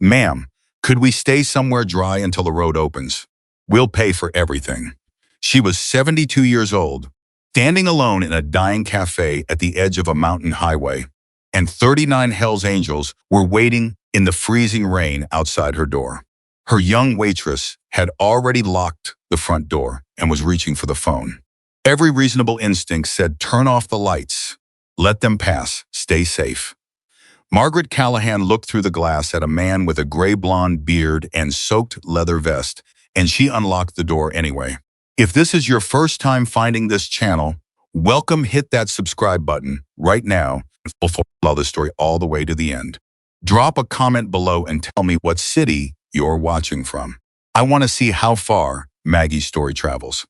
"Ma'am, could we stay somewhere dry until the road opens? We'll pay for everything." She was 72 years old, standing alone in a dying cafe at the edge of a mountain highway, and 39 Hells Angels were waiting in the freezing rain outside her door. Her young waitress had already locked the front door and was reaching for the phone. Every reasonable instinct said, "Turn off the lights. Let them pass. Stay safe." Margaret Callahan looked through the glass at a man with a gray blonde beard and soaked leather vest, and she unlocked the door anyway. If this is your first time finding this channel, welcome. Hit that subscribe button right now. We'll follow the story all the way to the end. Drop a comment below and tell me what city you're watching from. I want to see how far Maggie's story travels.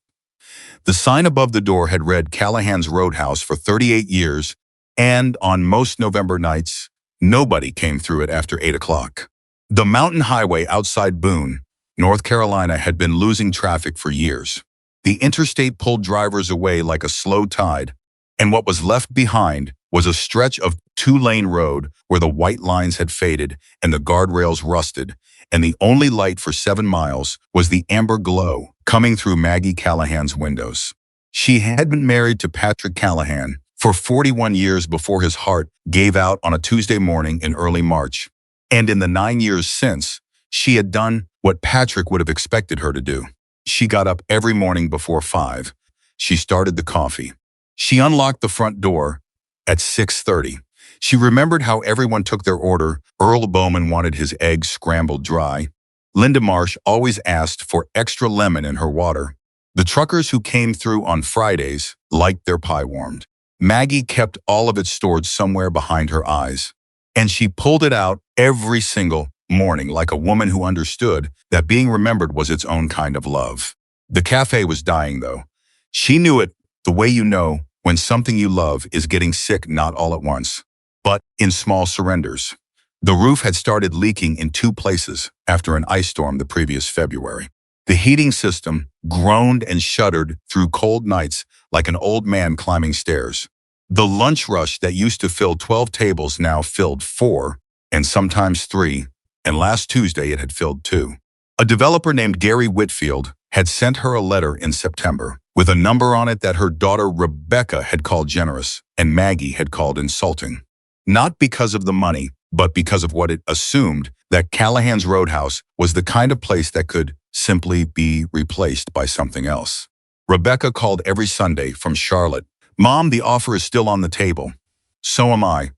The sign above the door had read Callahan's Roadhouse for 38 years, and on most November nights, nobody came through it after 8 o'clock. The mountain highway outside Boone, North Carolina, had been losing traffic for years. The interstate pulled drivers away like a slow tide, and what was left behind was a stretch of two-lane road where the white lines had faded and the guardrails rusted, and the only light for 7 miles was the amber glow coming through Maggie Callahan's windows. She had been married to Patrick Callahan for 41 years before his heart gave out on a Tuesday morning in early March, and in the 9 years since, she had done what Patrick would have expected her to do. She got up every morning before 5. She started the coffee. She unlocked the front door at 6:30. She remembered how everyone took their order. Earl Bowman wanted his eggs scrambled dry. Linda Marsh always asked for extra lemon in her water. The truckers who came through on Fridays liked their pie warmed. Maggie kept all of it stored somewhere behind her eyes, and she pulled it out every single morning like a woman who understood that being remembered was its own kind of love. The cafe was dying, though. She knew it the way you know when something you love is getting sick, not all at once, but in small surrenders. The roof had started leaking in 2 places after an ice storm the previous February. The heating system groaned and shuddered through cold nights like an old man climbing stairs. The lunch rush that used to fill 12 tables now filled 4, and sometimes 3, and last Tuesday it had filled 2. A developer named Gary Whitfield had sent her a letter in September with a number on it that her daughter Rebecca had called generous and Maggie had called insulting. Not because of the money, but because of what it assumed that Callahan's Roadhouse was the kind of place that could simply be replaced by something else. Rebecca called every Sunday from Charlotte. "Mom, the offer is still on the table." "So am I.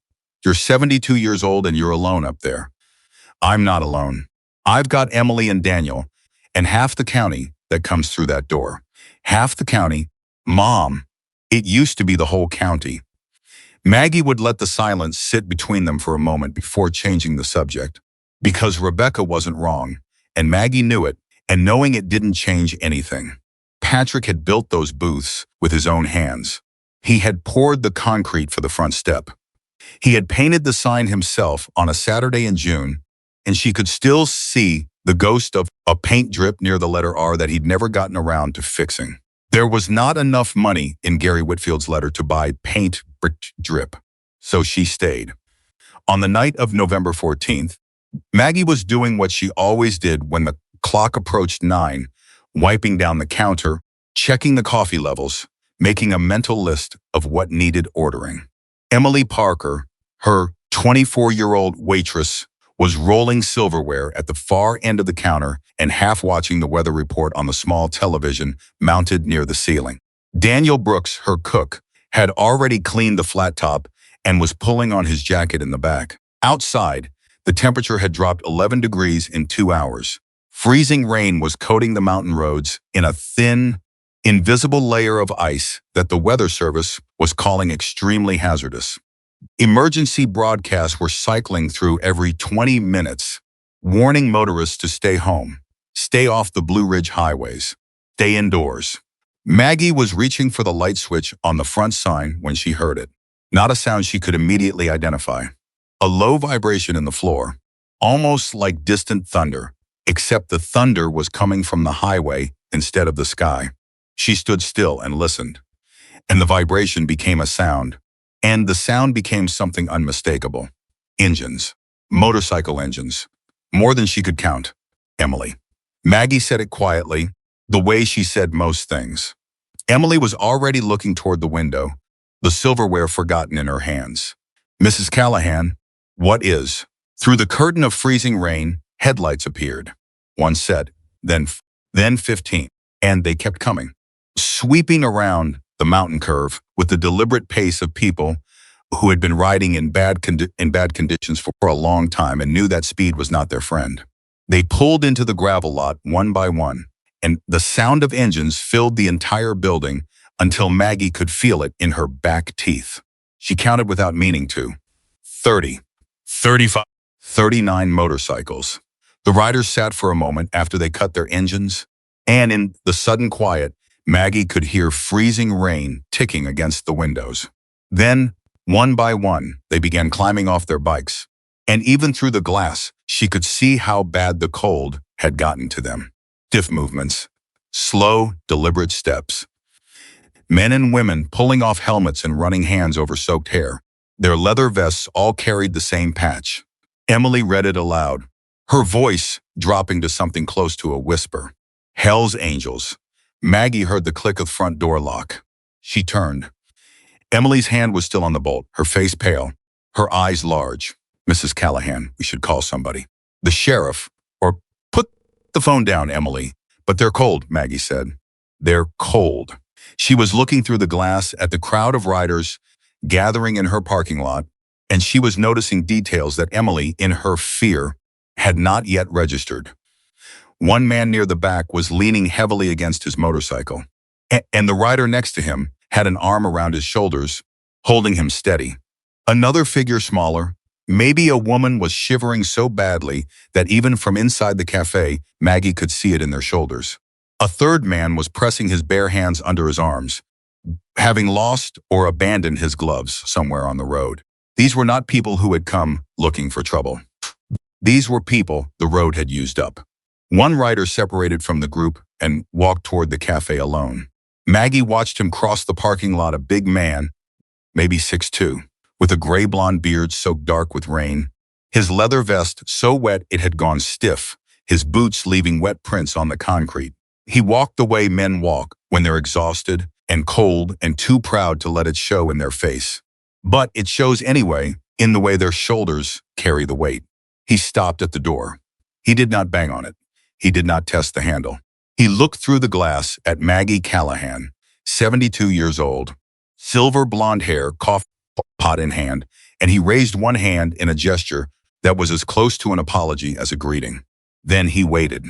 You're 72 years old and you're alone up there." "I'm not alone. I've got Emily and Daniel and half the county that comes through that door." "Half the county? Mom, it used to be the whole county." Maggie would let the silence sit between them for a moment before changing the subject. Because Rebecca wasn't wrong, and Maggie knew it, and knowing it didn't change anything. Patrick had built those booths with his own hands. He had poured the concrete for the front step. He had painted the sign himself on a Saturday in June, and she could still see the ghost of a paint drip near the letter R that he'd never gotten around to fixing. There was not enough money in Gary Whitfield's letter to buy paint drip, so she stayed. On the night of November 14th, Maggie was doing what she always did when the clock approached 9, wiping down the counter, checking the coffee levels, making a mental list of what needed ordering. Emily Parker, her 24-year-old waitress, was rolling silverware at the far end of the counter and half watching the weather report on the small television mounted near the ceiling. Daniel Brooks, her cook, had already cleaned the flat top and was pulling on his jacket in the back. Outside, the temperature had dropped 11 degrees in 2 hours. Freezing rain was coating the mountain roads in a thin, invisible layer of ice that the Weather Service was calling extremely hazardous. Emergency broadcasts were cycling through every 20 minutes, warning motorists to stay home, stay off the Blue Ridge highways, stay indoors. Maggie was reaching for the light switch on the front sign when she heard it. Not a sound she could immediately identify. A low vibration in the floor, almost like distant thunder, except the thunder was coming from the highway instead of the sky. She stood still and listened, and the vibration became a sound, and the sound became something unmistakable. Engines, motorcycle engines, More than she could count. Emily. Maggie said it quietly, the way she said most things. Emily was already looking toward the window, the silverware forgotten in her hands. Mrs. Callahan, what is? Through the curtain of freezing rain, headlights appeared. One said, then 15, and they kept coming. Sweeping around the mountain curve with the deliberate pace of people who had been riding in bad conditions for a long time and knew that speed was not their friend. They pulled into the gravel lot one by one, and the sound of engines filled the entire building until Maggie could feel it in her back teeth. She counted without meaning to. 30, 35, 39 motorcycles. The riders sat for a moment after they cut their engines, and in the sudden quiet, Maggie could hear freezing rain ticking against the windows. Then, one by one, they began climbing off their bikes, and even through the glass, she could see how bad the cold had gotten to them. Stiff movements, slow, deliberate steps. Men and women pulling off helmets and running hands over soaked hair. Their leather vests all carried the same patch. Emily read it aloud, her voice dropping to something close to a whisper. Hell's Angels. Maggie heard the click of front door lock. She turned. Emily's hand was still on the bolt, her face pale, her eyes large. Mrs. Callahan, we should call somebody. The sheriff, or put the phone down, Emily. But they're cold, Maggie said. They're cold. She was looking through the glass at the crowd of riders gathering in her parking lot, and she was noticing details that Emily, in her fear, had not yet registered. One man near the back was leaning heavily against his motorcycle, and the rider next to him had an arm around his shoulders, holding him steady. Another figure smaller, maybe a woman, was shivering so badly that even from inside the cafe, Maggie could see it in their shoulders. A third man was pressing his bare hands under his arms, having lost or abandoned his gloves somewhere on the road. These were not people who had come looking for trouble. These were people the road had used up. One rider separated from the group and walked toward the cafe alone. Maggie watched him cross the parking lot, a big man, maybe 6'2", with a gray blonde beard soaked dark with rain, his leather vest so wet it had gone stiff, his boots leaving wet prints on the concrete. He walked the way men walk when they're exhausted and cold and too proud to let it show in their face. But it shows anyway in the way their shoulders carry the weight. He stopped at the door. He did not bang on it. He did not test the handle. He looked through the glass at Maggie Callahan, 72 years old, silver blonde hair, coffee pot in hand, and he raised one hand in a gesture that was as close to an apology as a greeting. Then he waited.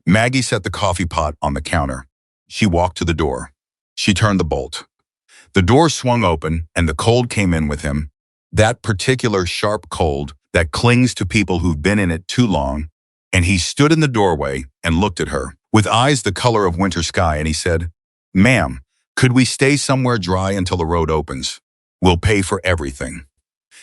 Maggie set the coffee pot on the counter. She walked to the door. She turned the bolt. The door swung open and the cold came in with him, that particular sharp cold that clings to people who've been in it too long, and he stood in the doorway and looked at her, with eyes the color of winter sky, and he said, "Ma'am, could we stay somewhere dry until the road opens? We'll pay for everything."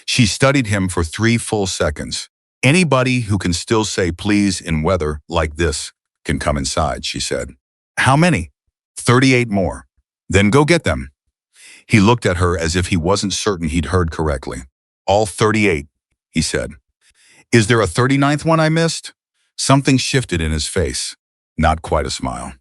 She studied him for 3 full seconds. "Anybody who can still say please in weather like this can come inside," she said. "How many?" 38 more. "Then go get them." He looked at her as if he wasn't certain he'd heard correctly. "All 38, he said. "Is there a 39th one I missed?" Something shifted in his face. Not quite a smile.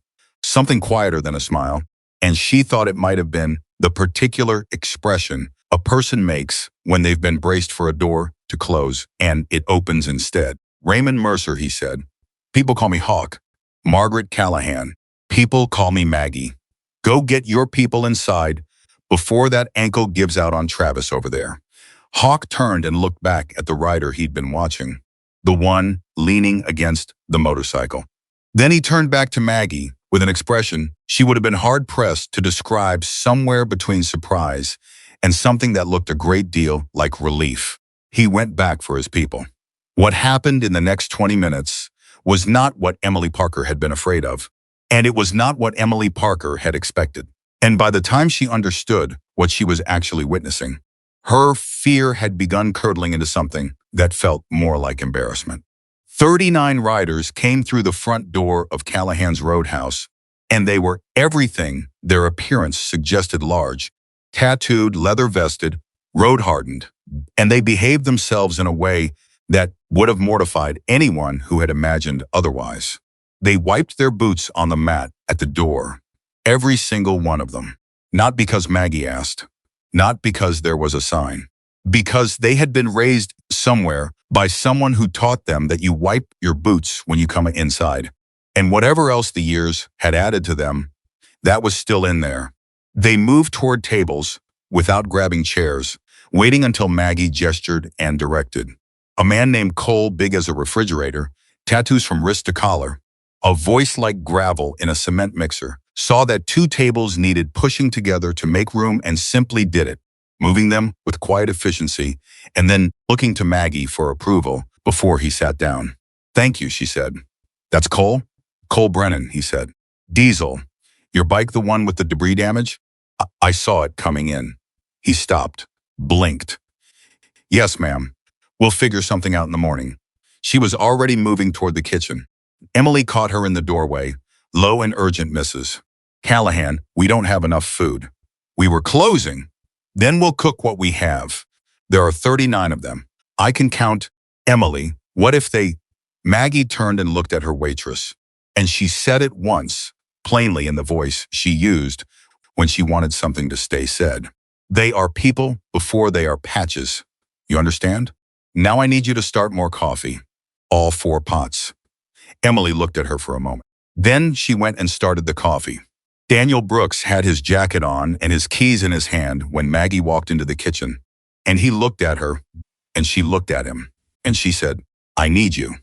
Something quieter than a smile, and she thought it might have been the particular expression a person makes when they've been braced for a door to close and it opens instead. "Raymond Mercer," he said. "People call me Hawk. Margaret Callahan. People call me Maggie. Go get your people inside before that ankle gives out on Travis over there." Hawk turned and looked back at the rider he'd been watching, the one leaning against the motorcycle. Then he turned back to Maggie with an expression she would have been hard-pressed to describe, somewhere between surprise and something that looked a great deal like relief. He went back for his people. What happened in the next 20 minutes was not what Emily Parker had been afraid of, and it was not what Emily Parker had expected. And by the time she understood what she was actually witnessing, her fear had begun curdling into something that felt more like embarrassment. 39 riders came through the front door of Callahan's Roadhouse, and they were everything their appearance suggested: large, tattooed, leather-vested, road-hardened, and they behaved themselves in a way that would have mortified anyone who had imagined otherwise. They wiped their boots on the mat at the door, every single one of them. Not because Maggie asked, not because there was a sign, because they had been raised somewhere by someone who taught them that you wipe your boots when you come inside. And whatever else the years had added to them, that was still in there. They moved toward tables without grabbing chairs, waiting until Maggie gestured and directed. A man named Cole, big as a refrigerator, tattoos from wrist to collar, a voice like gravel in a cement mixer, saw that two tables needed pushing together to make room and simply did it, moving them with quiet efficiency and then looking to Maggie for approval before he sat down. "Thank you," she said. "That's Cole?" "Cole Brennan," he said. "Diesel. Your bike the one with the debris damage?" I saw it coming in." He stopped, blinked. "Yes, ma'am. We'll figure something out in the morning." She was already moving toward the kitchen. Emily caught her in the doorway. "Low and urgent, Mrs. Callahan, we don't have enough food." "We were closing." "Then we'll cook what we have. There are 39 of them. I can count." "Emily, what if they—" Maggie turned and looked at her waitress, and she said it once, plainly in the voice she used when she wanted something to stay said. "They are people before they are patches. You understand? Now I need you to start more coffee. All 4 pots." Emily looked at her for a moment. Then she went and started the coffee. Daniel Brooks had his jacket on and his keys in his hand when Maggie walked into the kitchen. And he looked at her, and she looked at him, and she said, "I need you."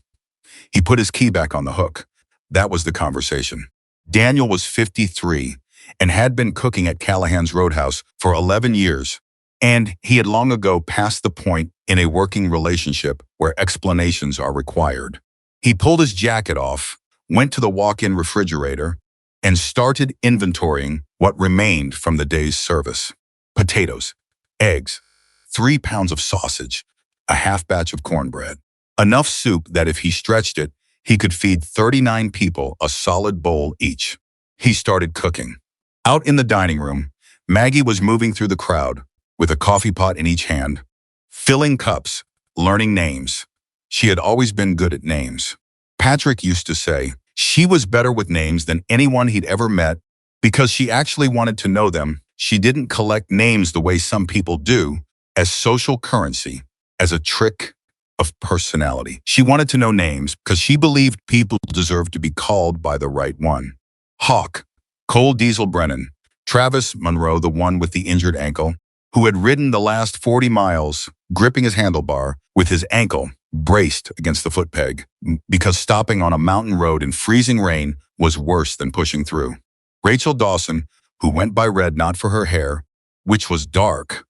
He put his key back on the hook. That was the conversation. Daniel was 53 and had been cooking at Callahan's Roadhouse for 11 years, and he had long ago passed the point in a working relationship where explanations are required. He pulled his jacket off, went to the walk-in refrigerator, and started inventorying what remained from the day's service. Potatoes, eggs, 3 pounds of sausage, a half batch of cornbread. Enough soup that if he stretched it, he could feed 39 people a solid bowl each. He started cooking. Out in the dining room, Maggie was moving through the crowd with a coffee pot in each hand, filling cups, learning names. She had always been good at names. Patrick used to say she was better with names than anyone he'd ever met because she actually wanted to know them. She didn't collect names the way some people do, as social currency, as a trick of personality. She wanted to know names because she believed people deserved to be called by the right one. Hawk, Cole Diesel Brennan, Travis Monroe, the one with the injured ankle, who had ridden the last 40 miles, gripping his handlebar with his ankle braced against the footpeg, because stopping on a mountain road in freezing rain was worse than pushing through. Rachel Dawson, who went by Red not for her hair, which was dark,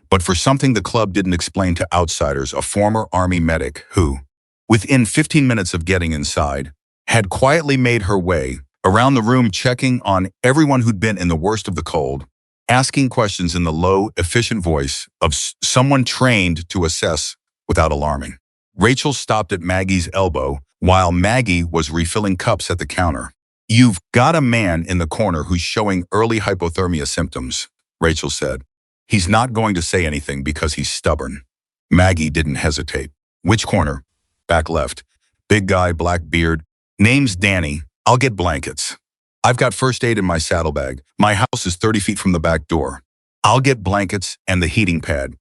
but for something the club didn't explain to outsiders, a former Army medic who, within 15 minutes of getting inside, had quietly made her way around the room checking on everyone who'd been in the worst of the cold, asking questions in the low, efficient voice of someone trained to assess without alarming. Rachel stopped at Maggie's elbow while Maggie was refilling cups at the counter. "You've got a man in the corner who's showing early hypothermia symptoms," Rachel said. "He's not going to say anything because he's stubborn." Maggie didn't hesitate. "Which corner?" "Back left. Big guy, black beard. Name's Danny. I'll get blankets. I've got first aid in my saddlebag. My house is 30 feet from the back door. I'll get blankets and the heating pad.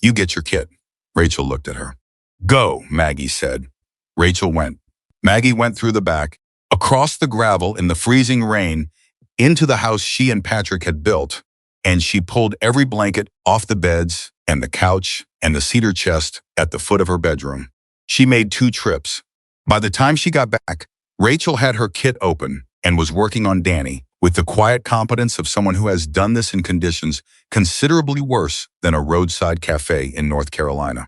You get your kit." Rachel looked at her. "Go," Maggie said. Rachel went. Maggie went through the back, across the gravel in the freezing rain, into the house she and Patrick had built, and she pulled every blanket off the beds and the couch and the cedar chest at the foot of her bedroom. She made 2 trips. By the time she got back, Rachel had her kit open and was working on Danny with the quiet competence of someone who has done this in conditions considerably worse than a roadside cafe in North Carolina.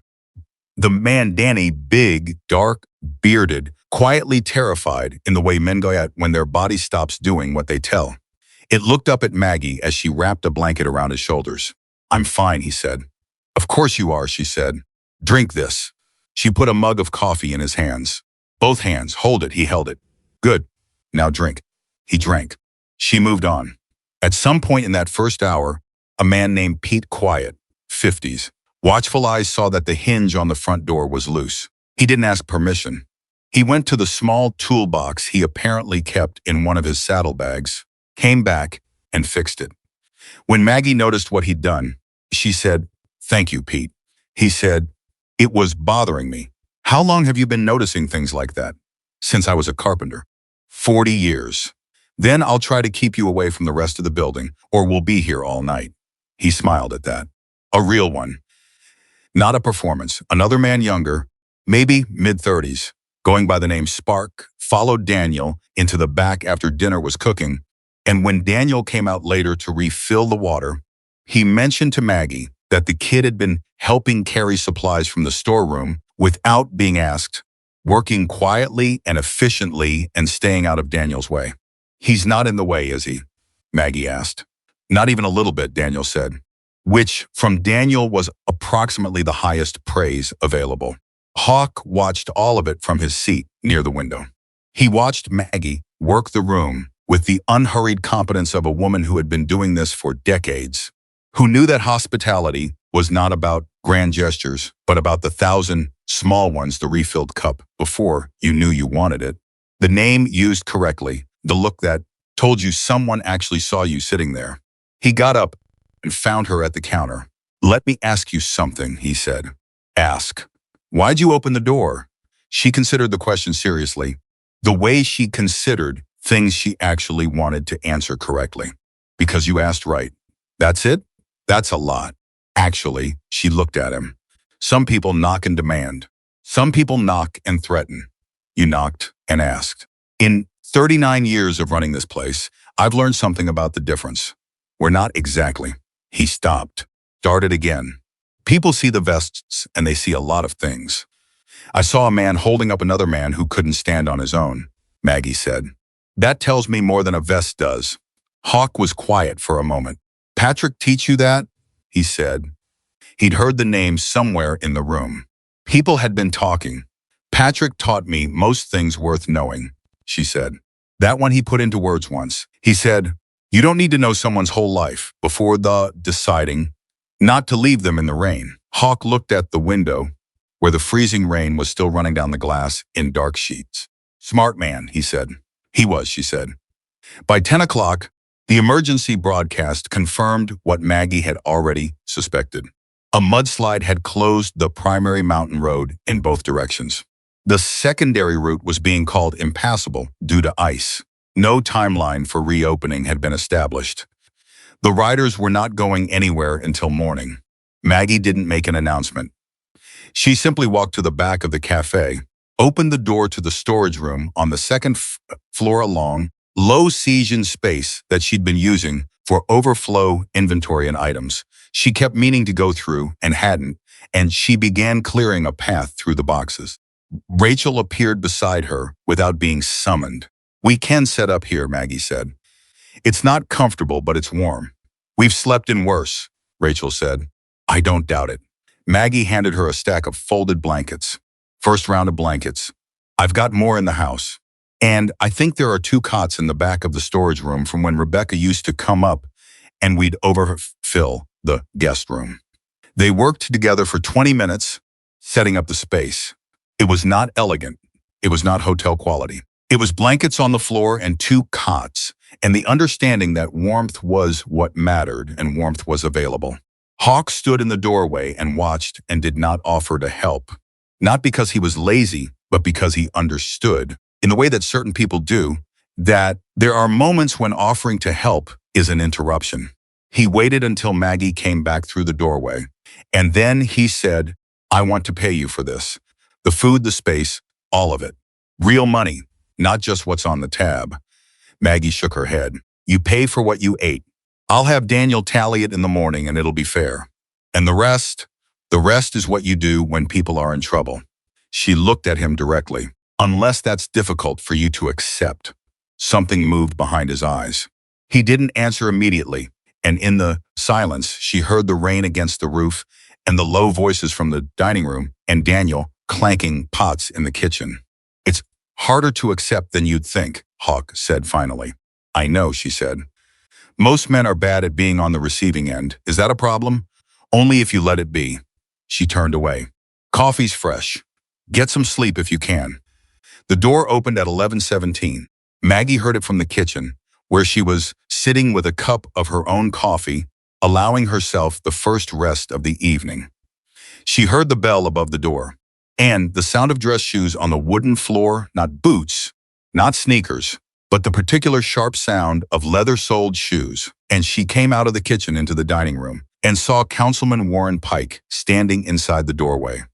The man Danny, big, dark, bearded, quietly terrified in the way men go at when their body stops doing what they tell. It looked up at Maggie as she wrapped a blanket around his shoulders. "I'm fine," he said. "Of course you are," she said. "Drink this." She put a mug of coffee in his hands. "Both hands, hold it," he held it. "Good. Now drink." He drank. She moved on. At some point in that first hour, a man named Pete Quiet, 50s, watchful eyes saw that the hinge on the front door was loose. He didn't ask permission. He went to the small toolbox he apparently kept in one of his saddlebags, came back, and fixed it. When Maggie noticed what he'd done, she said, "Thank you, Pete." He said, "It was bothering me." "How long have you been noticing things like that?" "Since I was a carpenter." 40 years. "Then I'll try to keep you away from the rest of the building, or we'll be here all night." He smiled at that. A real one. Not a performance. Another man younger, maybe mid-30s, going by the name Spark, followed Daniel into the back after dinner was cooking, and when Daniel came out later to refill the water, he mentioned to Maggie that the kid had been helping carry supplies from the storeroom without being asked, working quietly and efficiently and staying out of Daniel's way. "He's not in the way, is he?" Maggie asked. "Not even a little bit," Daniel said, which from Daniel was approximately the highest praise available. Hawk watched all of it from his seat near the window. He watched Maggie work the room with the unhurried competence of a woman who had been doing this for decades, who knew that hospitality was not about grand gestures, but about the 1,000 small ones, the refilled cup, before you knew you wanted it. The name used correctly, the look that told you someone actually saw you sitting there. He got up and found her at the counter. "Let me ask you something," he said. "Ask." "Why'd you open the door?" She considered the question seriously, the way she considered things she actually wanted to answer correctly. "Because you asked right." "That's it?" "That's a lot." "Actually," she looked at him. "Some people knock and demand. Some people knock and threaten. You knocked and asked. In 39 years of running this place, I've learned something about the difference. We're not exactly." He stopped, started again. "People see the vests and they see a lot of things. I saw a man holding up another man who couldn't stand on his own," Maggie said. "That tells me more than a vest does." Hawk was quiet for a moment. "Patrick teach you that?" he said. He'd heard the name somewhere in the room. People had been talking. "Patrick taught me most things worth knowing," she said. That one he put into words once. He said, "You don't need to know someone's whole life before deciding not to leave them in the rain." Hawk looked at the window where the freezing rain was still running down the glass in dark sheets. "Smart man," he said. "He was," she said. By 10 o'clock, the emergency broadcast confirmed what Maggie had already suspected. A mudslide had closed the primary mountain road in both directions. The secondary route was being called impassable due to ice. No timeline for reopening had been established. The riders were not going anywhere until morning. Maggie didn't make an announcement. She simply walked to the back of the cafe, opened the door to the storage room on the second floor, along low-season space that she'd been using for overflow inventory and items she kept meaning to go through and hadn't, and she began clearing a path through the boxes. Rachel appeared beside her without being summoned. "We can set up here," Maggie said. "It's not comfortable, but it's warm." "We've slept in worse," Rachel said. "I don't doubt it." Maggie handed her a stack of folded blankets. "First round of blankets. I've got more in the house. And I think there are 2 cots in the back of the storage room from when Rebecca used to come up and we'd overfill the guest room." They worked together for 20 minutes, setting up the space. It was not elegant. It was not hotel quality. It was blankets on the floor and 2 cots, and the understanding that warmth was what mattered and warmth was available. Hawk stood in the doorway and watched and did not offer to help. Not because he was lazy, but because he understood, in the way that certain people do, that there are moments when offering to help is an interruption. He waited until Maggie came back through the doorway, and then he said, "I want to pay you for this. The food, the space, all of it. Real money, not just what's on the tab." Maggie shook her head. "You pay for what you ate. I'll have Daniel tally it in the morning and it'll be fair. And the rest is what you do when people are in trouble." She looked at him directly. "Unless that's difficult for you to accept." Something moved behind his eyes. He didn't answer immediately, and in the silence, she heard the rain against the roof and the low voices from the dining room and Daniel clanking pots in the kitchen. "It's harder to accept than you'd think," Hawk said finally. "I know," she said. "Most men are bad at being on the receiving end. Is that a problem?" "Only if you let it be." She turned away. "Coffee's fresh." Get some sleep if you can. The door opened at 11:17. Maggie heard it from the kitchen, where she was sitting with a cup of her own coffee, allowing herself the first rest of the evening. She heard the bell above the door, and the sound of dress shoes on the wooden floor, not boots, not sneakers, but the particular sharp sound of leather-soled shoes. And she came out of the kitchen into the dining room and saw Councilman Warren Pike standing inside the doorway.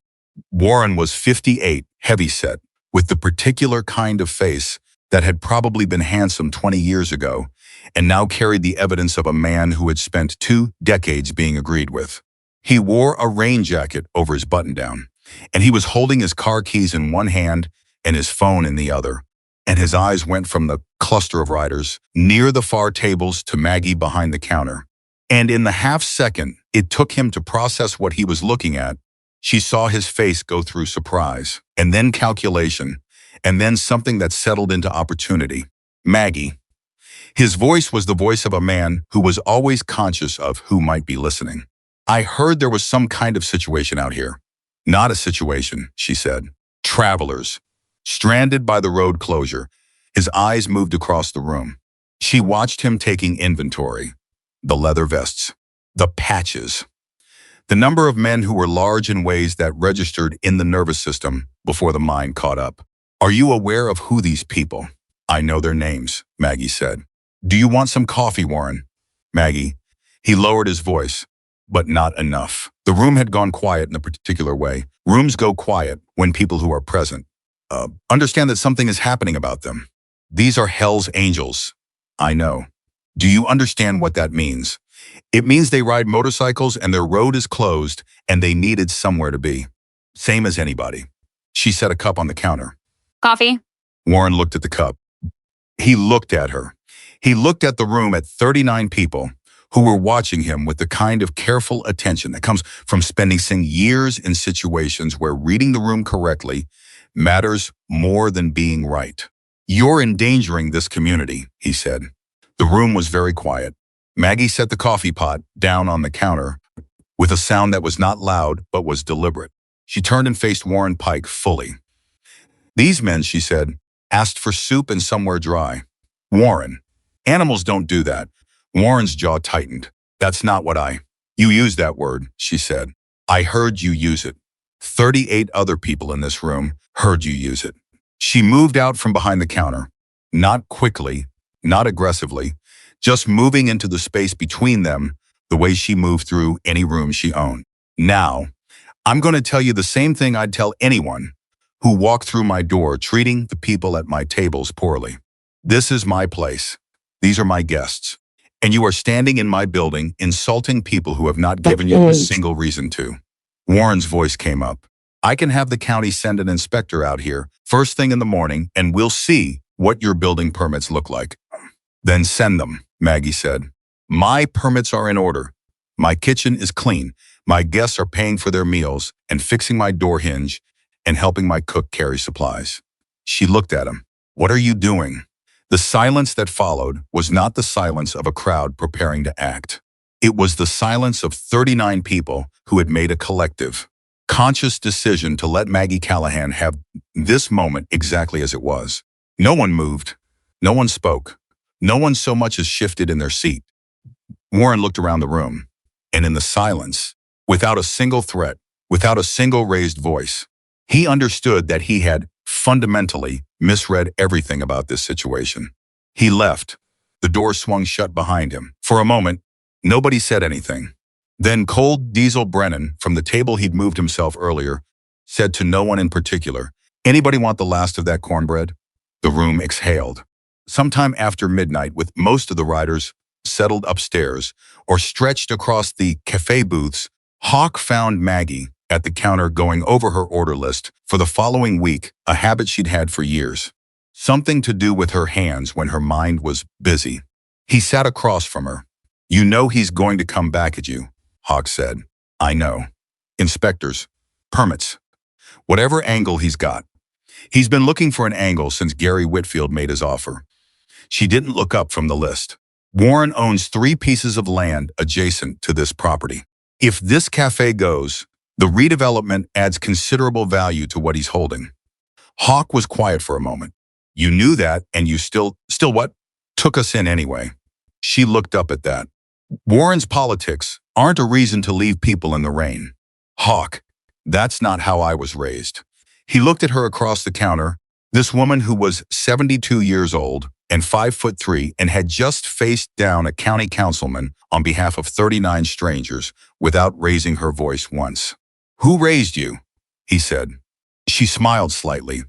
Warren was 58, heavyset, with the particular kind of face that had probably been handsome 20 years ago and now carried the evidence of a man who had spent 2 decades being agreed with. He wore a rain jacket over his button-down, and he was holding his car keys in one hand and his phone in the other, and his eyes went from the cluster of riders near the far tables to Maggie behind the counter. And in the half-second it took him to process what he was looking at, she saw his face go through surprise, and then calculation, and then something that settled into opportunity. Maggie. His voice was the voice of a man who was always conscious of who might be listening. I heard there was some kind of situation out here. Not a situation, she said. Travelers. Stranded by the road closure. His eyes moved across the room. She watched him taking inventory. The leather vests. The patches. The number of men who were large in ways that registered in the nervous system before the mind caught up. Are you aware of who these people? I know their names, Maggie said. Do you want some coffee, Warren? Maggie. He lowered his voice, but not enough. The room had gone quiet in a particular way. Rooms go quiet when people who are present understand that something is happening about them. These are Hell's Angels. I know. Do you understand what that means? It means they ride motorcycles and their road is closed and they needed somewhere to be. Same as anybody. She set a cup on the counter. Coffee? Warren looked at the cup. He looked at her. He looked at the room at 39 people who were watching him with the kind of careful attention that comes from spending years in situations where reading the room correctly matters more than being right. You're endangering this community, he said. The room was very quiet. Maggie set the coffee pot down on the counter with a sound that was not loud but was deliberate. She turned and faced Warren Pike fully. These men, she said, asked for soup and somewhere dry. Warren. Animals don't do that. Warren's jaw tightened. That's not what You used that word, she said. I heard you use it. 38 other people in this room heard you use it. She moved out from behind the counter. Not quickly, not aggressively, just moving into the space between them the way she moved through any room she owned. Now, I'm going to tell you the same thing I'd tell anyone who walked through my door treating the people at my tables poorly. This is my place. These are my guests. And you are standing in my building insulting people who have not given you a single reason to. Warren's voice came up. I can have the county send an inspector out here first thing in the morning and we'll see what your building permits look like. Then send them, Maggie said. My permits are in order. My kitchen is clean. My guests are paying for their meals and fixing my door hinge and helping my cook carry supplies. She looked at him. What are you doing? The silence that followed was not the silence of a crowd preparing to act. It was the silence of 39 people who had made a collective, conscious decision to let Maggie Callahan have this moment exactly as it was. No one moved. No one spoke. No one so much as shifted in their seat. Warren looked around the room, and in the silence, without a single threat, without a single raised voice, he understood that he had fundamentally misread everything about this situation. He left. The door swung shut behind him. For a moment, nobody said anything. Then Cold Diesel Brennan, from the table he'd moved himself earlier, said to no one in particular, "Anybody want the last of that cornbread?" The room exhaled. Sometime after midnight, with most of the riders settled upstairs or stretched across the cafe booths, Hawk found Maggie at the counter going over her order list for the following week, a habit she'd had for years. Something to do with her hands when her mind was busy. He sat across from her. You know he's going to come back at you, Hawk said. I know. Inspectors. Permits. Whatever angle he's got. He's been looking for an angle since Gary Whitfield made his offer. She didn't look up from the list. Warren owns 3 pieces of land adjacent to this property. If this cafe goes, The redevelopment adds considerable value to what he's holding. Hawk was quiet for a moment. You knew that, and you still what? Took us in anyway. She looked up at that. Warren's politics aren't a reason to leave people in the rain. Hawk, that's not how I was raised. He looked at her across the counter, this woman who was 72 years old and 5'3" and had just faced down a county councilman on behalf of 39 strangers without raising her voice once. Who raised you? He said. She smiled slightly.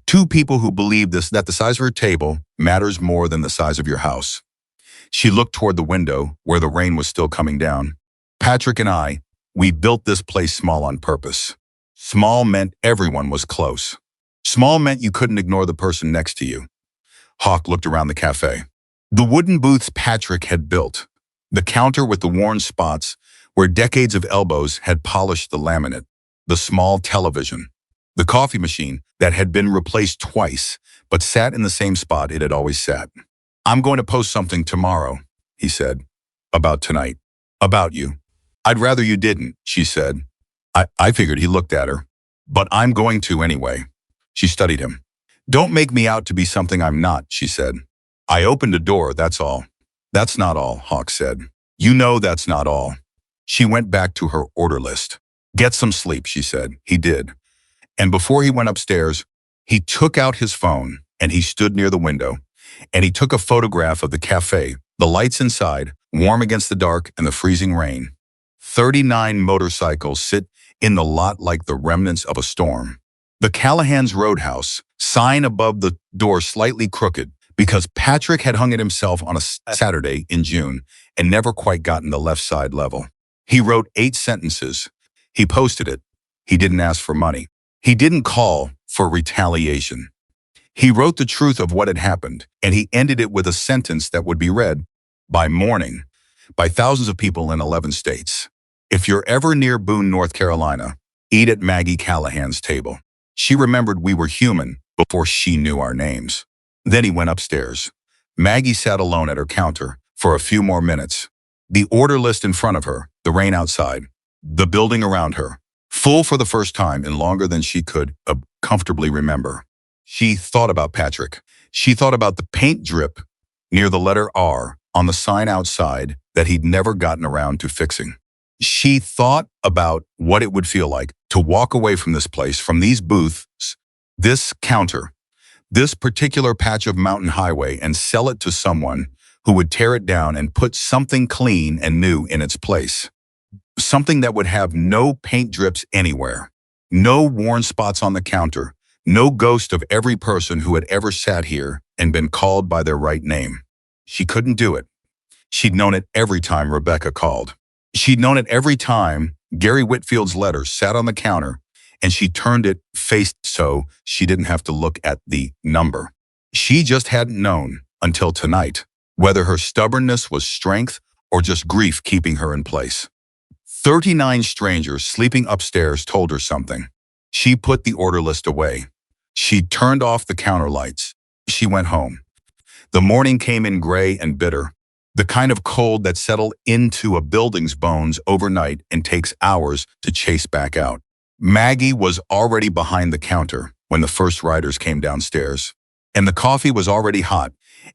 Two people who believe that the size of her table matters more than the size of your house. She looked toward the window where the rain was still coming down. Patrick and I, we built this place small on purpose. Small meant everyone was close. Small meant you couldn't ignore the person next to you. Hawk looked around the cafe. The wooden booths Patrick had built, the counter with the worn spots where decades of elbows had polished the laminate, the small television, the coffee machine that had been replaced twice but sat in the same spot it had always sat. I'm going to post something tomorrow, he said. About tonight. About you. I'd rather you didn't, she said. I figured. He looked at her. But I'm going to anyway. She studied him. Don't make me out to be something I'm not, she said. I opened a door, that's all. That's not all, Hawk said. You know that's not all. She went back to her order list. Get some sleep, she said. He did. And before he went upstairs, he took out his phone and he stood near the window and he took a photograph of the cafe, the lights inside, warm against the dark and the freezing rain. 39 motorcycles sit in the lot like the remnants of a storm. The Callahan's Roadhouse sign above the door slightly crooked because Patrick had hung it himself on a Saturday in June and never quite gotten the left side level. He wrote 8 sentences. He posted it. He didn't ask for money. He didn't call for retaliation. He wrote the truth of what had happened, and he ended it with a sentence that would be read by morning by thousands of people in 11 states. If you're ever near Boone, North Carolina, eat at Maggie Callahan's table. She remembered we were human before she knew our names. Then he went upstairs. Maggie sat alone at her counter for a few more minutes. The order list in front of her, the rain outside, the building around her, full for the first time in longer than she could comfortably remember. She thought about Patrick. She thought about the paint drip near the letter R on the sign outside that he'd never gotten around to fixing. She thought about what it would feel like to walk away from this place, from these booths, this counter, this particular patch of mountain highway, and sell it to someone who would tear it down and put something clean and new in its place. Something that would have no paint drips anywhere, no worn spots on the counter, no ghost of every person who had ever sat here and been called by their right name. She couldn't do it. She'd known it every time Rebecca called. She'd known it every time Gary Whitfield's letter sat on the counter and she turned it faced so she didn't have to look at the number. She just hadn't known until tonight whether her stubbornness was strength or just grief keeping her in place. 39 strangers sleeping upstairs told her something. She put the order list away. She turned off the counter lights. She went home. The morning came in gray and bitter, the kind of cold that settled into a building's bones overnight and takes hours to chase back out. Maggie was already behind the counter when the first riders came downstairs, and the coffee was already hot,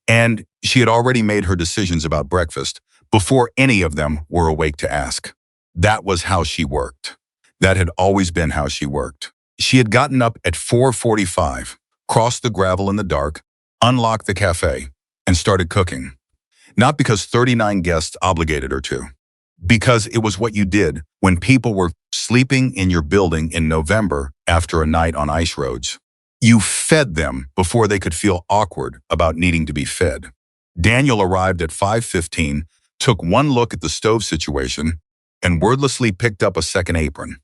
and she had already made her decisions about breakfast before any of them were awake to ask. That was how she worked. That had always been how she worked. She had gotten up at 4:45, crossed the gravel in the dark, unlocked the cafe, and started cooking. Not because 39 guests obligated her to, because it was what you did when people were sleeping in your building in November after a night on ice roads. You fed them before they could feel awkward about needing to be fed. Daniel arrived at 5:15, took one look at the stove situation, and wordlessly picked up a second apron.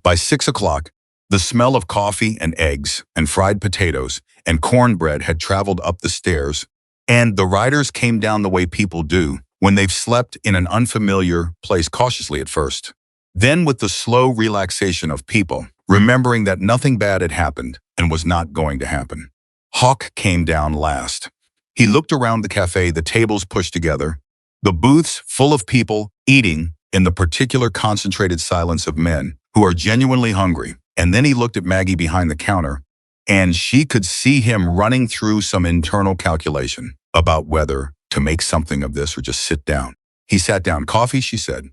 By 6 o'clock, the smell of coffee and eggs and fried potatoes and cornbread had traveled up the stairs, and the riders came down the way people do when they've slept in an unfamiliar place cautiously at first. Then with the slow relaxation of people, remembering that nothing bad had happened and was not going to happen. Hawk came down last. He looked around the cafe, the tables pushed together, the booths full of people eating in the particular concentrated silence of men who are genuinely hungry. And then he looked at Maggie behind the counter, and she could see him running through some internal calculation about whether to make something of this or just sit down. He sat down. Coffee, she said.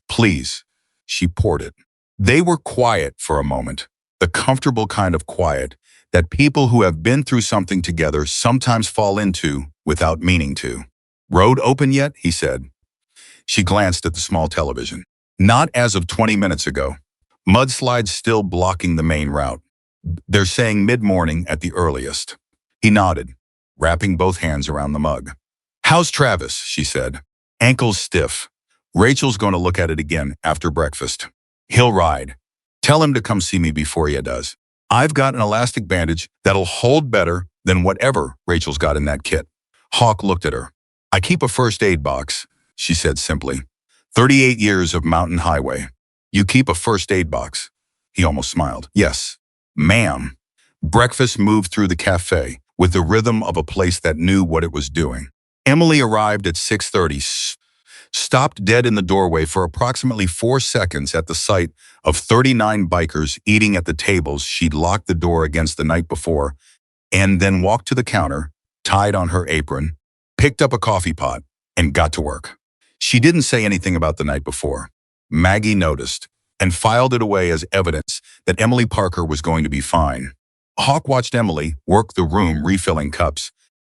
Please. She poured it. They were quiet for a moment, the comfortable kind of quiet that people who have been through something together sometimes fall into without meaning to. Road open yet? He said. She glanced at the small television. Not as of 20 minutes ago. Mudslides still blocking the main route. They're saying mid-morning at the earliest. He nodded, wrapping both hands around the mug. How's Travis? She said. Ankles stiff. Rachel's going to look at it again after breakfast. He'll ride. Tell him to come see me before he does. I've got an elastic bandage that'll hold better than whatever Rachel's got in that kit. Hawk looked at her. I keep a first aid box, she said simply. 38 years of mountain highway. You keep a first aid box? He almost smiled. Yes, ma'am. Breakfast moved through the cafe with the rhythm of a place that knew what it was doing. Emily arrived at 6:30, stopped dead in the doorway for approximately 4 seconds at the sight of 39 bikers eating at the tables she'd locked the door against the night before, and then walked to the counter, tied on her apron, picked up a coffee pot, and got to work. She didn't say anything about the night before. Maggie noticed and filed it away as evidence that Emily Parker was going to be fine. Hawk watched Emily work the room refilling cups,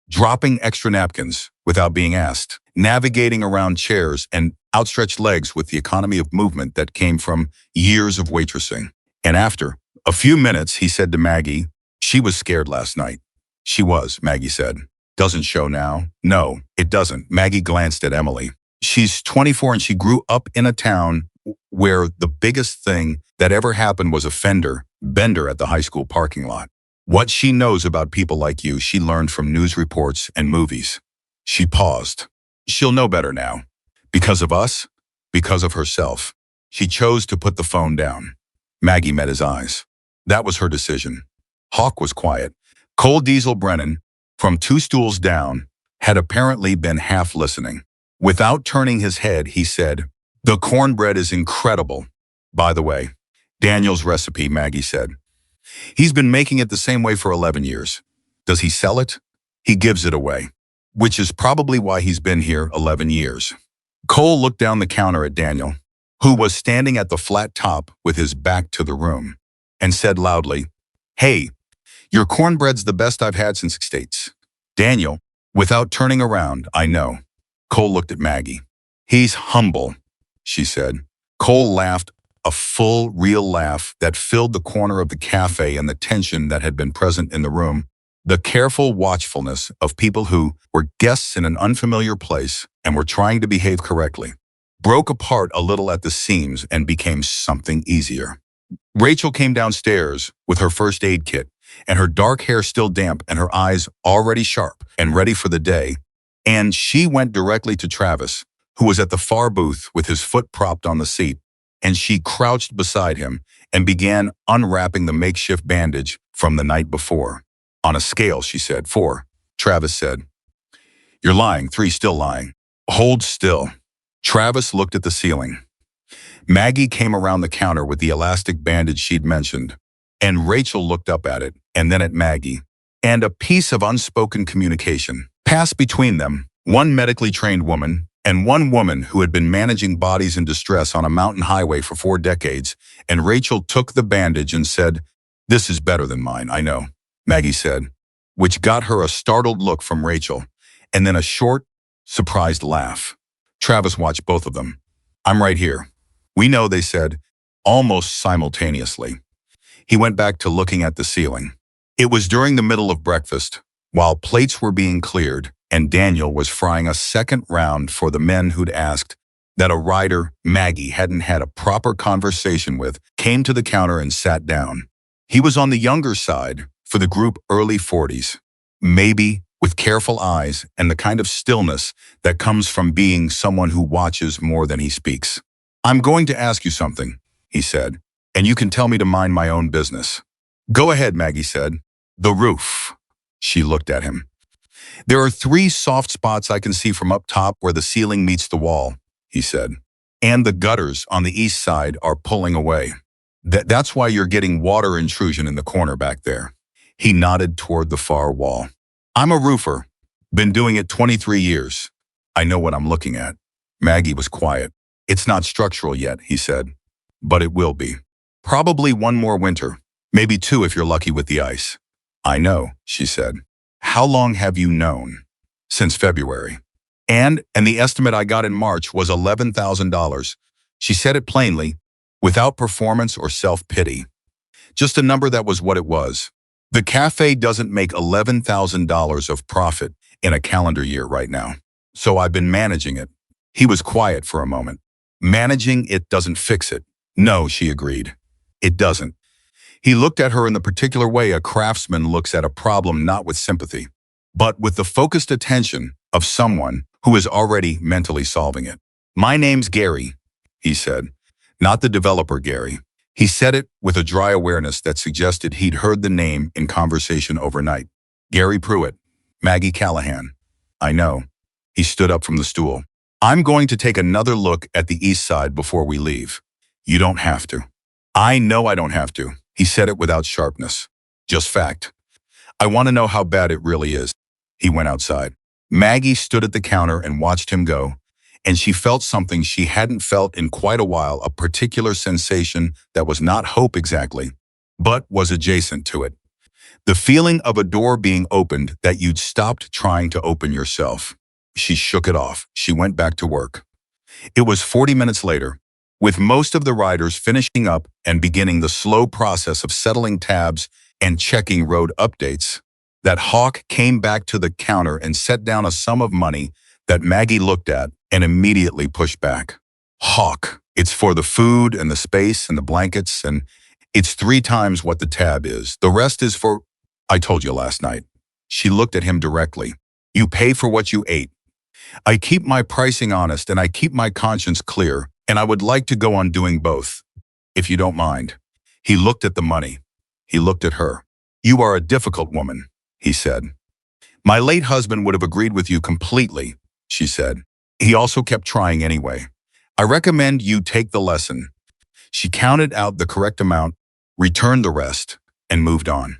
dropping extra napkins without being asked, navigating around chairs and outstretched legs with the economy of movement that came from years of waitressing. And after a few minutes, he said to Maggie, she was scared last night. She was, Maggie said. Doesn't show now. No, it doesn't. Maggie glanced at Emily. She's 24 and she grew up in a town where the biggest thing that ever happened was a fender bender at the high school parking lot. What she knows about people like you, she learned from news reports and movies. She paused. She'll know better now. Because of us, because of herself. She chose to put the phone down. Maggie met his eyes. That was her decision. Hawk was quiet. Cole Diesel Brennan, from 2 stools down, had apparently been half listening. Without turning his head, he said, the cornbread is incredible. By the way, Daniel's recipe, Maggie said. He's been making it the same way for 11 years. Does he sell it? He gives it away, which is probably why he's been here 11 years. Cole looked down the counter at Daniel, who was standing at the flat top with his back to the room, and said loudly, hey, your cornbread's the best I've had since States. Daniel, without turning around, I know. Cole looked at Maggie. He's humble, she said. Cole laughed, a full, real laugh that filled the corner of the cafe and the tension that had been present in the room. The careful watchfulness of people who were guests in an unfamiliar place and were trying to behave correctly broke apart a little at the seams and became something easier. Rachel came downstairs with her first aid kit and her dark hair still damp and her eyes already sharp and ready for the day. And she went directly to Travis, who was at the far booth with his foot propped on the seat, and she crouched beside him and began unwrapping the makeshift bandage from the night before. On a scale, she said, 4. Travis said, you're lying. 3, still lying. Hold still. Travis looked at the ceiling. Maggie came around the counter with the elastic bandage she'd mentioned, and Rachel looked up at it and then at Maggie. And a piece of unspoken communication passed between them, one medically trained woman and one woman who had been managing bodies in distress on a mountain highway for 4 decades, and Rachel took the bandage and said, this is better than mine, I know, Maggie said, which got her a startled look from Rachel, and then a short, surprised laugh. Travis watched both of them. I'm right here. We know, they said, almost simultaneously. He went back to looking at the ceiling. It was during the middle of breakfast, while plates were being cleared, and Daniel was frying a second round for the men who'd asked, that a rider Maggie hadn't had a proper conversation with came to the counter and sat down. He was on the younger side for the group early 40s, maybe with careful eyes and the kind of stillness that comes from being someone who watches more than he speaks. I'm going to ask you something, he said, and you can tell me to mind my own business. Go ahead, Maggie said. The roof. She looked at him. There are 3 soft spots I can see from up top where the ceiling meets the wall, he said. And the gutters on the east side are pulling away. That's why you're getting water intrusion in the corner back there. He nodded toward the far wall. I'm a roofer. Been doing it 23 years. I know what I'm looking at. Maggie was quiet. It's not structural yet, he said. But it will be. Probably one more winter. Maybe two if you're lucky with the ice. I know, she said. How long have you known? Since February. And the estimate I got in March was $11,000. She said it plainly, without performance or self-pity. Just a number that was what it was. The cafe doesn't make $11,000 of profit in a calendar year right now. So I've been managing it. He was quiet for a moment. Managing it doesn't fix it. No, she agreed. It doesn't. He looked at her in the particular way a craftsman looks at a problem, not with sympathy, but with the focused attention of someone who is already mentally solving it. My name's Gary, he said, not the developer Gary. He said it with a dry awareness that suggested he'd heard the name in conversation overnight. Gary Pruitt, Maggie Callahan. I know. He stood up from the stool. I'm going to take another look at the east side before we leave. You don't have to. I know I don't have to. He said it without sharpness. Just fact. I want to know how bad it really is. He went outside. Maggie stood at the counter and watched him go, and she felt something she hadn't felt in quite a while, a particular sensation that was not hope exactly, but was adjacent to it. The feeling of a door being opened that you'd stopped trying to open yourself. She shook it off. She went back to work. It was 40 minutes later, with most of the riders finishing up and beginning the slow process of settling tabs and checking road updates, that Hawk came back to the counter and set down a sum of money that Maggie looked at and immediately pushed back. Hawk, it's for the food and the space and the blankets, and it's 3 times what the tab is. The rest is for, I told you last night. She looked at him directly. You pay for what you ate. I keep my pricing honest and I keep my conscience clear, and I would like to go on doing both, if you don't mind. He looked at the money. He looked at her. You are a difficult woman, he said. My late husband would have agreed with you completely, she said. He also kept trying anyway. I recommend you take the lesson. She counted out the correct amount, returned the rest, and moved on.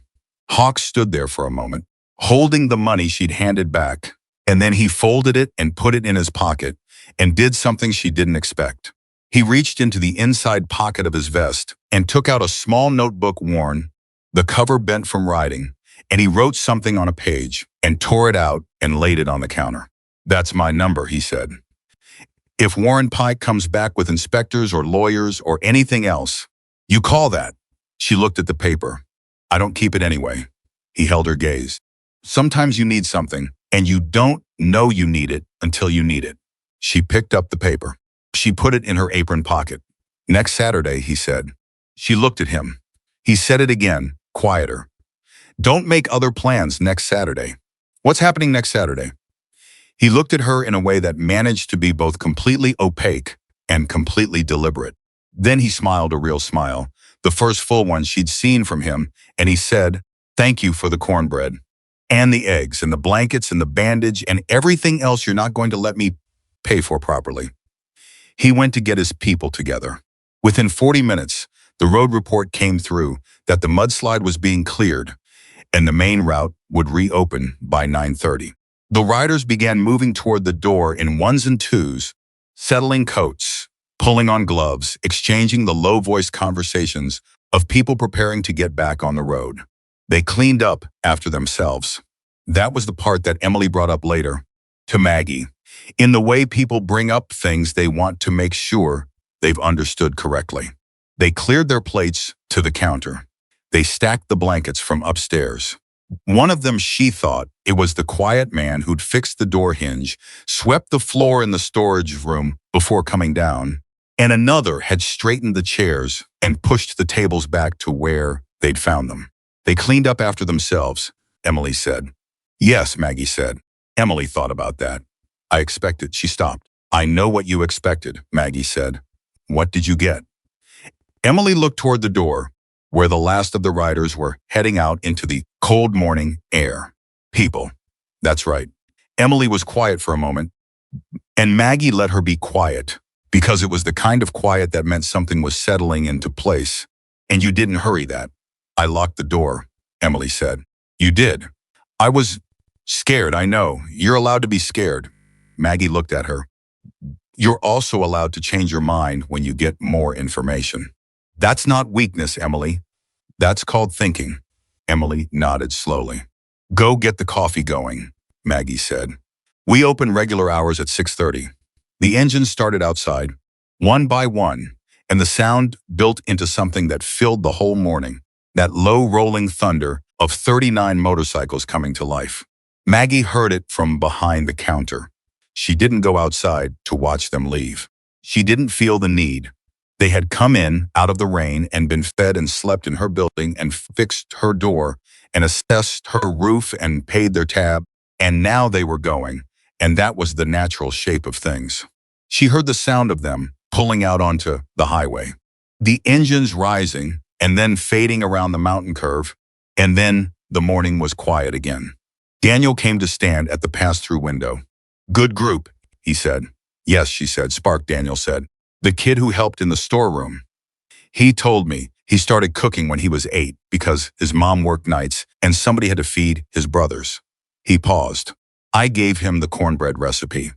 Hawk stood there for a moment, holding the money she'd handed back, and then he folded it and put it in his pocket and did something she didn't expect. He reached into the inside pocket of his vest and took out a small notebook worn, the cover bent from writing, and he wrote something on a page and tore it out and laid it on the counter. That's my number, he said. If Warren Pike comes back with inspectors or lawyers or anything else, you call that. She looked at the paper. I don't keep it anyway. He held her gaze. Sometimes you need something, and you don't know you need it until you need it. She picked up the paper. She put it in her apron pocket. Next Saturday, he said. She looked at him. He said it again, quieter. Don't make other plans next Saturday. What's happening next Saturday? He looked at her in a way that managed to be both completely opaque and completely deliberate. Then he smiled a real smile, the first full one she'd seen from him, and he said, thank you for the cornbread, and the eggs, and the blankets, and the bandage, and everything else you're not going to let me pay for properly. He went to get his people together. Within 40 minutes, the road report came through that the mudslide was being cleared, and the main route would reopen by 9:30. The riders began moving toward the door in ones and twos, settling coats, pulling on gloves, exchanging the low-voiced conversations of people preparing to get back on the road. They cleaned up after themselves. That was the part that Emily brought up later, to Maggie, in the way people bring up things they want to make sure they've understood correctly. They cleared their plates to the counter. They stacked the blankets from upstairs. One of them, she thought, it was the quiet man who'd fixed the door hinge, swept the floor in the storage room before coming down, and another had straightened the chairs and pushed the tables back to where they'd found them. They cleaned up after themselves, Emily said. Yes, Maggie said. Emily thought about that. I expected. She stopped. I know what you expected, Maggie said. What did you get? Emily looked toward the door, where the last of the riders were heading out into the cold morning air. People. That's right. Emily was quiet for a moment, and Maggie let her be quiet. because it was the kind of quiet that meant something was settling into place. And you didn't hurry that. I locked the door, Emily said. You did. I was scared, I know. You're allowed to be scared. Maggie looked at her. You're also allowed to change your mind when you get more information. That's not weakness, Emily. That's called thinking. Emily nodded slowly. Go get the coffee going, Maggie said. We open regular hours at 6:30. The engines started outside, one by one, and the sound built into something that filled the whole morning, that low rolling thunder of 39 motorcycles coming to life. Maggie heard it from behind the counter. She didn't go outside to watch them leave. She didn't feel the need. They had come in out of the rain and been fed and slept in her building and fixed her door and assessed her roof and paid their tab, and now they were going, and that was the natural shape of things. She heard the sound of them pulling out onto the highway. The engines rising and then fading around the mountain curve, and then the morning was quiet again. Daniel came to stand at the pass-through window. Good group, he said. Yes, she said. Spark, Daniel said. The kid who helped in the storeroom. He told me he started cooking when he was 8 because his mom worked nights and somebody had to feed his brothers. He paused. I gave him the cornbread recipe.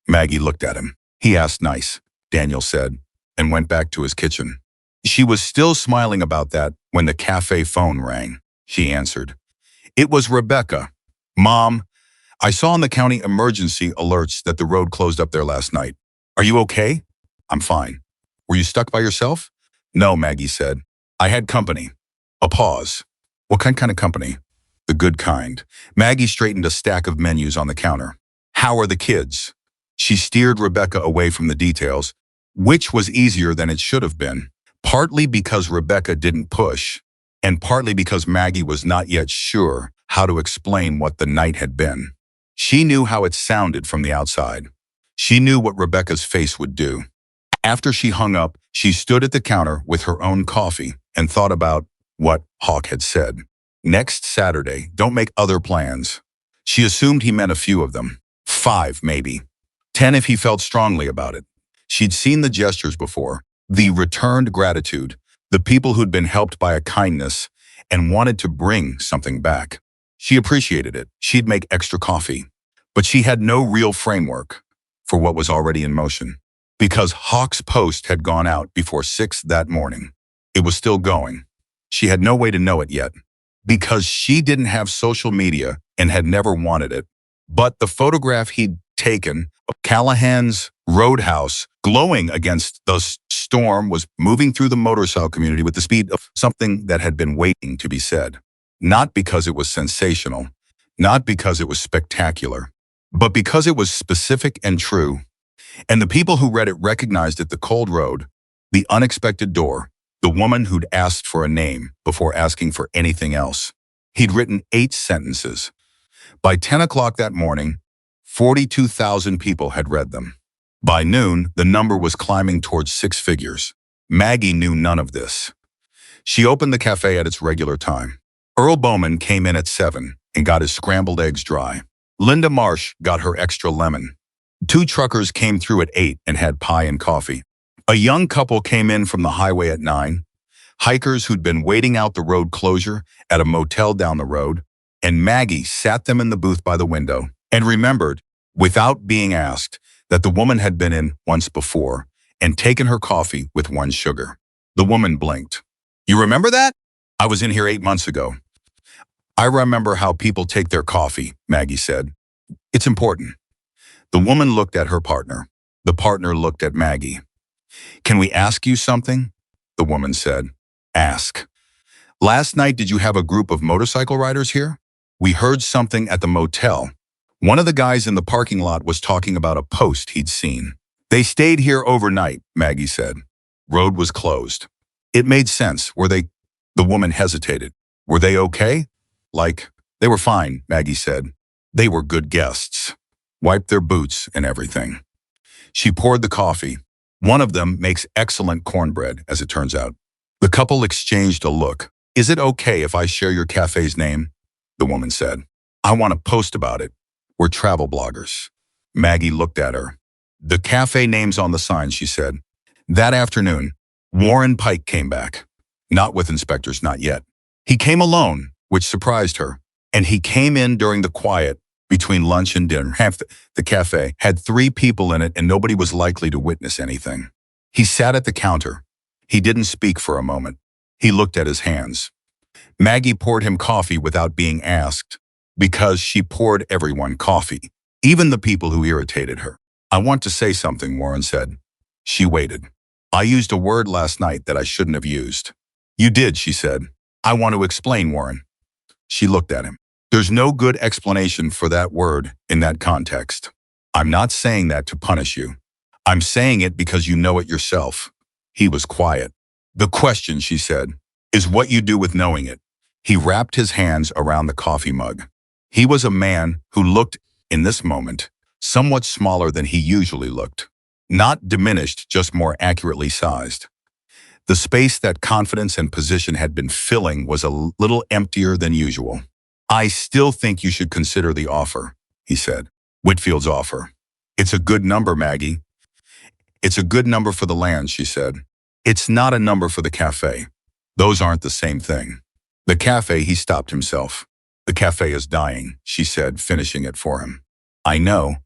Maggie looked at him. He asked nice, Daniel said, and went back to his kitchen. She was still smiling about that when the cafe phone rang. She answered. It was Rebecca. Mom, I saw in the county emergency alerts that the road closed up there last night. Are you okay? I'm fine. Were you stuck by yourself? No, Maggie said. I had company. A pause. What kind of company? The good kind. Maggie straightened a stack of menus on the counter. How are the kids? She steered Rebecca away from the details, which was easier than it should have been, partly because Rebecca didn't push, and partly because Maggie was not yet sure how to explain what the night had been. She knew how it sounded from the outside. She knew what Rebecca's face would do. After she hung up, she stood at the counter with her own coffee and thought about what Hawk had said. Next Saturday, don't make other plans. She assumed he meant a few of them. 5, maybe. 10 if he felt strongly about it. She'd seen the gestures before, the returned gratitude, the people who'd been helped by a kindness and wanted to bring something back. She appreciated it. She'd make extra coffee. But she had no real framework for what was already in motion. Because Hawk's post had gone out before 6 that morning. It was still going. She had no way to know it yet. Because she didn't have social media and had never wanted it. But the photograph he'd taken of Callahan's roadhouse glowing against the storm was moving through the motorcycle community with the speed of something that had been waiting to be said. Not because it was sensational, not because it was spectacular, but because it was specific and true. And the people who read it recognized it: the cold road, the unexpected door, the woman who'd asked for a name before asking for anything else. He'd written 8 sentences. By 10 o'clock that morning, 42,000 people had read them. By noon, the number was climbing towards 6 figures. Maggie knew none of this. She opened the cafe at its regular time. Earl Bowman came in at 7 and got his scrambled eggs dry. Linda Marsh got her extra lemon. 2 truckers came through at 8 and had pie and coffee. A young couple came in from the highway at 9. Hikers who'd been waiting out the road closure at a motel down the road, and Maggie sat them in the booth by the window and remembered, without being asked, that the woman had been in once before and taken her coffee with 1 sugar. The woman blinked. You remember that? I was in here 8 months ago. I remember how people take their coffee, Maggie said. It's important. The woman looked at her partner. The partner looked at Maggie. Can we ask you something? The woman said. Ask. Last night, did you have a group of motorcycle riders here? We heard something at the motel. One of the guys in the parking lot was talking about a post he'd seen. They stayed here overnight, Maggie said. Road was closed. It made sense. Were they? The woman hesitated. Were they okay? They were fine, Maggie said. They were good guests. Wiped their boots and everything. She poured the coffee. One of them makes excellent cornbread, as it turns out. The couple exchanged a look. Is it okay if I share your cafe's name? The woman said. I want to post about it. We're travel bloggers. Maggie looked at her. The cafe name's on the sign, she said. That afternoon, Warren Pike came back. Not with inspectors, not yet. He came alone, which surprised her. And he came in during the quiet between lunch and dinner. Half the cafe had 3 people in it and nobody was likely to witness anything. He sat at the counter. He didn't speak for a moment. He looked at his hands. Maggie poured him coffee without being asked, because she poured everyone coffee, even the people who irritated her. I want to say something, Warren said. She waited. I used a word last night that I shouldn't have used. You did, she said. I want to explain, Warren. She looked at him. There's no good explanation for that word in that context. I'm not saying that to punish you. I'm saying it because you know it yourself. He was quiet. The question, she said, is what you do with knowing it. He wrapped his hands around the coffee mug. He was a man who looked, in this moment, somewhat smaller than he usually looked. Not diminished, just more accurately sized. The space that confidence and position had been filling was a little emptier than usual. I still think you should consider the offer, he said. Whitfield's offer. It's a good number, Maggie. It's a good number for the land, she said. It's not a number for the cafe. Those aren't the same thing. The cafe, he stopped himself. The cafe is dying, she said, finishing it for him. I know.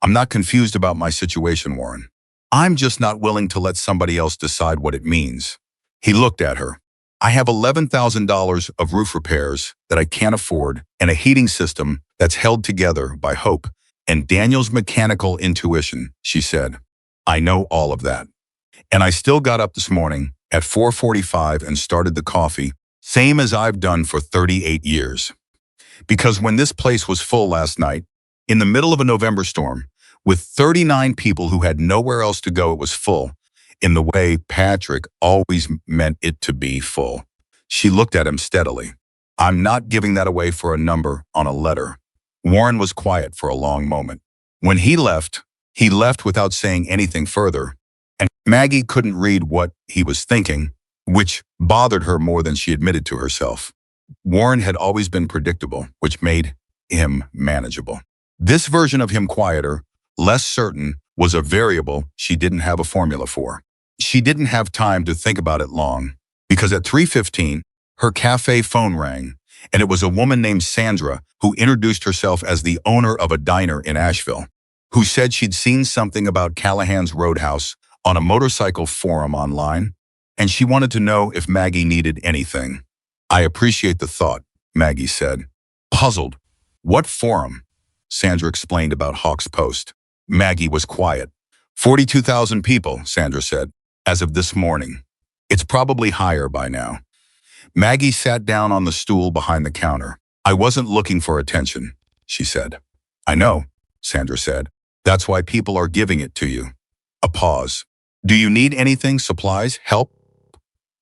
I'm not confused about my situation, Warren. I'm just not willing to let somebody else decide what it means. He looked at her. I have $11,000 of roof repairs that I can't afford and a heating system that's held together by hope and Daniel's mechanical intuition, she said. I know all of that. And I still got up this morning at 4:45 and started the coffee, same as I've done for 38 years. Because when this place was full last night, in the middle of a November storm, with 39 people who had nowhere else to go, it was full, in the way Patrick always meant it to be full. She looked at him steadily. I'm not giving that away for a number on a letter. Warren was quiet for a long moment. When he left without saying anything further, and Maggie couldn't read what he was thinking, which bothered her more than she admitted to herself. Warren had always been predictable, which made him manageable. This version of him, quieter, less certain, was a variable she didn't have a formula for. She didn't have time to think about it long, because at 3:15, her cafe phone rang, and it was a woman named Sandra who introduced herself as the owner of a diner in Asheville, who said she'd seen something about Callahan's Roadhouse on a motorcycle forum online, and she wanted to know if Maggie needed anything. I appreciate the thought, Maggie said. Puzzled. What forum? Sandra explained about Hawk's Post. Maggie was quiet. 42,000 people, Sandra said, as of this morning. It's probably higher by now. Maggie sat down on the stool behind the counter. I wasn't looking for attention, she said. I know, Sandra said. That's why people are giving it to you. A pause. Do you need anything, supplies, help?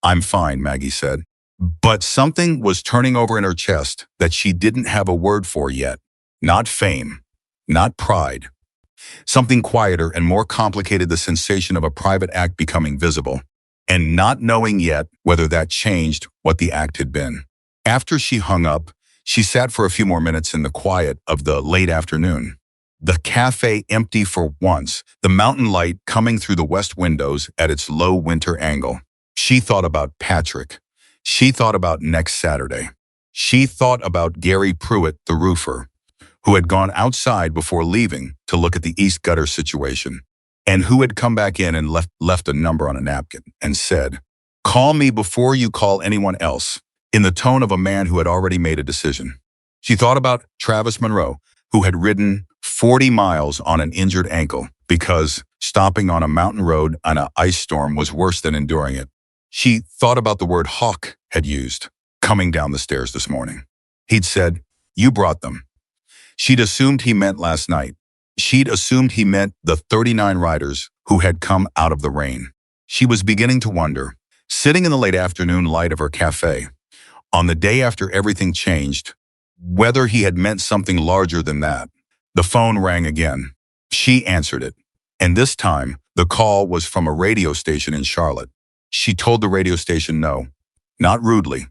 I'm fine, Maggie said. But something was turning over in her chest that she didn't have a word for yet. Not fame, not pride. Something quieter and more complicated, the sensation of a private act becoming visible, and not knowing yet whether that changed what the act had been. After she hung up, she sat for a few more minutes in the quiet of the late afternoon. The cafe empty for once, the mountain light coming through the west windows at its low winter angle. She thought about Patrick. She thought about next Saturday. She thought about Gary Pruitt, the roofer, who had gone outside before leaving to look at the East Gutter situation, and who had come back in and left a number on a napkin and said, "Call me before you call anyone else," in the tone of a man who had already made a decision. She thought about Travis Monroe, who had ridden 40 miles on an injured ankle because stopping on a mountain road on an ice storm was worse than enduring it. She thought about the word Hawk had used, coming down the stairs this morning. He'd said, "You brought them." She'd assumed he meant last night. She'd assumed he meant the 39 riders who had come out of the rain. She was beginning to wonder, sitting in the late afternoon light of her cafe, on the day after everything changed, whether he had meant something larger than that. The phone rang again. She answered it. And this time, the call was from a radio station in Charlotte. She told the radio station no, not rudely,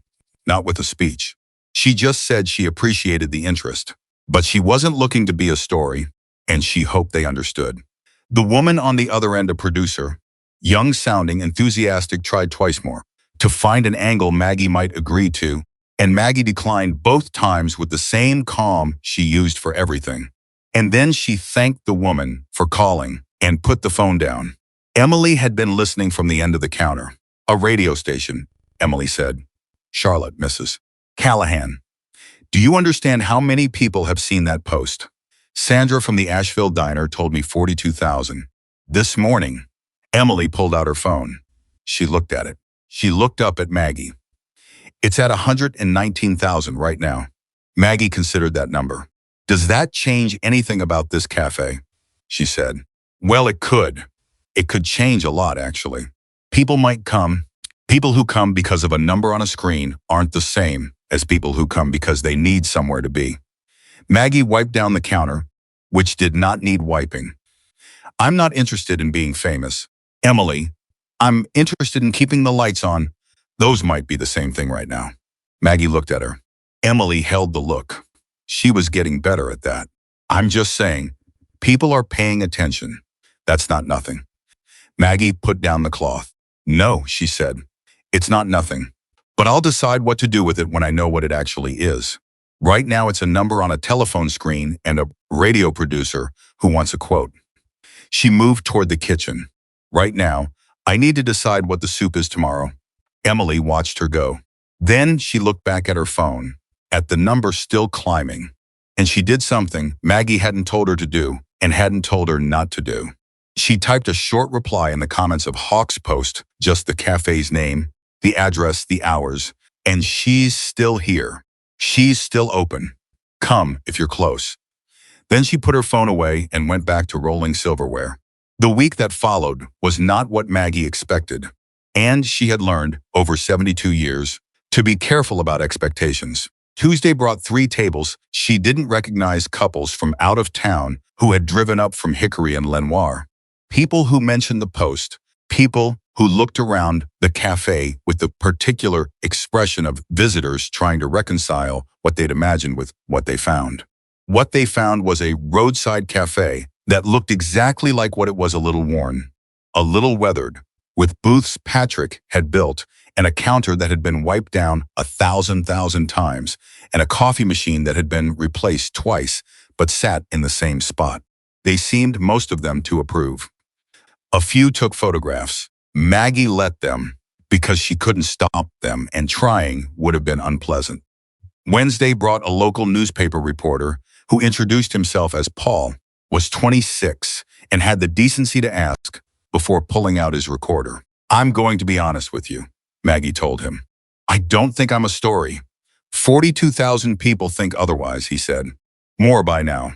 not with a speech. She just said she appreciated the interest, but she wasn't looking to be a story, and she hoped they understood. The woman on the other end, a producer, young sounding, enthusiastic, tried twice more to find an angle Maggie might agree to, and Maggie declined both times with the same calm she used for everything. And then she thanked the woman for calling and put the phone down. Emily had been listening from the end of the counter. A radio station, Emily said. Charlotte, Mrs. Callahan. Do you understand how many people have seen that post? Sandra from the Asheville diner told me 42,000. This morning, Emily pulled out her phone. She looked at it. She looked up at Maggie. It's at 119,000 right now. Maggie considered that number. Does that change anything about this cafe? She said. Well, it could. It could change a lot, actually. People might come. People who come because of a number on a screen aren't the same as people who come because they need somewhere to be. Maggie wiped down the counter, which did not need wiping. I'm not interested in being famous. Emily, I'm interested in keeping the lights on. Those might be the same thing right now. Maggie looked at her. Emily held the look. She was getting better at that. I'm just saying, people are paying attention. That's not nothing. Maggie put down the cloth. No, she said. It's not nothing. But I'll decide what to do with it when I know what it actually is. Right now it's a number on a telephone screen and a radio producer who wants a quote. She moved toward the kitchen. Right now, I need to decide what the soup is tomorrow. Emily watched her go. Then she looked back at her phone, at the number still climbing. And she did something Maggie hadn't told her to do and hadn't told her not to do. She typed a short reply in the comments of Hawk's post, just the cafe's name, the address, the hours, and she's still here. She's still open. Come if you're close. Then she put her phone away and went back to rolling silverware. The week that followed was not what Maggie expected, and she had learned, over 72 years, to be careful about expectations. Tuesday brought 3 tables. She didn't recognize couples from out of town who had driven up from Hickory and Lenoir. People who mentioned the post, people who looked around the cafe with the particular expression of visitors trying to reconcile what they'd imagined with what they found. What they found was a roadside cafe that looked exactly like what it was, a little worn, a little weathered, with booths Patrick had built and a counter that had been wiped down 1,000 times and a coffee machine that had been replaced twice but sat in the same spot. They seemed, most of them, to approve. A few took photographs. Maggie let them because she couldn't stop them, and trying would have been unpleasant. Wednesday brought a local newspaper reporter who introduced himself as Paul, was 26, and had the decency to ask before pulling out his recorder. I'm going to be honest with you, Maggie told him. I don't think I'm a story. 42,000 people think otherwise, he said. More by now.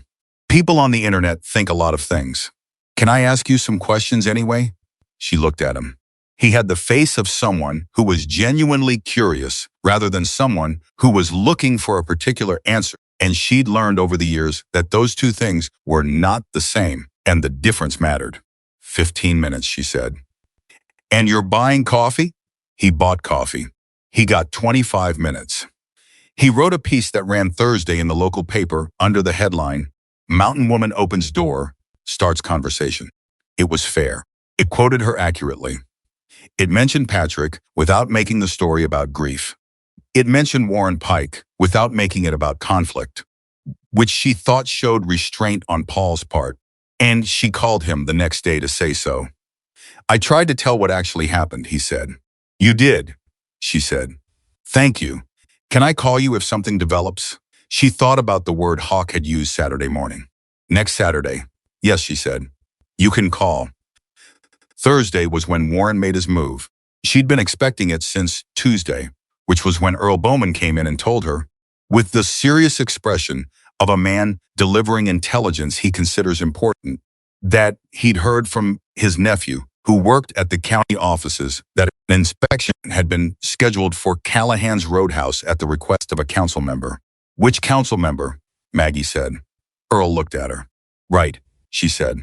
People on the internet think a lot of things. Can I ask you some questions anyway? She looked at him. He had the face of someone who was genuinely curious rather than someone who was looking for a particular answer. And she'd learned over the years that those two things were not the same, and the difference mattered. 15 minutes, she said. And you're buying coffee? He bought coffee. He got 25 minutes. He wrote a piece that ran Thursday in the local paper under the headline, Mountain Woman Opens Door, Starts Conversation. It was fair. It quoted her accurately. It mentioned Patrick without making the story about grief. It mentioned Warren Pike without making it about conflict, which she thought showed restraint on Paul's part, and she called him the next day to say so. I tried to tell what actually happened, he said. You did, she said. Thank you. Can I call you if something develops? She thought about the word Hawk had used Saturday morning. Next Saturday. Yes, she said. You can call. Thursday was when Warren made his move. She'd been expecting it since Tuesday, which was when Earl Bowman came in and told her, with the serious expression of a man delivering intelligence he considers important, that he'd heard from his nephew, who worked at the county offices, that an inspection had been scheduled for Callahan's Roadhouse at the request of a council member. Which council member? Maggie said. Earl looked at her. Right, she said.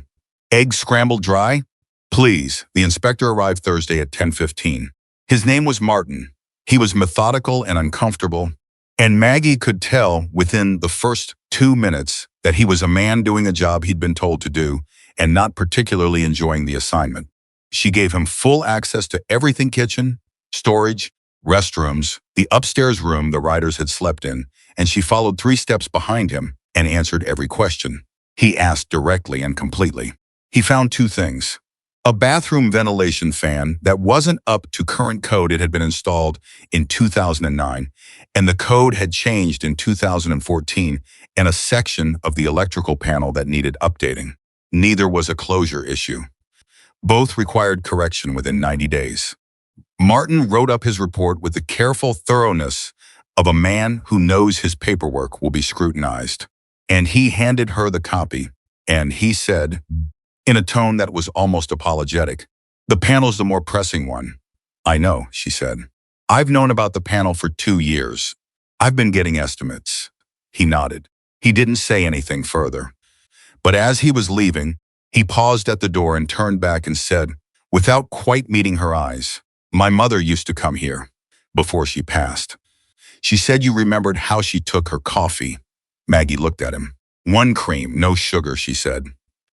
Eggs scrambled dry? Please. The inspector arrived Thursday at 10:15. His name was Martin. He was methodical and uncomfortable, and Maggie could tell within the first 2 minutes that he was a man doing a job he'd been told to do, and not particularly enjoying the assignment. She gave him full access to everything: kitchen, storage, restrooms, the upstairs room the riders had slept in, and she followed 3 steps behind him and answered every question he asked directly and completely. He found 2 things: a bathroom ventilation fan that wasn't up to current code. It had been installed in 2009, and the code had changed in 2014, and a section of the electrical panel that needed updating. Neither was a closure issue. Both required correction within 90 days. Martin wrote up his report with the careful thoroughness of a man who knows his paperwork will be scrutinized. And he handed her the copy, and he said, in a tone that was almost apologetic, "The panel's the more pressing one." "I know," she said. "I've known about the panel for 2 years. I've been getting estimates." He nodded. He didn't say anything further. But as he was leaving, he paused at the door and turned back and said, without quite meeting her eyes, "My mother used to come here before she passed. She said you remembered how she took her coffee." Maggie looked at him. "1 cream, no sugar," she said.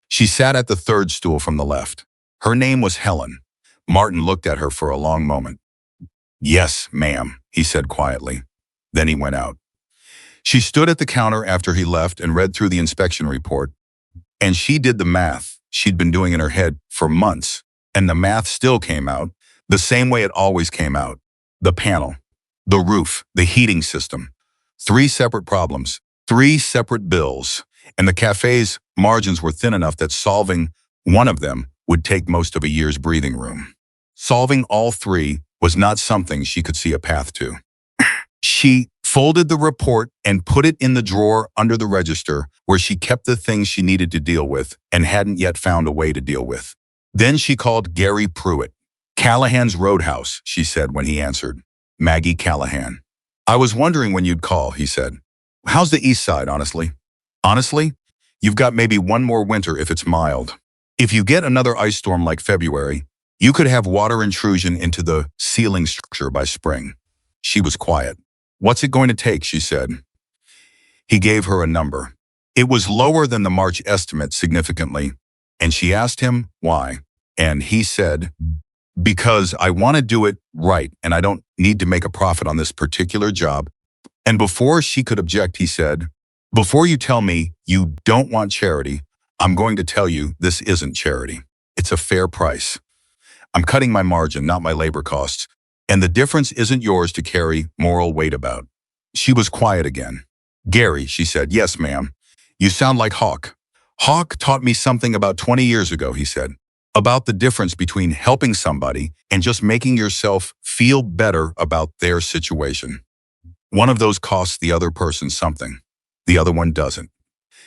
She sat at the 3rd stool from the left. Her name was Helen. Martin looked at her for a long moment. "Yes, ma'am," he said quietly. Then he went out. She stood at the counter after he left and read through the inspection report. And she did the math she'd been doing in her head for months, and the math still came out the same way it always came out. The panel, the roof, the heating system. 3 separate problems, 3 separate bills, and the cafe's margins were thin enough that solving one of them would take most of a year's breathing room. Solving all 3 was not something she could see a path to. She folded the report and put it in the drawer under the register where she kept the things she needed to deal with and hadn't yet found a way to deal with. Then she called Gary Pruitt. "Callahan's Roadhouse," she said when he answered. "Maggie Callahan." "I was wondering when you'd call," he said. "How's the east side, honestly?" "Honestly? You've got maybe 1 more winter if it's mild. If you get another ice storm like February, you could have water intrusion into the ceiling structure by spring." She was quiet. "What's it going to take?" she said. He gave her a number. It was lower than the March estimate significantly, and she asked him why. And he said, "Because I want to do it right, and I don't need to make a profit on this particular job." And before she could object, he said, "Before you tell me you don't want charity, I'm going to tell you this isn't charity. It's a fair price. I'm cutting my margin, not my labor costs, and the difference isn't yours to carry moral weight about." She was quiet again. "Gary," she said. "Yes, ma'am. You sound like Hawk." "Hawk taught me something about 20 years ago," he said, "about the difference between helping somebody and just making yourself feel better about their situation. One of those costs the other person something. The other one doesn't."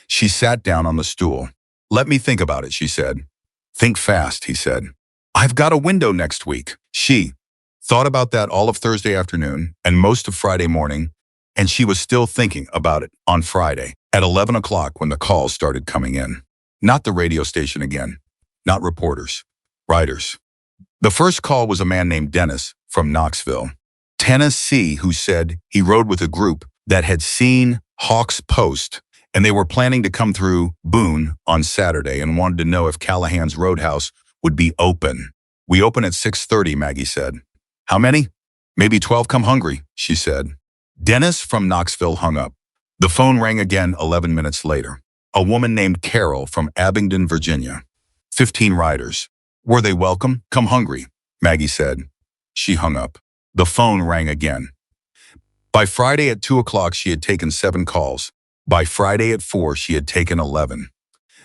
She sat down on the stool. "Let me think about it," she said. "Think fast," he said. "I've got a window next week." She thought about that all of Thursday afternoon and most of Friday morning, and she was still thinking about it on Friday at 11 o'clock when the calls started coming in. Not the radio station again. Not reporters. Writers. The first call was a man named Dennis from Knoxville, Tennessee, who said he rode with a group that had seen Hawk's post, and they were planning to come through Boone on Saturday and wanted to know if Callahan's Roadhouse would be open. "We open at 6:30, Maggie said. "How many?" "Maybe 12 come hungry," she said. Dennis from Knoxville hung up. The phone rang again 11 minutes later. A woman named Carol from Abingdon, Virginia. 15 riders. "Were they welcome? Come hungry," Maggie said. She hung up. The phone rang again. By Friday at 2 o'clock, she had taken 7 calls. By Friday at 4, she had taken 11.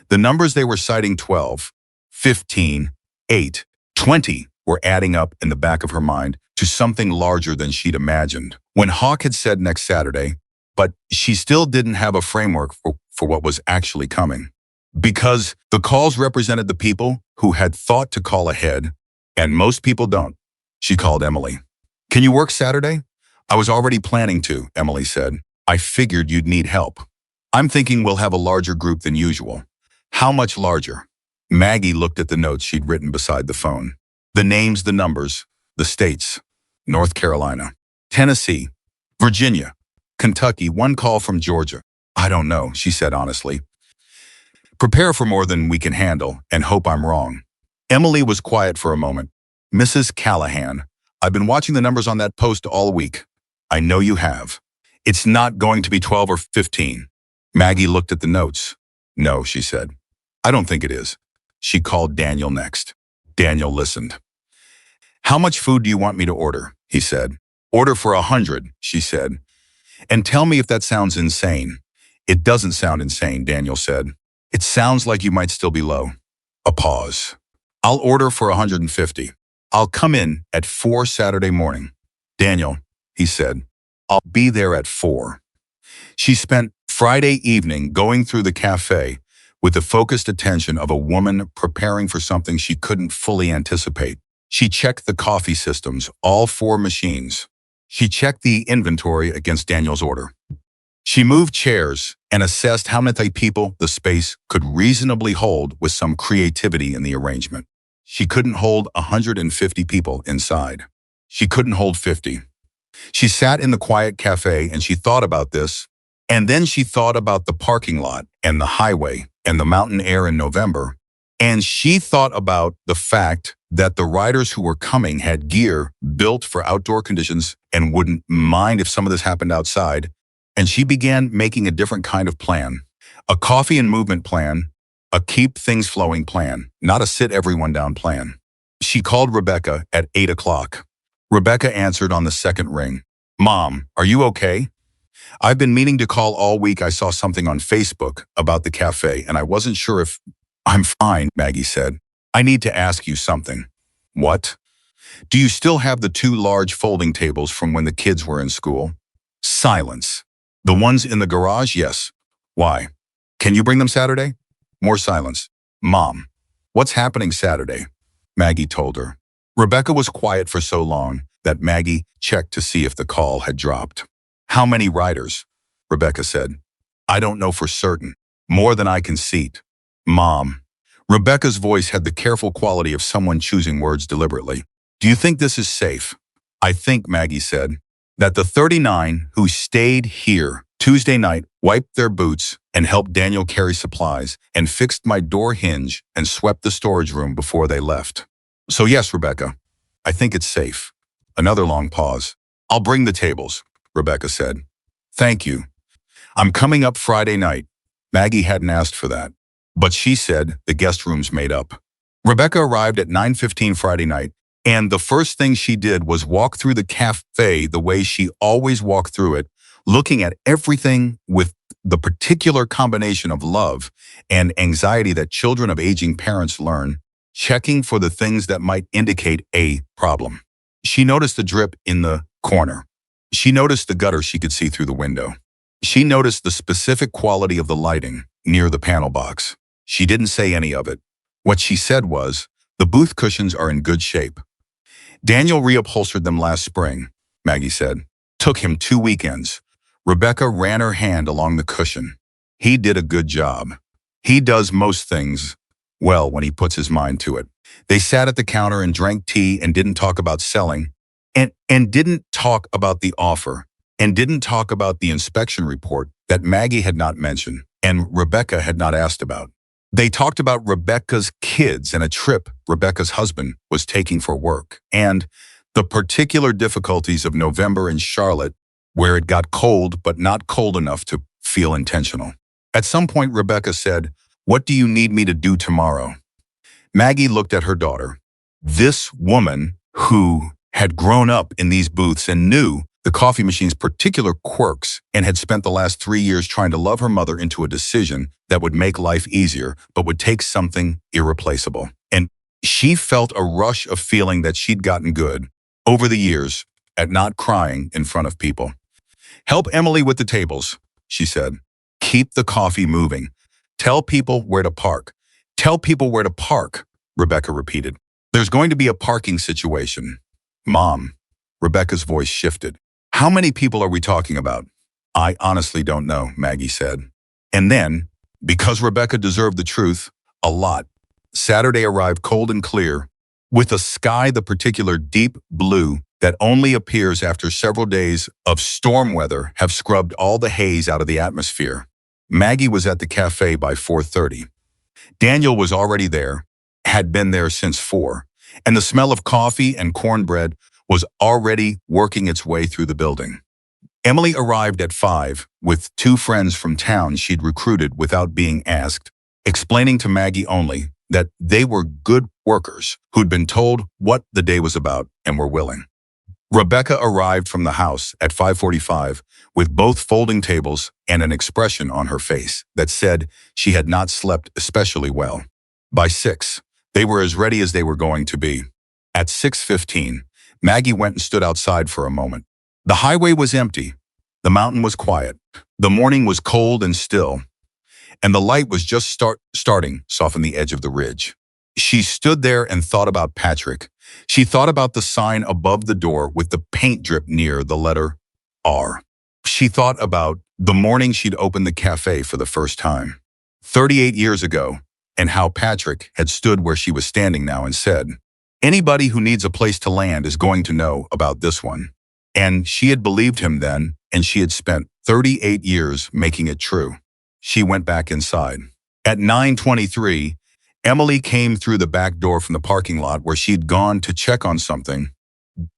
The numbers they were citing, 12, 15, 8, 20, were adding up in the back of her mind to something larger than she'd imagined. When Hawk had said next Saturday, but she still didn't have a framework for what was actually coming. Because the calls represented the people who had thought to call ahead, and most people don't. She called Emily. "Can you work Saturday?" "I was already planning to," Emily said. "I figured you'd need help. I'm thinking we'll have a larger group than usual." "How much larger?" Maggie looked at the notes she'd written beside the phone. The names, the numbers, the states. North Carolina, Tennessee, Virginia, Kentucky, 1 call from Georgia. "I don't know," she said honestly. Prepare for more than we can handle and hope I'm wrong. Emily was quiet for a moment. Mrs. Callahan, I've been watching the numbers on that post all week. I know you have. It's not going to be 12 or 15. Maggie looked at the notes. No, she said. I don't think it is. She called Daniel next. Daniel listened. How much food do you want me to order? He said. Order for 100, she said. And tell me if that sounds insane. It doesn't sound insane, Daniel said. It sounds like you might still be low. A pause. I'll order for 150. I'll come in at 4 Saturday morning. Daniel, he said, I'll be there at 4. She spent Friday evening going through the cafe with the focused attention of a woman preparing for something she couldn't fully anticipate. She checked the coffee systems, all 4 machines. She checked the inventory against Daniel's order. She moved chairs and assessed how many people the space could reasonably hold with some creativity in the arrangement. She couldn't hold 150 people inside. She couldn't hold 50. She sat in the quiet cafe and she thought about this, and then she thought about the parking lot and the highway and the mountain air in November, and she thought about the fact that the riders who were coming had gear built for outdoor conditions and wouldn't mind if some of this happened outside, and she began making a different kind of plan. A coffee and movement plan, a keep things flowing plan, not a sit everyone down plan. She called Rebecca at 8 o'clock. Rebecca answered on the second ring. Mom, are you okay? I've been meaning to call all week. I saw something on Facebook about the cafe, and I wasn't sure if... I'm fine, Maggie said. I need to ask you something. What? Do you still have the 2 large folding tables from when the kids were in school? Silence. The ones in the garage? Yes. Why? Can you bring them Saturday? More silence. Mom, what's happening Saturday? Maggie told her. Rebecca was quiet for so long that Maggie checked to see if the call had dropped. How many riders? Rebecca said. I don't know for certain. More than I can seat. Mom. Rebecca's voice had the careful quality of someone choosing words deliberately. Do you think this is safe? I think, Maggie said, that the 39 who stayed here Tuesday night wiped their boots and helped Daniel carry supplies and fixed my door hinge and swept the storage room before they left. So yes, Rebecca, I think it's safe. Another long pause. I'll bring the tables, Rebecca said. Thank you. I'm coming up Friday night. Maggie hadn't asked for that, but she said the guest room's made up. Rebecca arrived at 9:15 Friday night, and the first thing she did was walk through the cafe the way she always walked through it, looking at everything with the particular combination of love and anxiety that children of aging parents learn, checking for the things that might indicate a problem. She noticed the drip in the corner. She noticed the gutter she could see through the window. She noticed the specific quality of the lighting near the panel box. She didn't say any of it. What she said was, the booth cushions are in good shape. Daniel reupholstered them last spring, Maggie said. Took him 2 weekends. Rebecca ran her hand along the cushion. He did a good job. He does most things well when he puts his mind to it. They sat at the counter and drank tea and didn't talk about selling, and didn't talk about the offer, and didn't talk about the inspection report that Maggie had not mentioned and Rebecca had not asked about. They talked about Rebecca's kids and a trip Rebecca's husband was taking for work, and the particular difficulties of November in Charlotte, where it got cold but not cold enough to feel intentional. At some point, Rebecca said, "What do you need me to do tomorrow?" Maggie looked at her daughter. This woman who had grown up in these booths and knew the coffee machine's particular quirks and had spent the last 3 years trying to love her mother into a decision that would make life easier but would take something irreplaceable. And she felt a rush of feeling that she'd gotten good over the years at not crying in front of people. Help Emily with the tables, she said. Keep the coffee moving. Tell people where to park. Tell people where to park, Rebecca repeated. There's going to be a parking situation. Mom, Rebecca's voice shifted. How many people are we talking about? I honestly don't know, Maggie said. And then, because Rebecca deserved the truth, a lot. Saturday arrived cold and clear, with a sky the particular deep blue that only appears after several days of storm weather have scrubbed all the haze out of the atmosphere. Maggie was at the cafe by 4:30. Daniel was already there, had been there since 4, and the smell of coffee and cornbread was already working its way through the building. Emily arrived at 5 with 2 friends from town she'd recruited without being asked, explaining to Maggie only that they were good workers who'd been told what the day was about and were willing. Rebecca arrived from the house at 5:45 with both folding tables and an expression on her face that said she had not slept especially well. By 6, they were as ready as they were going to be. At 6:15, Maggie went and stood outside for a moment. The highway was empty. The mountain was quiet. The morning was cold and still, and the light was just starting to soften the edge of the ridge. She stood there and thought about Patrick. She thought about the sign above the door with the paint drip near the letter R. She thought about the morning she'd opened the cafe for the first time, 38 years ago, and how Patrick had stood where she was standing now and said, "Anybody who needs a place to land is going to know about this one." And she had believed him then, and she had spent 38 years making it true. She went back inside. At 9:23, Emily came through the back door from the parking lot where she'd gone to check on something,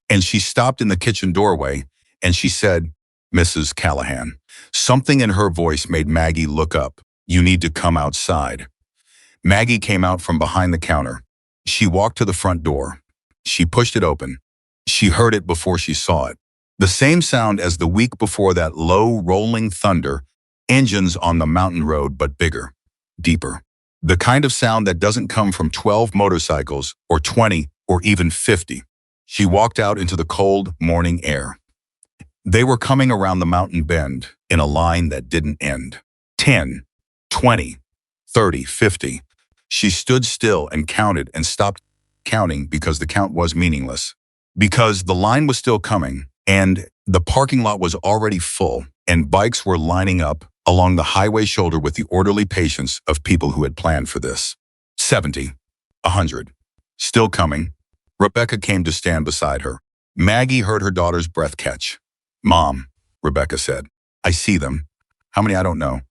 and she stopped in the kitchen doorway, and she said, "Mrs. Callahan." Something in her voice made Maggie look up. "You need to come outside." Maggie came out from behind the counter. She walked to the front door. She pushed it open. She heard it before she saw it. The same sound as the week before, that low, rolling thunder, engines on the mountain road, but bigger, deeper. The kind of sound that doesn't come from 12 motorcycles or 20 or even 50. She walked out into the cold morning air. They were coming around the mountain bend in a line that didn't end. 10, 20, 30, 50. She stood still and counted and stopped counting because the count was meaningless. Because the line was still coming, and the parking lot was already full, and bikes were lining up along the highway shoulder with the orderly patience of people who had planned for this. 70, 100. Still coming. Rebecca came to stand beside her. Maggie heard her daughter's breath catch. "Mom," Rebecca said, "I see them. How many? I don't know.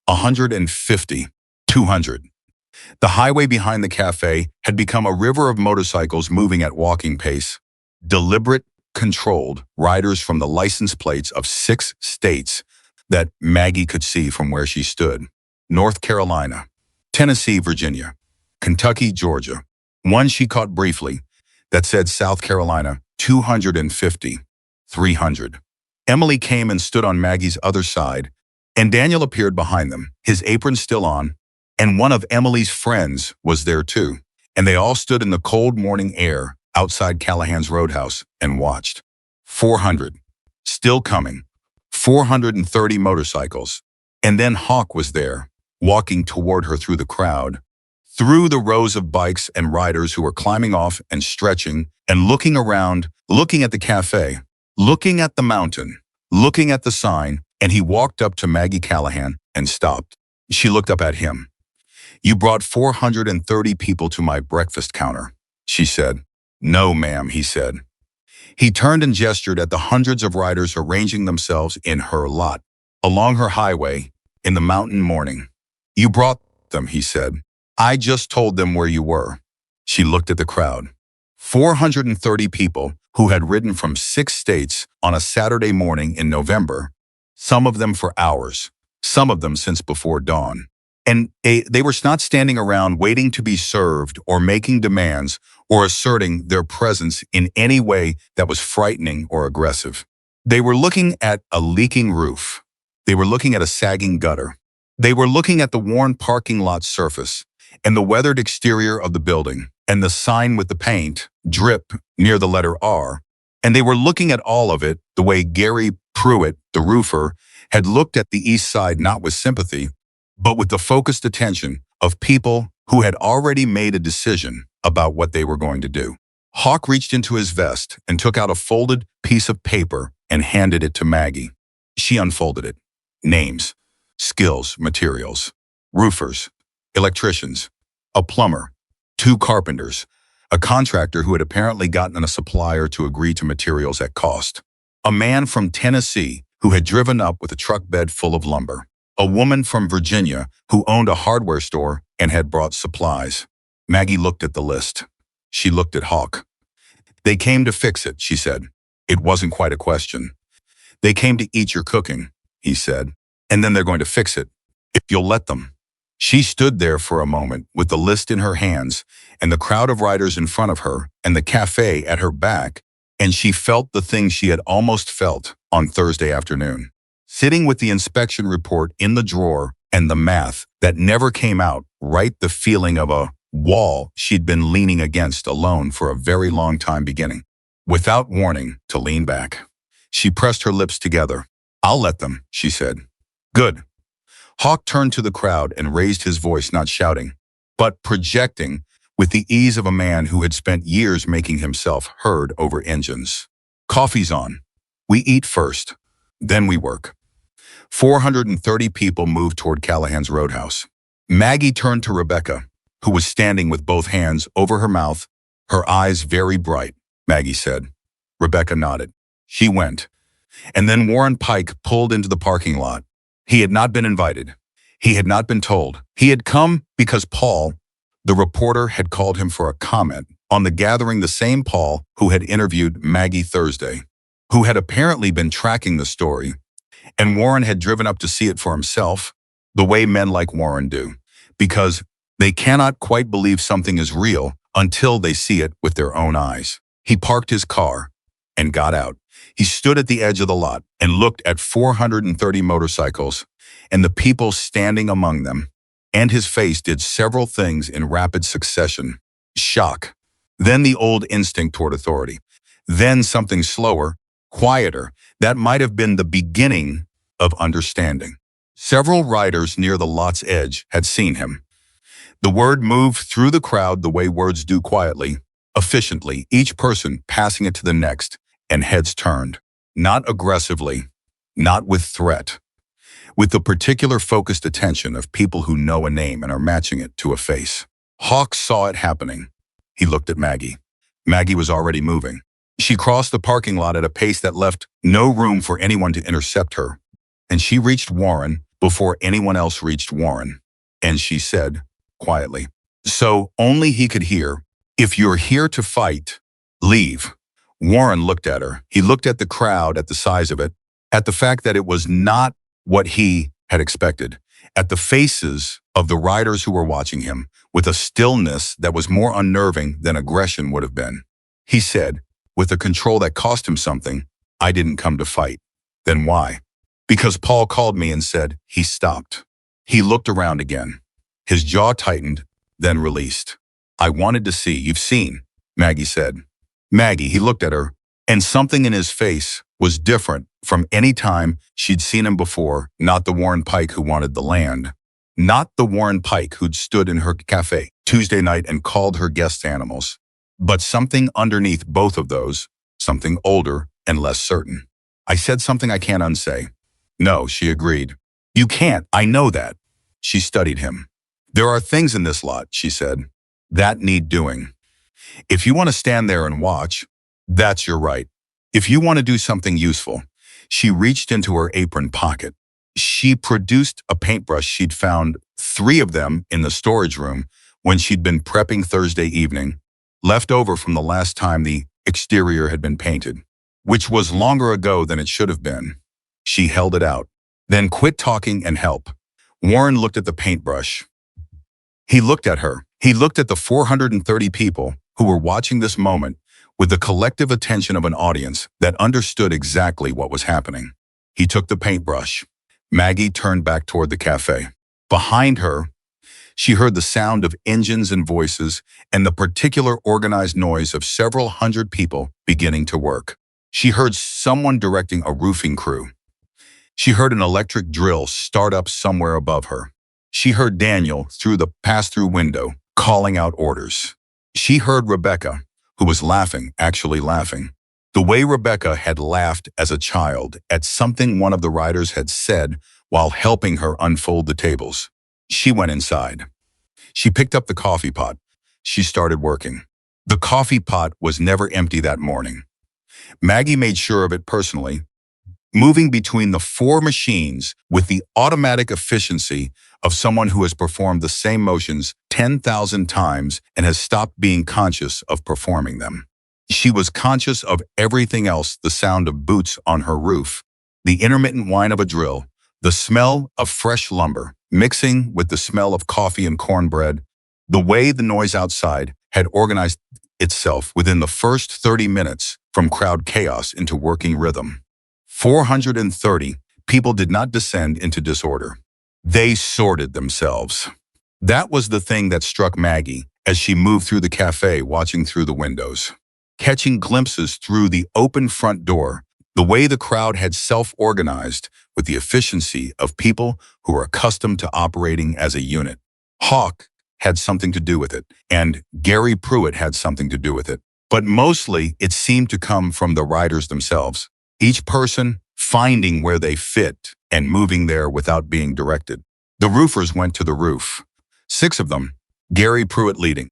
150, 200. The highway behind the cafe had become a river of motorcycles moving at walking pace. Deliberate, controlled riders from the license plates of 6 states that Maggie could see from where she stood. North Carolina, Tennessee, Virginia, Kentucky, Georgia. One she caught briefly that said South Carolina, 250, 300. Emily came and stood on Maggie's other side, and Daniel appeared behind them, his apron still on, and one of Emily's friends was there too. And they all stood in the cold morning air outside Callahan's Roadhouse and watched. 400. Still coming. 430 motorcycles. And then Hawk was there, walking toward her through the crowd, through the rows of bikes and riders who were climbing off and stretching and looking around, looking at the cafe, looking at the mountain, looking at the sign, and he walked up to Maggie Callahan and stopped. She looked up at him. "You brought 430 people to my breakfast counter," she said. "No, ma'am," he said. He turned and gestured at the hundreds of riders arranging themselves in her lot, along her highway, in the mountain morning. "You brought them," he said. "I just told them where you were." She looked at the crowd. 430 people who had ridden from 6 states on a Saturday morning in November, some of them for hours, some of them since before dawn. And they were not standing around waiting to be served or making demands or asserting their presence in any way that was frightening or aggressive. They were looking at a leaking roof. They were looking at a sagging gutter. They were looking at the worn parking lot surface and the weathered exterior of the building and the sign with the paint drip near the letter R. And they were looking at all of it the way Gary Pruitt, the roofer, had looked at the East Side, not with sympathy, but with the focused attention of people who had already made a decision about what they were going to do. Hawk reached into his vest and took out a folded piece of paper and handed it to Maggie. She unfolded it. Names, skills, materials, roofers, electricians, a plumber, 2 carpenters, a contractor who had apparently gotten a supplier to agree to materials at cost, a man from Tennessee who had driven up with a truck bed full of lumber, a woman from Virginia who owned a hardware store and had brought supplies. Maggie looked at the list. She looked at Hawk. They came to fix it, she said. It wasn't quite a question. They came to eat your cooking, he said, and then they're going to fix it, if you'll let them. She stood there for a moment with the list in her hands and the crowd of riders in front of her and the cafe at her back, and she felt the thing she had almost felt on Thursday afternoon. Sitting with the inspection report in the drawer and the math that never came out, right, the feeling of a wall she'd been leaning against alone for a very long time beginning. Without warning, to lean back. She pressed her lips together. I'll let them, she said. Good. Hawk turned to the crowd and raised his voice, not shouting, but projecting with the ease of a man who had spent years making himself heard over engines. Coffee's on. We eat first, then we work. 430 people moved toward Callahan's Roadhouse. Maggie turned to Rebecca, who was standing with both hands over her mouth, her eyes very bright. Maggie said. Rebecca nodded. She went. And then Warren Pike pulled into the parking lot. He had not been invited. He had not been told. He had come because Paul, the reporter, had called him for a comment on the gathering, the same Paul who had interviewed Maggie Thursday, who had apparently been tracking the story, and Warren had driven up to see it for himself, the way men like Warren do, because they cannot quite believe something is real until they see it with their own eyes. He parked his car and got out. He stood at the edge of the lot and looked at 430 motorcycles and the people standing among them, and his face did several things in rapid succession. Shock, then the old instinct toward authority, then something slower, quieter, that might have been the beginning of understanding. Several riders near the lot's edge had seen him. The word moved through the crowd the way words do, quietly, efficiently, each person passing it to the next, and heads turned, not aggressively, not with threat, with the particular focused attention of people who know a name and are matching it to a face. Hawk saw it happening. He looked at Maggie. Maggie was already moving. She crossed the parking lot at a pace that left no room for anyone to intercept her, and she reached Warren before anyone else reached Warren. And she said, quietly, so only he could hear, if you're here to fight, leave. Warren looked at her. He looked at the crowd, at the size of it, at the fact that it was not what he had expected, at the faces of the riders who were watching him, with a stillness that was more unnerving than aggression would have been. He said, with a control that cost him something, I didn't come to fight. Then why? Because Paul called me and said. He stopped. He looked around again. His jaw tightened, then released. I wanted to see. You've seen, Maggie said. Maggie, he looked at her, and something in his face was different from any time she'd seen him before, not the Warren Pike who wanted the land, not the Warren Pike who'd stood in her cafe Tuesday night and called her guests animals, but something underneath both of those, something older and less certain. I said something I can't unsay. No, she agreed. You can't, I know that. She studied him. There are things in this lot, she said, that need doing. If you want to stand there and watch, that's your right. If you want to do something useful, she reached into her apron pocket. She produced a paintbrush. She'd found 3 of them in the storage room when she'd been prepping Thursday evening, left over from the last time the exterior had been painted, which was longer ago than it should have been. She held it out. Then quit talking and help. Warren looked at the paintbrush. He looked at her. He looked at the 430 people who were watching this moment with the collective attention of an audience that understood exactly what was happening. He took the paintbrush. Maggie turned back toward the cafe. Behind her, she heard the sound of engines and voices and the particular organized noise of several hundred people beginning to work. She heard someone directing a roofing crew. She heard an electric drill start up somewhere above her. She heard Daniel through the pass-through window calling out orders. She heard Rebecca, who was laughing, actually laughing, the way Rebecca had laughed as a child at something one of the riders had said while helping her unfold the tables. She went inside. She picked up the coffee pot. She started working. The coffee pot was never empty that morning. Maggie made sure of it personally. moving between the four machines with the automatic efficiency of someone who has performed the same motions 10,000 times and has stopped being conscious of performing them. She was conscious of everything else: the sound of boots on her roof, the intermittent whine of a drill, the smell of fresh lumber, mixing with the smell of coffee and cornbread, the way the noise outside had organized itself within the first 30 minutes from crowd chaos into working rhythm. 430 people did not descend into disorder. They sorted themselves. That was the thing that struck Maggie as she moved through the cafe, watching through the windows, catching glimpses through the open front door, the way the crowd had self-organized with the efficiency of people who are accustomed to operating as a unit. Hawk had something to do with it, and Gary Pruitt had something to do with it. But mostly, it seemed to come from the riders themselves, each person finding where they fit and moving there without being directed. The roofers went to the roof, 6 of them, Gary Pruitt leading,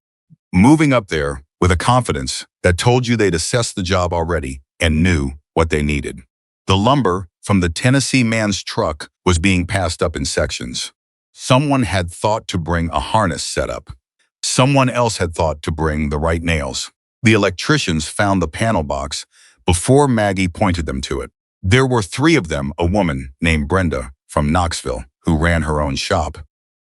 moving up there with a confidence that told you they'd assessed the job already and knew what they needed. The lumber from the Tennessee man's truck was being passed up in sections. Someone had thought to bring a harness setup. Someone else had thought to bring the right nails. The electricians found the panel box before Maggie pointed them to it. There were 3 of them, a woman named Brenda from Knoxville, who ran her own shop,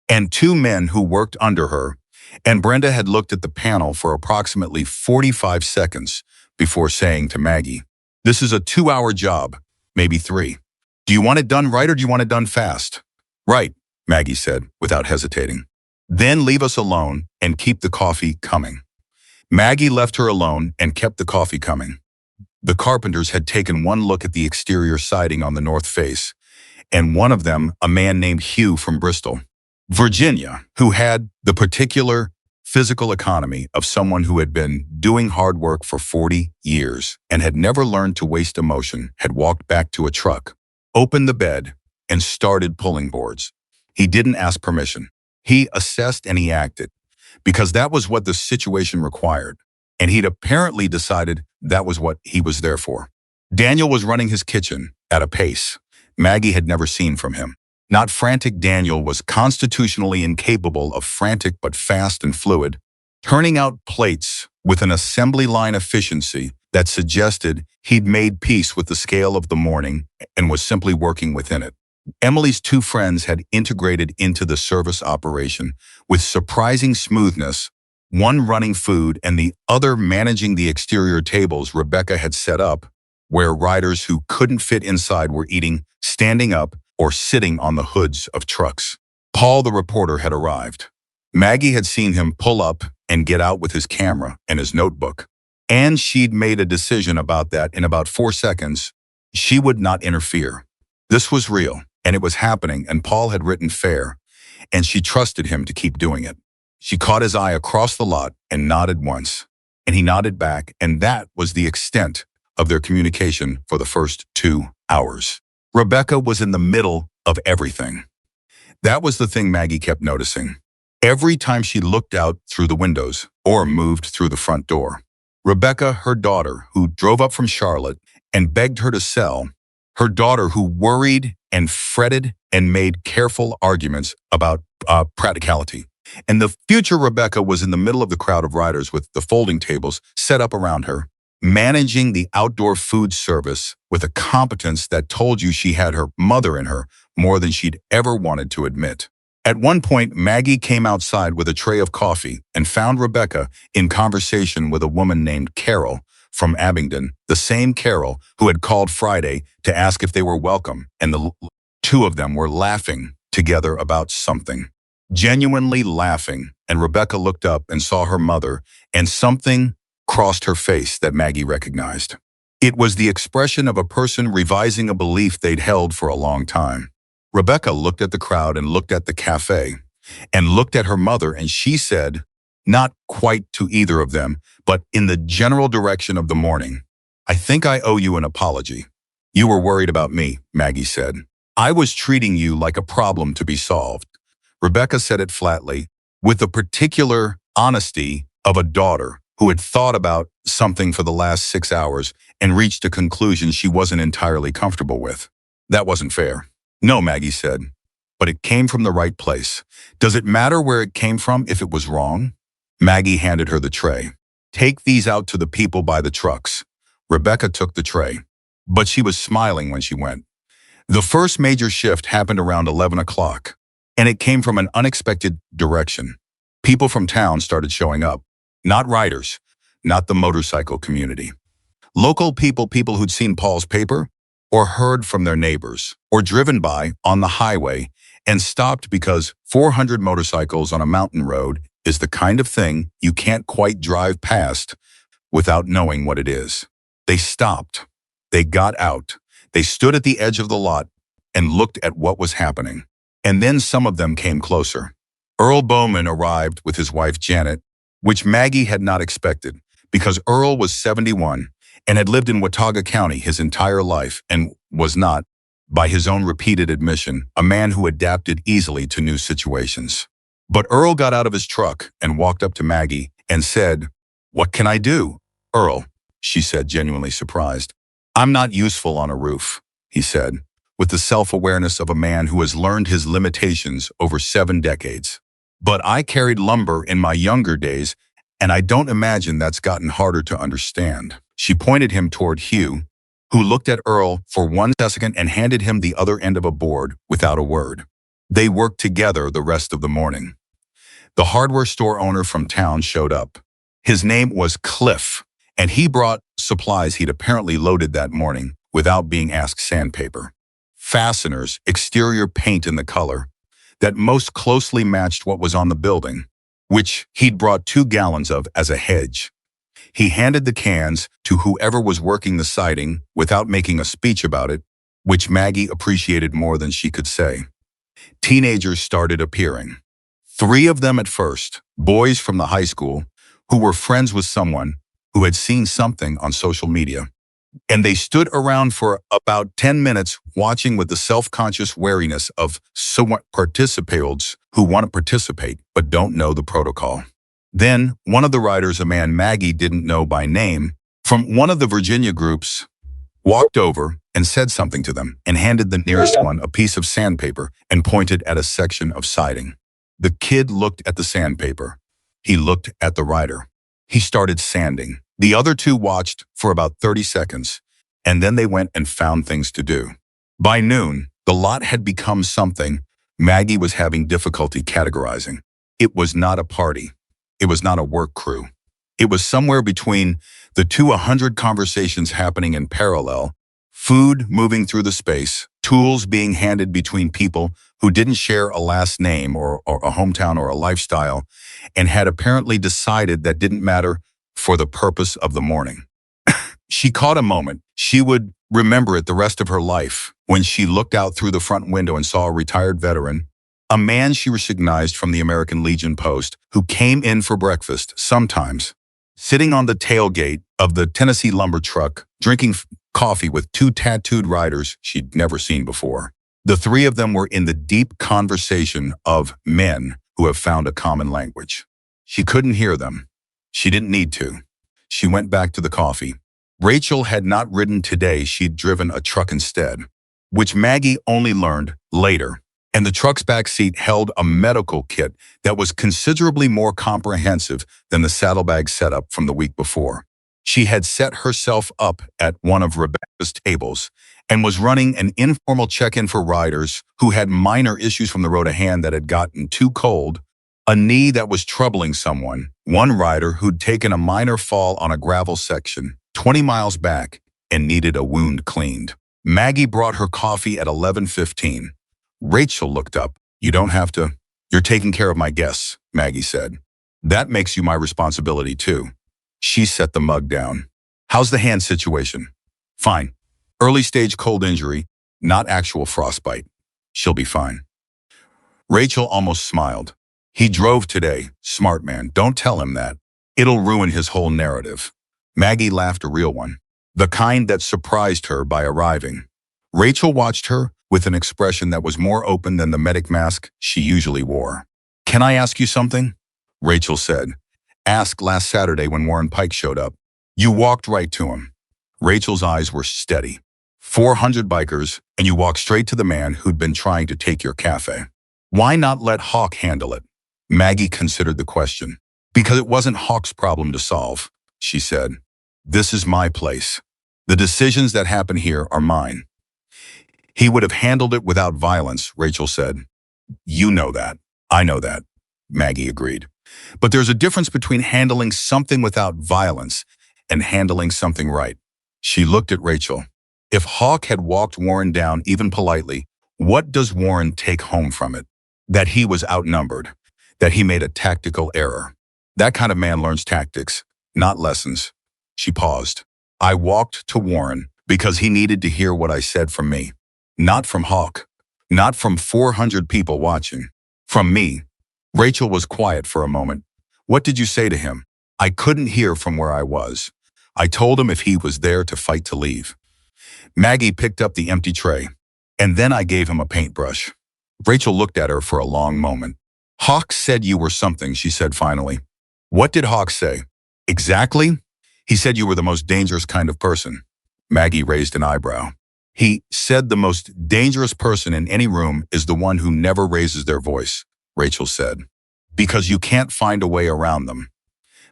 and 2 men who worked under her, and Brenda had looked at the panel for approximately 45 seconds before saying to Maggie, "This is a 2-hour job, maybe 3. Do you want it done right or do you want it done fast?" "Right," Maggie said without hesitating. "Then leave us alone and keep the coffee coming." Maggie left her alone and kept the coffee coming. The carpenters had taken one look at the exterior siding on the north face, and one of them, a man named Hugh from Bristol, Virginia, who had the particular physical economy of someone who had been doing hard work for 40 years and had never learned to waste emotion, had walked back to a truck, opened the bed, and started pulling boards. He didn't ask permission. He assessed and he acted, because that was what the situation required, and he'd apparently decided that was what he was there for. Daniel was running his kitchen at a pace Maggie had never seen from him. Not frantic. Daniel was constitutionally incapable of frantic but fast and fluid, turning out plates with an assembly line efficiency that suggested he'd made peace with the scale of the morning and was simply working within it. Emily's 2 friends had integrated into the service operation with surprising smoothness, one running food and the other managing the exterior tables Rebecca had set up, where riders who couldn't fit inside were eating standing up or sitting on the hoods of trucks. Paul, the reporter, had arrived. Maggie had seen him pull up and get out with his camera and his notebook, and she'd made a decision about that in about 4 seconds. She would not interfere. This was real, and it was happening, and Paul had written fair, and she trusted him to keep doing it. She caught his eye across the lot and nodded once, and he nodded back, and that was the extent of their communication for the first 2 hours. Rebecca was in the middle of everything. That was the thing Maggie kept noticing. Every time she looked out through the windows or moved through the front door, Rebecca, her daughter, who drove up from Charlotte and begged her to sell, her daughter who worried and fretted and made careful arguments about practicality. And the future Rebecca was in the middle of the crowd of riders with the folding tables set up around her, managing the outdoor food service with a competence that told you she had her mother in her more than she'd ever wanted to admit. At one point, Maggie came outside with a tray of coffee and found Rebecca in conversation with a woman named Carol from Abingdon, the same Carol who had called Friday to ask if they were welcome, and the 2 of them were laughing together about something. Genuinely laughing, and Rebecca looked up and saw her mother, and something crossed her face that Maggie recognized. It was the expression of a person revising a belief they'd held for a long time. Rebecca looked at the crowd and looked at the cafe and looked at her mother, and she said, not quite to either of them, but in the general direction of the morning, "I think I owe you an apology. You were worried about me," Maggie said. "I was treating you like a problem to be solved." Rebecca said it flatly, with the particular honesty of a daughter who had thought about something for the last 6 hours and reached a conclusion she wasn't entirely comfortable with. That wasn't fair. No, Maggie said, but it came from the right place. Does it matter where it came from if it was wrong? Maggie handed her the tray. Take these out to the people by the trucks. Rebecca took the tray, but she was smiling when she went. The first major shift happened around 11 o'clock, and it came from an unexpected direction. People from town started showing up. Not riders, not the motorcycle community. Local people who'd seen Paul's paper, or heard from their neighbors, or driven by on the highway and stopped because 400 motorcycles on a mountain road is the kind of thing you can't quite drive past without knowing what it is. They stopped. They got out. They stood at the edge of the lot and looked at what was happening. And then some of them came closer. Earl Bowman arrived with his wife Janet, which Maggie had not expected, because Earl was 71 and had lived in Watauga County his entire life and was not, by his own repeated admission, a man who adapted easily to new situations. But Earl got out of his truck and walked up to Maggie and said, "What can I do?" "Earl," she said, genuinely surprised. "I'm not useful on a roof," he said, with the self-awareness of a man who has learned his limitations over 7 decades. "But I carried lumber in my younger days, and I don't imagine that's gotten harder to understand." She pointed him toward Hugh, who looked at Earl for 1 second and handed him the other end of a board without a word. They worked together the rest of the morning. The hardware store owner from town showed up. His name was Cliff, and he brought supplies he'd apparently loaded that morning without being asked: sandpaper, fasteners, exterior paint in the color that most closely matched what was on the building, which he'd brought 2 gallons of as a hedge. He handed the cans to whoever was working the siding without making a speech about it, which Maggie appreciated more than she could say. Teenagers started appearing. 3 of them at first, boys from the high school, who were friends with someone who had seen something on social media. And they stood around for about 10 minutes watching with the self-conscious wariness of somewhat participants who want to participate but don't know the protocol. Then, one of the riders, a man Maggie didn't know by name, from one of the Virginia groups, walked over and said something to them and handed the nearest one a piece of sandpaper and pointed at a section of siding. The kid looked at the sandpaper. He looked at the rider. He started sanding. The other 2 watched for about 30 seconds, and then they went and found things to do. By noon, the lot had become something Maggie was having difficulty categorizing. It was not a party. It was not a work crew. It was somewhere between the 100 conversations happening in parallel, food moving through the space, tools being handed between people who didn't share a last name or a hometown or a lifestyle, and had apparently decided that didn't matter for the purpose of the morning. She caught a moment. She would remember it the rest of her life when she looked out through the front window and saw a retired veteran, a man she recognized from the American Legion post, who came in for breakfast sometimes, sitting on the tailgate of the Tennessee lumber truck, drinking coffee with 2 tattooed riders she'd never seen before. The 3 of them were in the deep conversation of men who have found a common language. She couldn't hear them. She didn't need to. She went back to the coffee. Rachel had not ridden today. She'd driven a truck instead, which Maggie only learned later. And the truck's back seat held a medical kit that was considerably more comprehensive than the saddlebag setup from the week before. She had set herself up at one of Rebecca's tables and was running an informal check-in for riders who had minor issues from the road ahead that had gotten too cold, a knee that was troubling someone, one rider who'd taken a minor fall on a gravel section 20 miles back and needed a wound cleaned. Maggie brought her coffee at 11:15. Rachel looked up. "You don't have to. You're taking care of my guests," Maggie said. "That makes you my responsibility too." She set the mug down. "How's the hand situation?" "Fine. Early stage cold injury, not actual frostbite. She'll be fine." Rachel almost smiled. "He drove today. Smart man. Don't tell him that. It'll ruin his whole narrative." Maggie laughed, a real one, the kind that surprised her by arriving. Rachel watched her with an expression that was more open than the medic mask she usually wore. "Can I ask you something?" Rachel said, Ask last Saturday when Warren Pike showed up. You walked right to him. Rachel's eyes were steady. 400 bikers, and you walked straight to the man who'd been trying to take your cafe. Why not let Hawk handle it? Maggie considered the question. Because it wasn't Hawk's problem to solve, she said. This is my place. The decisions that happen here are mine. He would have handled it without violence, Rachel said. You know that. I know that, Maggie agreed. But there's a difference between handling something without violence and handling something right. She looked at Rachel. If Hawk had walked Warren down even politely, what does Warren take home from it? That he was outnumbered, that he made a tactical error. That kind of man learns tactics, not lessons. She paused. I walked to Warren because he needed to hear what I said from me. Not from Hawk. Not from 400 people watching. From me. Rachel was quiet for a moment. What did you say to him? I couldn't hear from where I was. I told him if he was there to fight to leave. Maggie picked up the empty tray. And then I gave him a paintbrush. Rachel looked at her for a long moment. Hawk said you were something, she said finally. What did Hawk say? Exactly? He said you were the most dangerous kind of person. Maggie raised an eyebrow. He said the most dangerous person in any room is the one who never raises their voice, Rachel said. Because you can't find a way around them.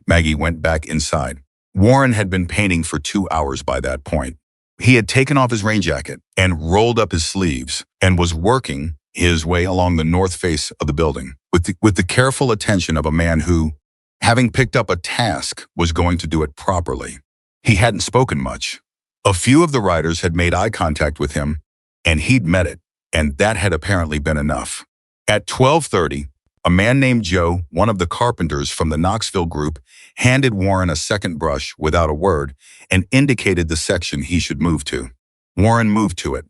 Maggie went back inside. Warren had been painting for 2 hours by that point. He had taken off his rain jacket and rolled up his sleeves and was working his way along the north face of the building with the careful attention of a man who, having picked up a task, was going to do it properly. He hadn't spoken much. A few of the riders had made eye contact with him, and he'd met it, and that had apparently been enough. At 12:30, a man named Joe, one of the carpenters from the Knoxville group, handed Warren a second brush without a word and indicated the section he should move to. Warren moved to it.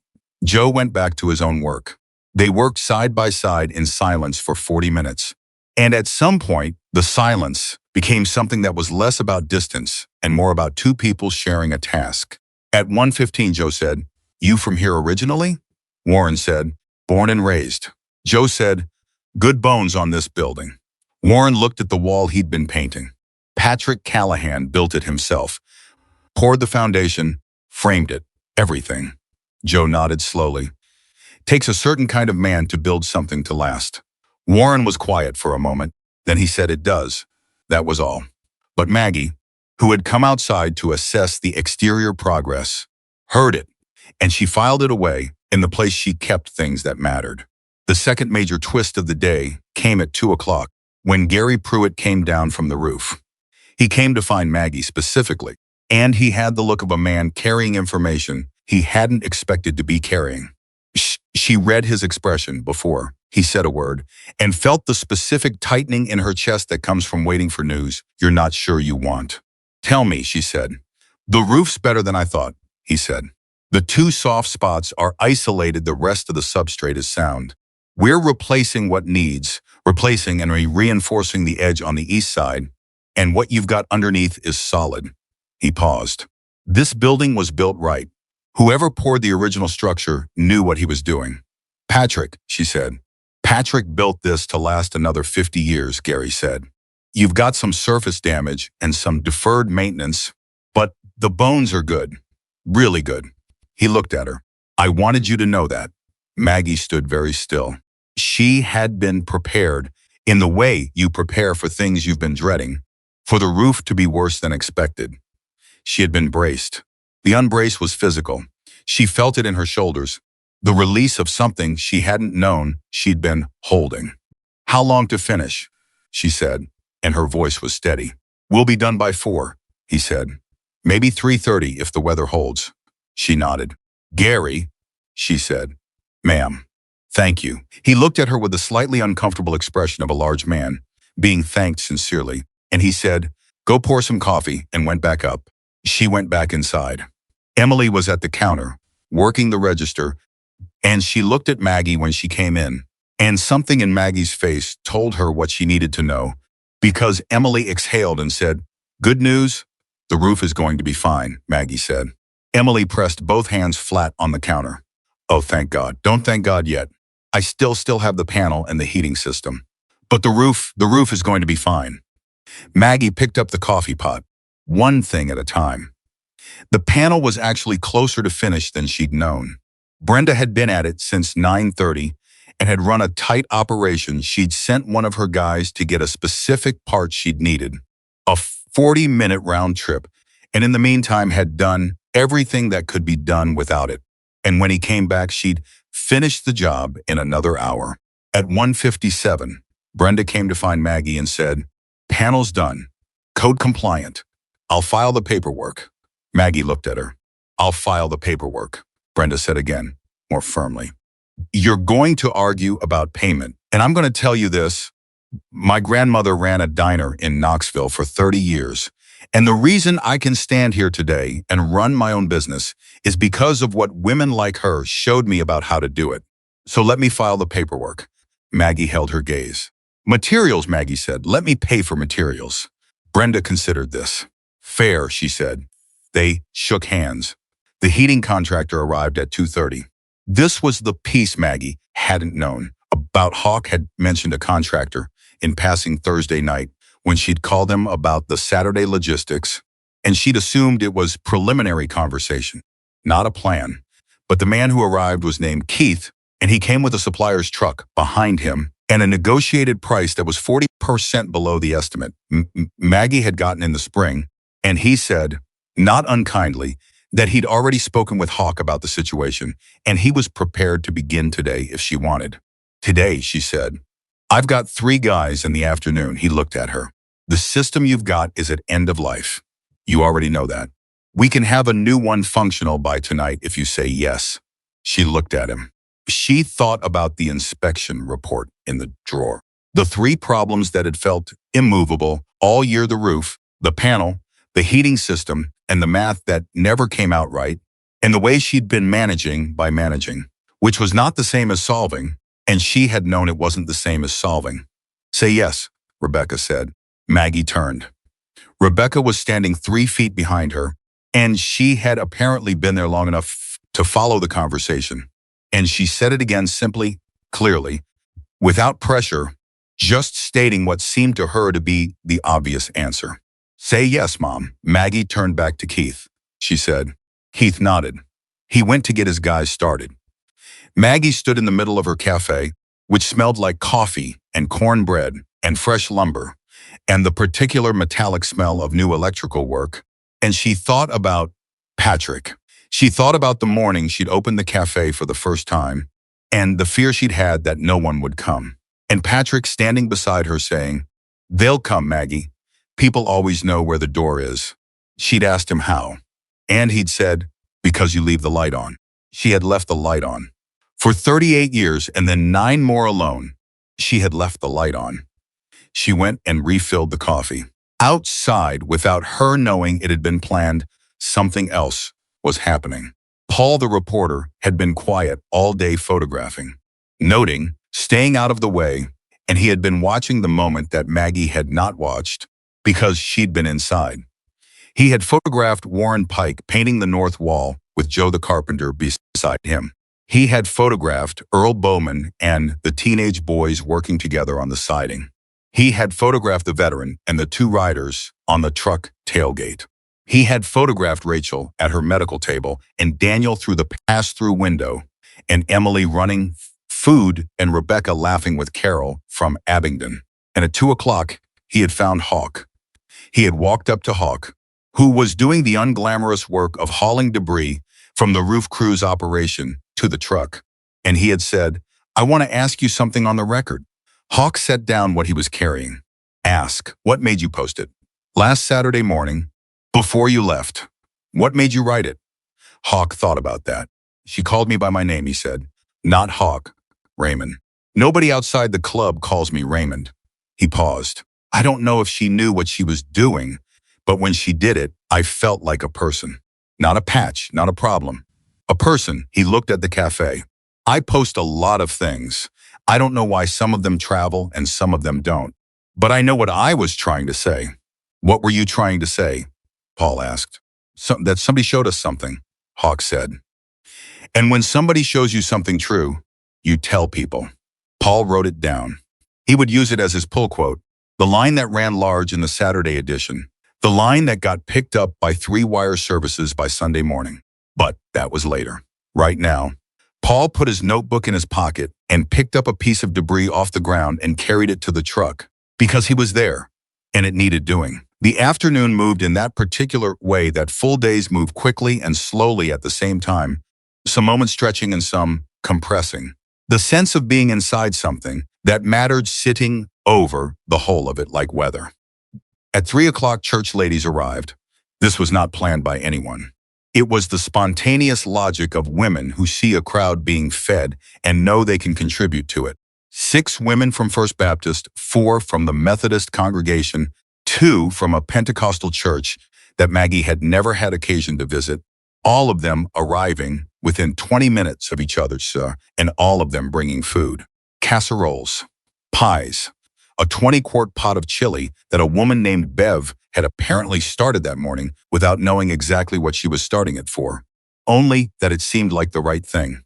Joe went back to his own work. They worked side by side in silence for 40 minutes. And at some point, the silence became something that was less about distance and more about two people sharing a task. At 1:15, Joe said, You from here originally? Warren said, Born and raised. Joe said, Good bones on this building. Warren looked at the wall he'd been painting. Patrick Callahan built it himself, poured the foundation, framed it, everything. Joe nodded slowly. Takes a certain kind of man to build something to last. Warren was quiet for a moment. Then he said it does. That was all. But Maggie, who had come outside to assess the exterior progress, heard it, and she filed it away in the place she kept things that mattered. The second major twist of the day came at 2 o'clock when Gary Pruitt came down from the roof. He came to find Maggie specifically, and he had the look of a man carrying information he hadn't expected to be carrying. She read his expression before he said a word and felt the specific tightening in her chest that comes from waiting for news you're not sure you want. Tell me, she said. The roof's better than I thought, he said. The two soft spots are isolated, the rest of the substrate is sound. We're replacing what needs, replacing and reinforcing the edge on the east side, and what you've got underneath is solid. He paused. This building was built right. Whoever poured the original structure knew what he was doing. Patrick, she said. Patrick built this to last another 50 years, Gary said. You've got some surface damage and some deferred maintenance, but the bones are good. Really good. He looked at her. I wanted you to know that. Maggie stood very still. She had been prepared in the way you prepare for things you've been dreading, for the roof to be worse than expected. She had been braced. The unbrace was physical. She felt it in her shoulders, the release of something she hadn't known she'd been holding. How long to finish? She said, and her voice was steady. We'll be done by 4, he said. Maybe 3:30 if the weather holds. She nodded. Gary, she said. Ma'am. Thank you. He looked at her with a slightly uncomfortable expression of a large man, being thanked sincerely, and he said, Go pour some coffee, and went back up. She went back inside. Emily was at the counter, working the register, and she looked at Maggie when she came in, and something in Maggie's face told her what she needed to know, because Emily exhaled and said, Good news? The roof is going to be fine, Maggie said. Emily pressed both hands flat on the counter. Oh, thank God. Don't thank God yet. I still have the panel and the heating system. But the roof is going to be fine. Maggie picked up the coffee pot, one thing at a time. The panel was actually closer to finish than she'd known. Brenda had been at it since 9:30 and had run a tight operation. She'd sent one of her guys to get a specific part she'd needed, a 40-minute round trip, and in the meantime had done everything that could be done without it. And when he came back, she'd finished the job in another hour. At 1:57, Brenda came to find Maggie and said, "Panel's done. Code compliant. I'll file the paperwork." Maggie looked at her. "I'll file the paperwork," Brenda said again, more firmly. "You're going to argue about payment, and I'm going to tell you this. My grandmother ran a diner in Knoxville for 30 years, and the reason I can stand here today and run my own business is because of what women like her showed me about how to do it. So let me file the paperwork." Maggie held her gaze. "Materials," Maggie said. "Let me pay for materials." Brenda considered this. "Fair," she said. They shook hands. The heating contractor arrived at 2:30. This was the piece Maggie hadn't known about. Hawk had mentioned a contractor in passing Thursday night when she'd called him about the Saturday logistics, and she'd assumed it was preliminary conversation, not a plan. But the man who arrived was named Keith, and he came with a supplier's truck behind him and a negotiated price that was 40% below the estimate Maggie had gotten in the spring, and he said, not unkindly, that he'd already spoken with Hawk about the situation, and he was prepared to begin today if she wanted. "Today," she said. "I've got 3 guys in the afternoon." He looked at her. "The system you've got is at end of life. You already know that. We can have a new one functional by tonight if you say yes." She looked at him. She thought about the inspection report in the drawer. The 3 problems that had felt immovable all year: the roof, the panel, the heating system, and the math that never came out right, and the way she'd been managing by managing, which was not the same as solving, and she had known it wasn't the same as solving. "Say yes," Rebecca said. Maggie turned. Rebecca was standing 3 feet behind her, and she had apparently been there long enough to follow the conversation. And she said it again simply, clearly, without pressure, just stating what seemed to her to be the obvious answer. "Say yes, Mom." Maggie turned back to Keith. She said. Keith nodded. He went to get his guys started. Maggie stood in the middle of her cafe, which smelled like coffee and cornbread and fresh lumber, and the particular metallic smell of new electrical work, and she thought about Patrick. She thought about the morning she'd opened the cafe for the first time, and the fear she'd had that no one would come. And Patrick standing beside her saying, "They'll come, Maggie. People always know where the door is." She'd asked him how, and he'd said, "Because you leave the light on." She had left the light on. For 38 years and then 9 more alone, she had left the light on. She went and refilled the coffee. Outside, without her knowing it had been planned, something else was happening. Paul, the reporter, had been quiet all day photographing, noting, staying out of the way, and he had been watching the moment that Maggie had not watched because she'd been inside. He had photographed Warren Pike painting the north wall with Joe the carpenter beside him. He had photographed Earl Bowman and the teenage boys working together on the siding. He had photographed the veteran and the 2 riders on the truck tailgate. He had photographed Rachel at her medical table and Daniel through the pass-through window and Emily running food and Rebecca laughing with Carol from Abingdon. And at 2 o'clock, he had found Hawk. He had walked up to Hawk, who was doing the unglamorous work of hauling debris from the roof crew's operation to the truck. And he had said, "I want to ask you something on the record." Hawk set down what he was carrying. "Ask, what made you post it?" "Last Saturday morning, before you left." "What made you write it?" Hawk thought about that. "She called me by my name," he said. "Not Hawk, Raymond. Nobody outside the club calls me Raymond." He paused. "I don't know if she knew what she was doing, but when she did it, I felt like a person. Not a patch, not a problem. A person." He looked at the cafe. "I post a lot of things. I don't know why some of them travel and some of them don't. But I know what I was trying to say." "What were you trying to say?" Paul asked. That somebody showed us something," Hawk said. "And when somebody shows you something true, you tell people." Paul wrote it down. He would use it as his pull quote. The line that ran large in the Saturday edition. The line that got picked up by 3-wire services by Sunday morning. But that was later. Right now, Paul put his notebook in his pocket and picked up a piece of debris off the ground and carried it to the truck because he was there and it needed doing. The afternoon moved in that particular way that full days move quickly and slowly at the same time, some moments stretching and some compressing. The sense of being inside something that mattered sitting over the whole of it like weather. At 3 o'clock, church ladies arrived. This was not planned by anyone. It was the spontaneous logic of women who see a crowd being fed and know they can contribute to it. 6 women from First Baptist, 4 from the Methodist congregation, 2 from a Pentecostal church that Maggie had never had occasion to visit, all of them arriving within 20 minutes of each other, and all of them bringing food. Casseroles, pies, a 20-quart pot of chili that a woman named Bev had apparently started that morning without knowing exactly what she was starting it for, only that it seemed like the right thing.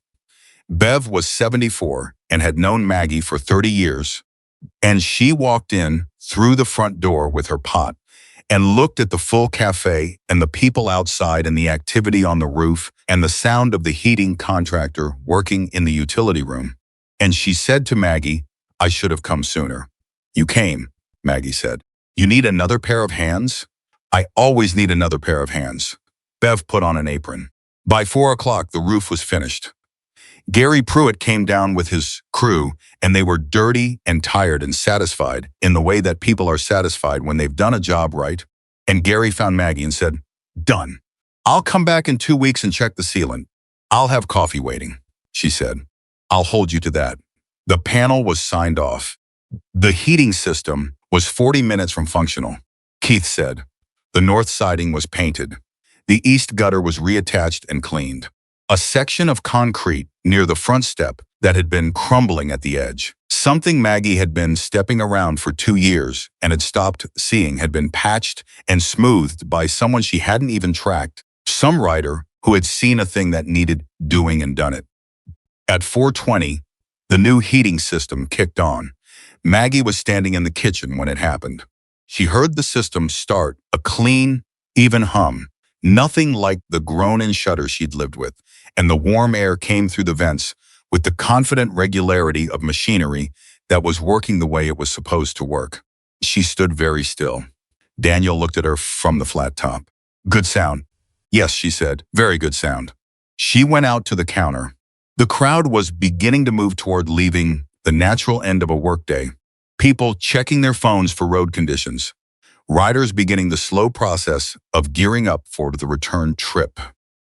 Bev was 74 and had known Maggie for 30 years, and she walked in through the front door with her pot and looked at the full cafe and the people outside and the activity on the roof and the sound of the heating contractor working in the utility room. And she said to Maggie, "I should have come sooner." "You came," Maggie said. "You need another pair of hands?" "I always need another pair of hands." Bev put on an apron. By 4 o'clock, the roof was finished. Gary Pruitt came down with his crew, and they were dirty and tired and satisfied in the way that people are satisfied when they've done a job right. And Gary found Maggie and said, "Done. I'll come back in 2 weeks and check the sealant. I'll have coffee waiting," she said. "I'll hold you to that." The panel was signed off. The heating system was 40 minutes from functional. Keith said. The north siding was painted. The east gutter was reattached and cleaned. A section of concrete near the front step that had been crumbling at the edge, something Maggie had been stepping around for 2 years and had stopped seeing, had been patched and smoothed by someone she hadn't even tracked, some writer who had seen a thing that needed doing and done it. At 4:20, the new heating system kicked on. Maggie was standing in the kitchen when it happened. She heard the system start, a clean, even hum, nothing like the groan and shudder she'd lived with, and the warm air came through the vents with the confident regularity of machinery that was working the way it was supposed to work. She stood very still. Daniel looked at her from the flat top. "Good sound." "Yes," she said, "very good sound." She went out to the counter. The crowd was beginning to move toward leaving the natural end of a workday. People checking their phones for road conditions. Riders beginning the slow process of gearing up for the return trip.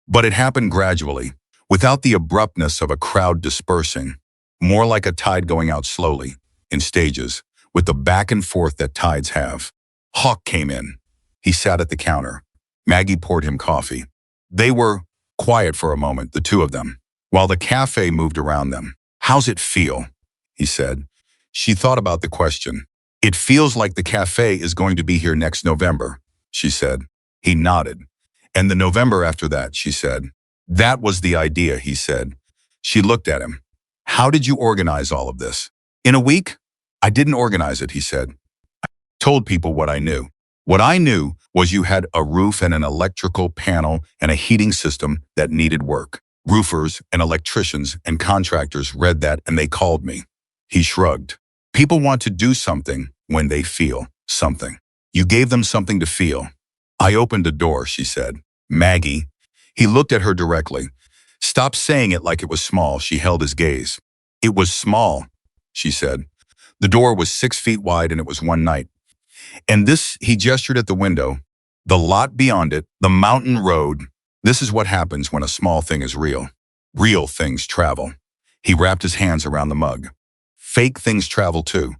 But it happened gradually, without the abruptness of a crowd dispersing, more like a tide going out slowly, in stages, with the back and forth that tides have. Hawk came in. He sat at the counter. Maggie poured him coffee. They were quiet for a moment, the two of them, while the cafe moved around them. "How's it feel?" he said. She thought about the question. "It feels like the cafe is going to be here next November," she said. He nodded. "And the November after that," she said. "That was the idea," he said. She looked at him. "How did you organize all of this?" "In a week?" "I didn't organize it," he said. "I told people what I knew. What I knew was you had a roof and an electrical panel and a heating system that needed work. Roofers and electricians and contractors read that and they called me." He shrugged. "People want to do something when they feel something. You gave them something to feel." "I opened a door," she said. "Maggie." He looked at her directly. "Stop saying it like it was small." She held his gaze. "It was small," she said. "The door was 6 feet wide and it was one night. And this," he gestured at the window, "the lot beyond it, the mountain road. This is what happens when a small thing is real. Real things travel." He wrapped his hands around the mug. "Fake things travel too,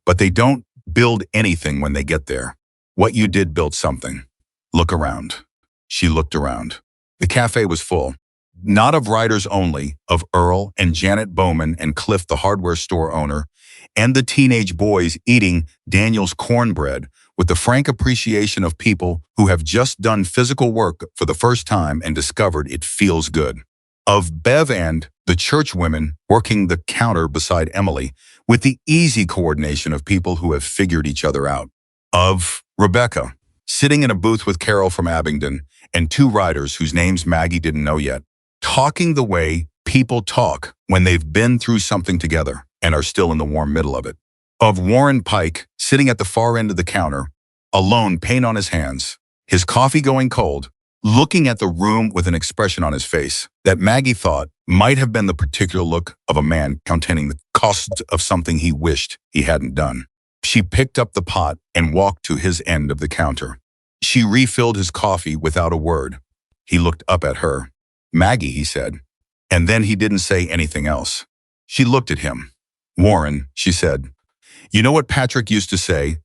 but they don't build anything when they get there. What you did built something. Look around." She looked around. The cafe was full. Not of writers only, of Earl and Janet Bowman and Cliff, the hardware store owner, and the teenage boys eating Daniel's cornbread with the frank appreciation of people who have just done physical work for the first time and discovered it feels good. Of Bev and the church women working the counter beside Emily with the easy coordination of people who have figured each other out. Of Rebecca, sitting in a booth with Carol from Abingdon and two writers whose names Maggie didn't know yet, talking the way people talk when they've been through something together and are still in the warm middle of it. Of Warren Pike, sitting at the far end of the counter, alone, paint on his hands, his coffee going cold, looking at the room with an expression on his face that Maggie thought might have been the particular look of a man counting the cost of something he wished he hadn't done. She picked up the pot and walked to his end of the counter. She refilled his coffee without a word. He looked up at her. "Maggie," he said. And then he didn't say anything else. She looked at him. "Warren," she said, "you know what Patrick used to say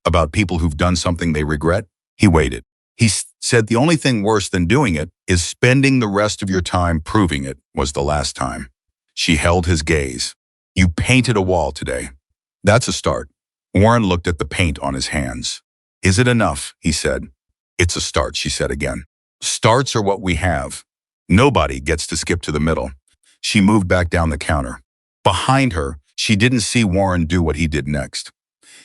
about people who've done something they regret?" He waited. He said the only thing worse than doing it is spending the rest of your time proving it was the last time. She held his gaze. "You painted a wall today. That's a start." Warren looked at the paint on his hands. "Is it enough?" he said. "It's a start," she said again. "Starts are what we have. Nobody gets to skip to the middle." She moved back down the counter. Behind her, she didn't see Warren do what he did next.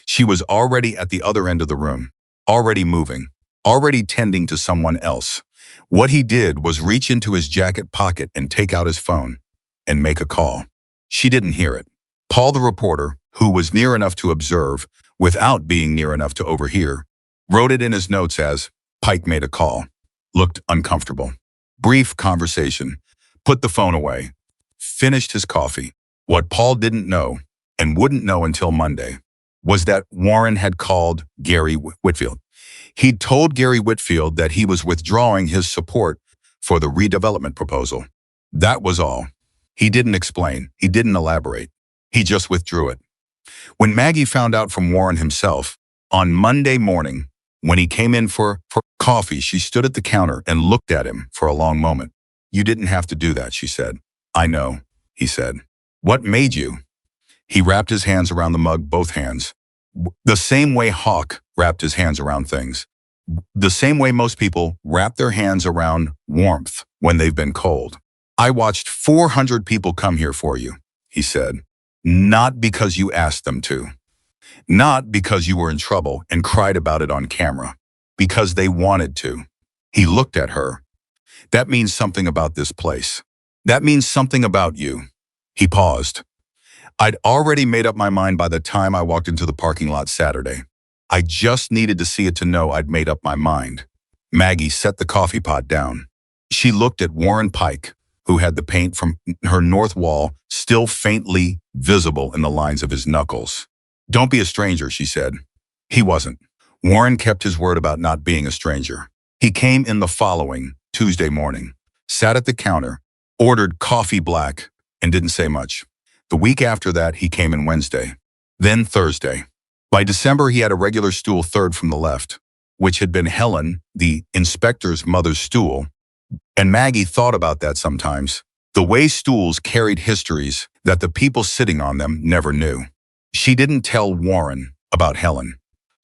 She was already at the other end of the room, already moving, already tending to someone else. What he did was reach into his jacket pocket and take out his phone and make a call. She didn't hear it. Paul, the reporter, who was near enough to observe without being near enough to overhear, wrote it in his notes as Pike made a call. Looked uncomfortable. Brief conversation. Put the phone away. Finished his coffee. What Paul didn't know, and wouldn't know until Monday, was that Warren had called Gary Whitfield. He'd told Gary Whitfield that he was withdrawing his support for the redevelopment proposal. That was all. He didn't explain. He didn't elaborate. He just withdrew it. When Maggie found out from Warren himself, on Monday morning, when he came in for coffee, she stood at the counter and looked at him for a long moment. "You didn't have to do that," she said. "I know," he said. "What made you?" He wrapped his hands around the mug, both hands. The same way Hawk wrapped his hands around things. The same way most people wrap their hands around warmth when they've been cold. "I watched 400 people come here for you," he said. "Not because you asked them to. Not because you were in trouble and cried about it on camera. Because they wanted to." He looked at her. "That means something about this place. That means something about you." He paused. "I'd already made up my mind by the time I walked into the parking lot Saturday. I just needed to see it to know I'd made up my mind." Maggie set the coffee pot down. She looked at Warren Pike, who had the paint from her north wall still faintly visible in the lines of his knuckles. "Don't be a stranger," she said. He wasn't. Warren kept his word about not being a stranger. He came in the following Tuesday morning, sat at the counter, ordered coffee black, and didn't say much. The week after that, he came in Wednesday, then Thursday. By December, he had a regular stool third from the left, which had been Helen, the inspector's mother's stool, and Maggie thought about that sometimes, the way stools carried histories that the people sitting on them never knew. She didn't tell Warren about Helen.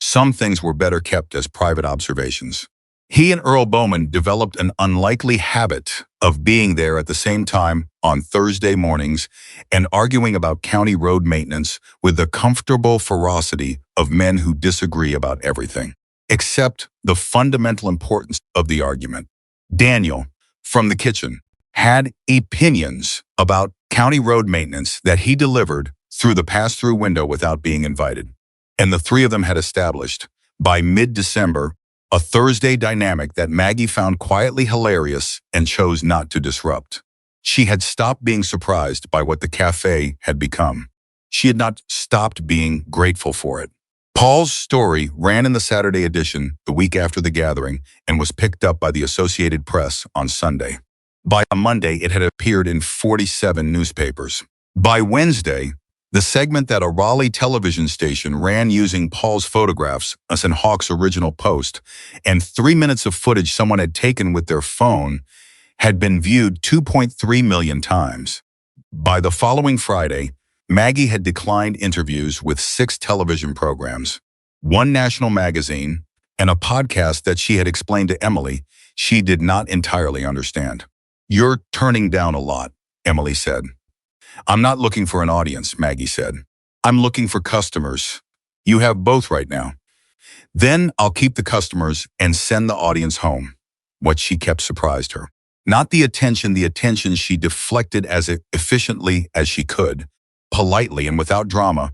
Some things were better kept as private observations. He and Earl Bowman developed an unlikely habit of being there at the same time on Thursday mornings and arguing about county road maintenance with the comfortable ferocity of men who disagree about everything, except the fundamental importance of the argument. Daniel, from the kitchen, had opinions about county road maintenance that he delivered through the pass-through window without being invited. And the three of them had established, by mid-December, a Thursday dynamic that Maggie found quietly hilarious and chose not to disrupt. She had stopped being surprised by what the cafe had become. She had not stopped being grateful for it. Paul's story ran in the Saturday edition the week after the gathering and was picked up by the Associated Press on Sunday. By Monday, it had appeared in 47 newspapers. By Wednesday, the segment that a Raleigh television station ran using Paul's photographs as in Hawk's original post and 3 minutes of footage someone had taken with their phone had been viewed 2.3 million times. By the following Friday, Maggie had declined interviews with 6 television programs, 1 national magazine, and a podcast that she had explained to Emily she did not entirely understand. "You're turning down a lot," Emily said. "I'm not looking for an audience," Maggie said. I'm looking for customers. You have both right now. Then I'll keep the customers and send the audience home. What she kept surprised her. Not the attention she deflected as efficiently as she could, politely and without drama,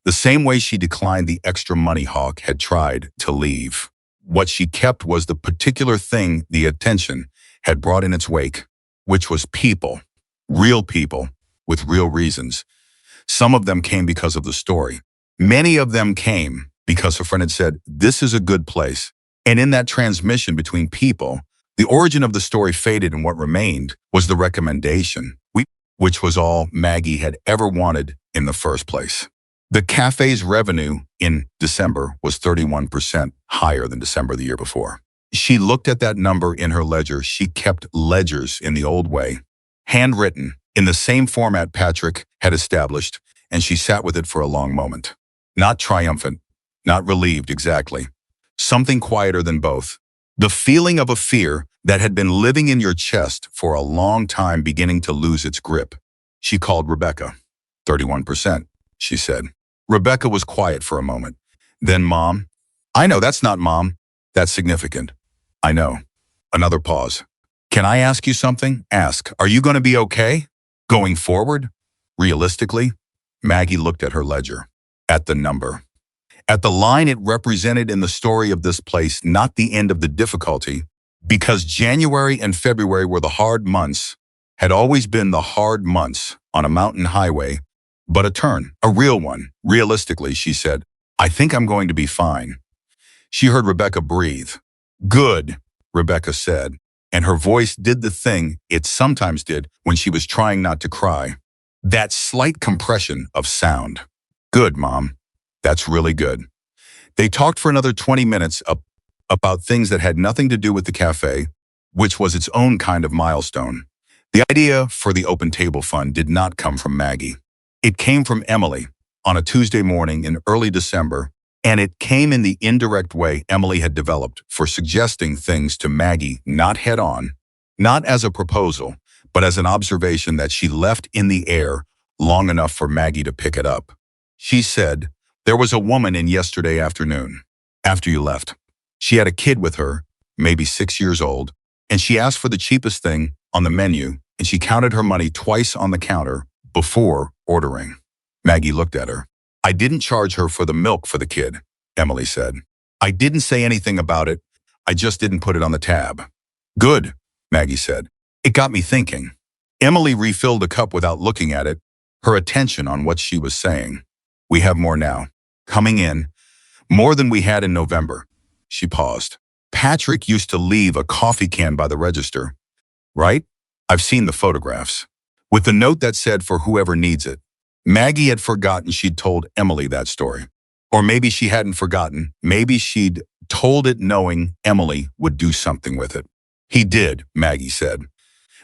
the same way she declined the extra money Hawk had tried to leave. What she kept was the particular thing the attention had brought in its wake, which was people, real people, with real reasons. Some of them came because of the story. Many of them came because her friend had said, this is a good place. And in that transmission between people, the origin of the story faded and what remained was the recommendation, which was all Maggie had ever wanted in the first place. The cafe's revenue in December was 31% higher than December the year before. She looked at that number in her ledger. She kept ledgers in the old way, handwritten, in the same format Patrick had established, and she sat with it for a long moment. Not triumphant, not relieved exactly. Something quieter than both. The feeling of a fear that had been living in your chest for a long time beginning to lose its grip. She called Rebecca. 31%, she said. Rebecca was quiet for a moment. Then Mom. I know, that's not Mom. That's significant. I know. Another pause. Can I ask you something? Ask. Are you going to be okay? Going forward? Realistically? Maggie looked at her ledger. At the number. At the line it represented in the story of this place, not the end of the difficulty, because January and February were the hard months, had always been the hard months on a mountain highway, but a turn, a real one. Realistically, she said, I think I'm going to be fine. She heard Rebecca breathe. Good, Rebecca said, and her voice did the thing it sometimes did when she was trying not to cry. That slight compression of sound. Good, Mom. That's really good. They talked for another 20 minutes about things that had nothing to do with the cafe, which was its own kind of milestone. The idea for the Open Table Fund did not come from Maggie. It came from Emily on a Tuesday morning in early December, and it came in the indirect way Emily had developed for suggesting things to Maggie, not head on, not as a proposal, but as an observation that she left in the air long enough for Maggie to pick it up. She said, there was a woman in yesterday afternoon, after you left. She had a kid with her, maybe 6 years old, and she asked for the cheapest thing on the menu, and she counted her money twice on the counter before ordering. Maggie looked at her. I didn't charge her for the milk for the kid, Emily said. I didn't say anything about it. I just didn't put it on the tab. Good, Maggie said. It got me thinking. Emily refilled a cup without looking at it, her attention on what she was saying. We have more now. Coming in. More than we had in November. She paused. Patrick used to leave a coffee can by the register. Right? I've seen the photographs. With the note that said for whoever needs it. Maggie had forgotten she'd told Emily that story. Or maybe she hadn't forgotten. Maybe she'd told it knowing Emily would do something with it. He did, Maggie said.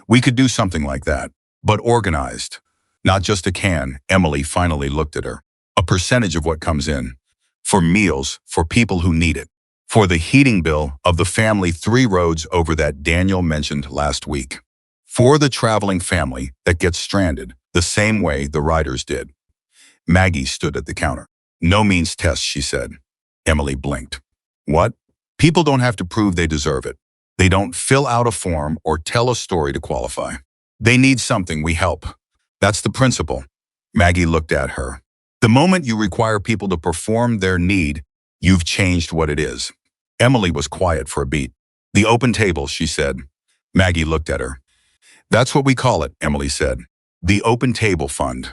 We could do something like that, but organized. Not just a can. Emily finally looked at her. A percentage of what comes in. For meals, for people who need it. For the heating bill of the family 3 roads over that Daniel mentioned last week. For the traveling family that gets stranded, the same way the riders did. Maggie stood at the counter. No means test, she said. Emily blinked. What? People don't have to prove they deserve it. They don't fill out a form or tell a story to qualify. They need something, we help. That's the principle. Maggie looked at her. The moment you require people to perform their need, you've changed what it is. Emily was quiet for a beat. The open table, she said. Maggie looked at her. That's what we call it, Emily said. The Open Table Fund.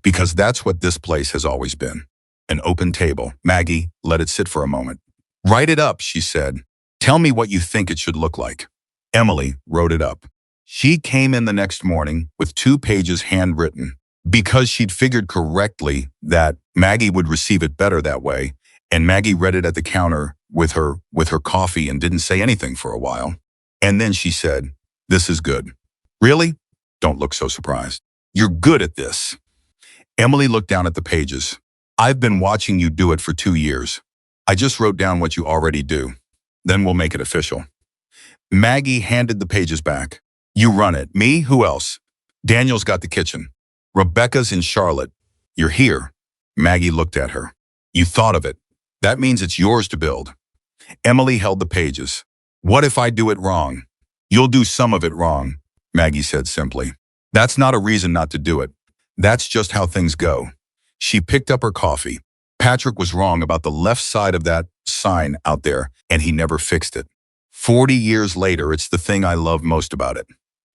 Because that's what this place has always been. An open table. Maggie, let it sit for a moment. Write it up, she said. Tell me what you think it should look like. Emily wrote it up. She came in the next morning with 2 pages handwritten because she'd figured correctly that Maggie would receive it better that way, and Maggie read it at the counter with her coffee and didn't say anything for a while. And then she said, this is good. Really? Don't look so surprised. You're good at this. Emily looked down at the pages. I've been watching you do it for 2 years. I just wrote down what you already do. Then we'll make it official. Maggie handed the pages back. You run it. Me? Who else? Daniel's got the kitchen. Rebecca's in Charlotte. You're here. Maggie looked at her. You thought of it. That means it's yours to build. Emily held the pages. What if I do it wrong? You'll do some of it wrong, Maggie said simply. That's not a reason not to do it. That's just how things go. She picked up her coffee. Patrick was wrong about the left side of that sign out there, and he never fixed it. 40 years later, it's the thing I love most about it.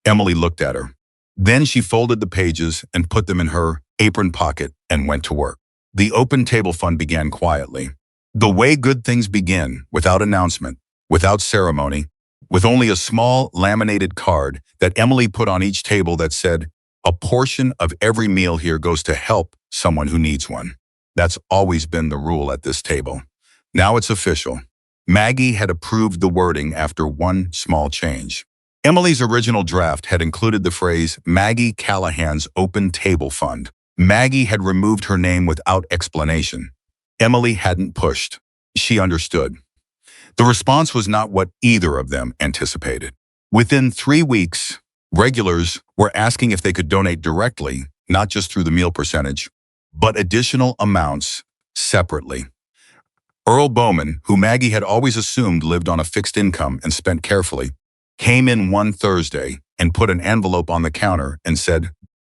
Emily looked at her. Then she folded the pages and put them in her apron pocket and went to work. The open table fund began quietly. The way good things begin, without announcement, without ceremony, with only a small laminated card that Emily put on each table that said, a portion of every meal here goes to help someone who needs one. That's always been the rule at this table. Now it's official. Maggie had approved the wording after one small change. Emily's original draft had included the phrase Maggie Callahan's Open Table Fund. Maggie had removed her name without explanation. Emily hadn't pushed. She understood. The response was not what either of them anticipated. Within 3 weeks, regulars were asking if they could donate directly, not just through the meal percentage, but additional amounts separately. Earl Bowman, who Maggie had always assumed lived on a fixed income and spent carefully, came in one Thursday and put an envelope on the counter and said,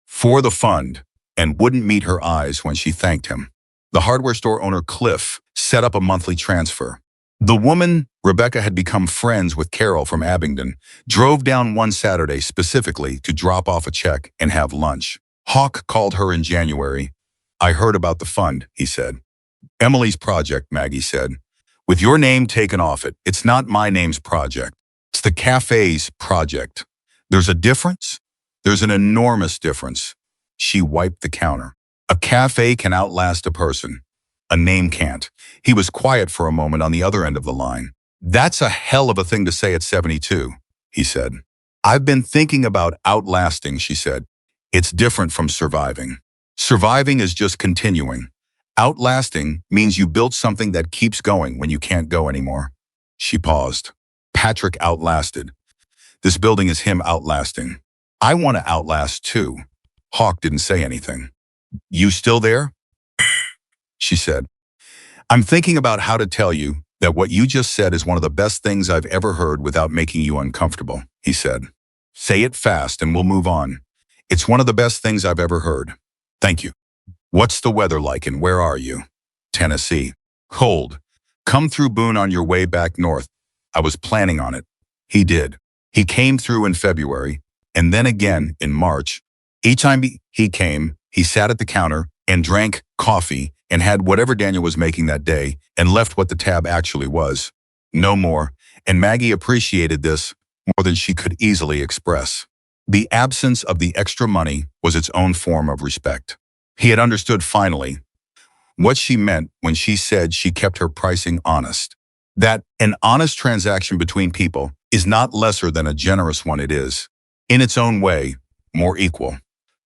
"For the fund," and wouldn't meet her eyes when she thanked him. The hardware store owner, Cliff, set up a monthly transfer. The woman, Rebecca, had become friends with Carol from Abingdon, drove down one Saturday specifically to drop off a check and have lunch. Hawk called her in January. "I heard about the fund," he said. "Emily's project," Maggie said. "With your name taken off it, it's not my name's project. It's the cafe's project. There's a difference? There's an enormous difference." She wiped the counter. A cafe can outlast a person. A name can't. He was quiet for a moment on the other end of the line. "That's a hell of a thing to say at 72, he said. "I've been thinking about outlasting," she said. "It's different from surviving. Surviving is just continuing. Outlasting means you built something that keeps going when you can't go anymore." She paused. Patrick outlasted. This building is him outlasting. I want to outlast too. Hawk didn't say anything. "You still there?" she said. "I'm thinking about how to tell you that what you just said is one of the best things I've ever heard without making you uncomfortable," he said. "Say it fast and we'll move on. It's one of the best things I've ever heard. Thank you. What's the weather like and where are you?" "Tennessee." "Cold. Come through Boone on your way back north." "I was planning on it." He did. He came through in February and then again in March. Each time he came, he sat at the counter and drank coffee and had whatever Daniel was making that day and left what the tab actually was. No more. And Maggie appreciated this more than she could easily express. The absence of the extra money was its own form of respect. He had understood finally what she meant when she said she kept her pricing honest. That an honest transaction between people is not lesser than a generous one. It is, in its own way, more equal.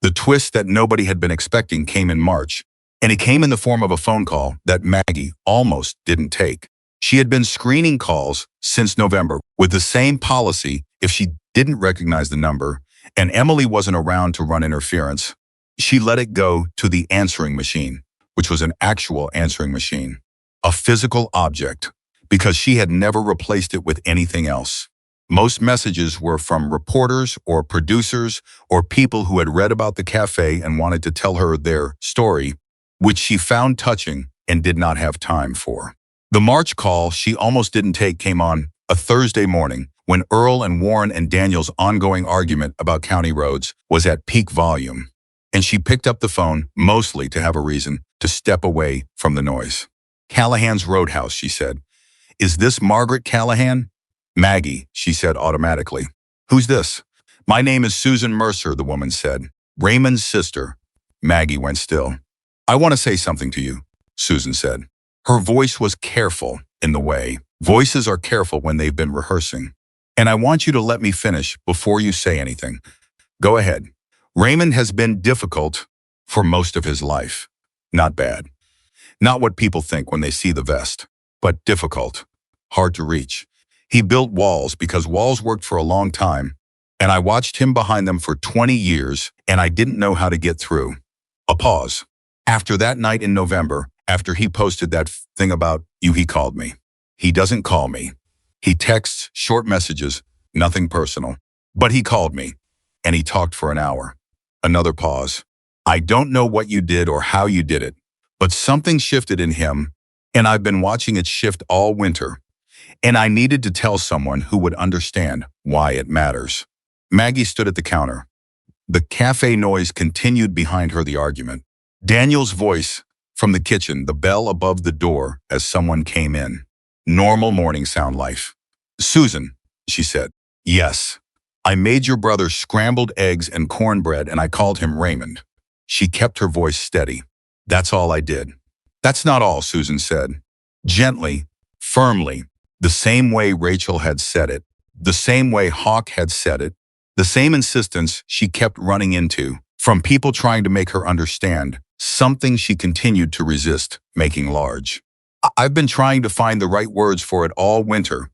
The twist that nobody had been expecting came in March, and it came in the form of a phone call that Maggie almost didn't take. She had been screening calls since November with the same policy if she didn't recognize the number, and Emily wasn't around to run interference. She let it go to the answering machine, which was an actual answering machine, a physical object, because she had never replaced it with anything else. Most messages were from reporters or producers or people who had read about the cafe and wanted to tell her their story, which she found touching and did not have time for. The March call she almost didn't take came on a Thursday morning when Earl and Warren and Daniel's ongoing argument about county roads was at peak volume, and she picked up the phone mostly to have a reason to step away from the noise. "Callahan's Roadhouse," she said. "Is this Margaret Callahan?" "Maggie," she said automatically. "Who's this?" "My name is Susan Mercer," the woman said. "Raymond's sister." Maggie went still. "I want to say something to you," Susan said. Her voice was careful in the way voices are careful when they've been rehearsing. "And I want you to let me finish before you say anything." "Go ahead." "Raymond has been difficult for most of his life. Not bad. Not what people think when they see the vest, but difficult. Hard to reach. He built walls because walls worked for a long time, and I watched him behind them for 20 years, and I didn't know how to get through." A pause. After that night in November, after he posted that thing about you, he called me. He doesn't call me. He texts short messages, nothing personal. But he called me, and he talked for an hour. Another pause. I don't know what you did or how you did it, but something shifted in him, and I've been watching it shift all winter. And I needed to tell someone who would understand why it matters. Maggie stood at the counter. The cafe noise continued behind her, the argument. Daniel's voice from the kitchen, the bell above the door as someone came in. Normal morning sound life. Susan, she said. Yes. I made your brother scrambled eggs and cornbread and I called him Raymond. She kept her voice steady. That's all I did. That's not all, Susan said. Gently, firmly, the same way Rachel had said it, the same way Hawk had said it, the same insistence she kept running into from people trying to make her understand something she continued to resist making large. I've been trying to find the right words for it all winter,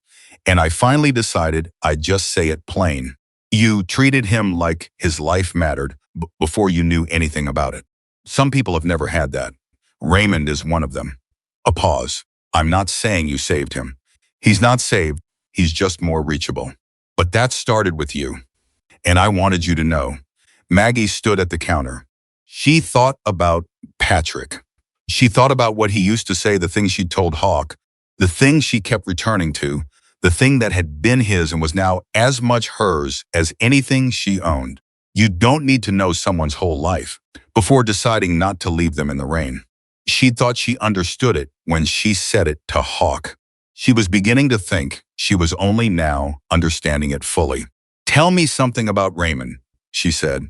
and I finally decided I'd just say it plain. You treated him like his life mattered before you knew anything about it. Some people have never had that. Raymond is one of them. A pause. I'm not saying you saved him. He's not saved. He's just more reachable. But that started with you. And I wanted you to know. Maggie stood at the counter. She thought about Patrick. She thought about what he used to say, the things she'd told Hawk, the things she kept returning to, the thing that had been his and was now as much hers as anything she owned. You don't need to know someone's whole life before deciding not to leave them in the rain. She thought she understood it when she said it to Hawk. She was beginning to think she was only now understanding it fully. Tell me something about Raymond, she said.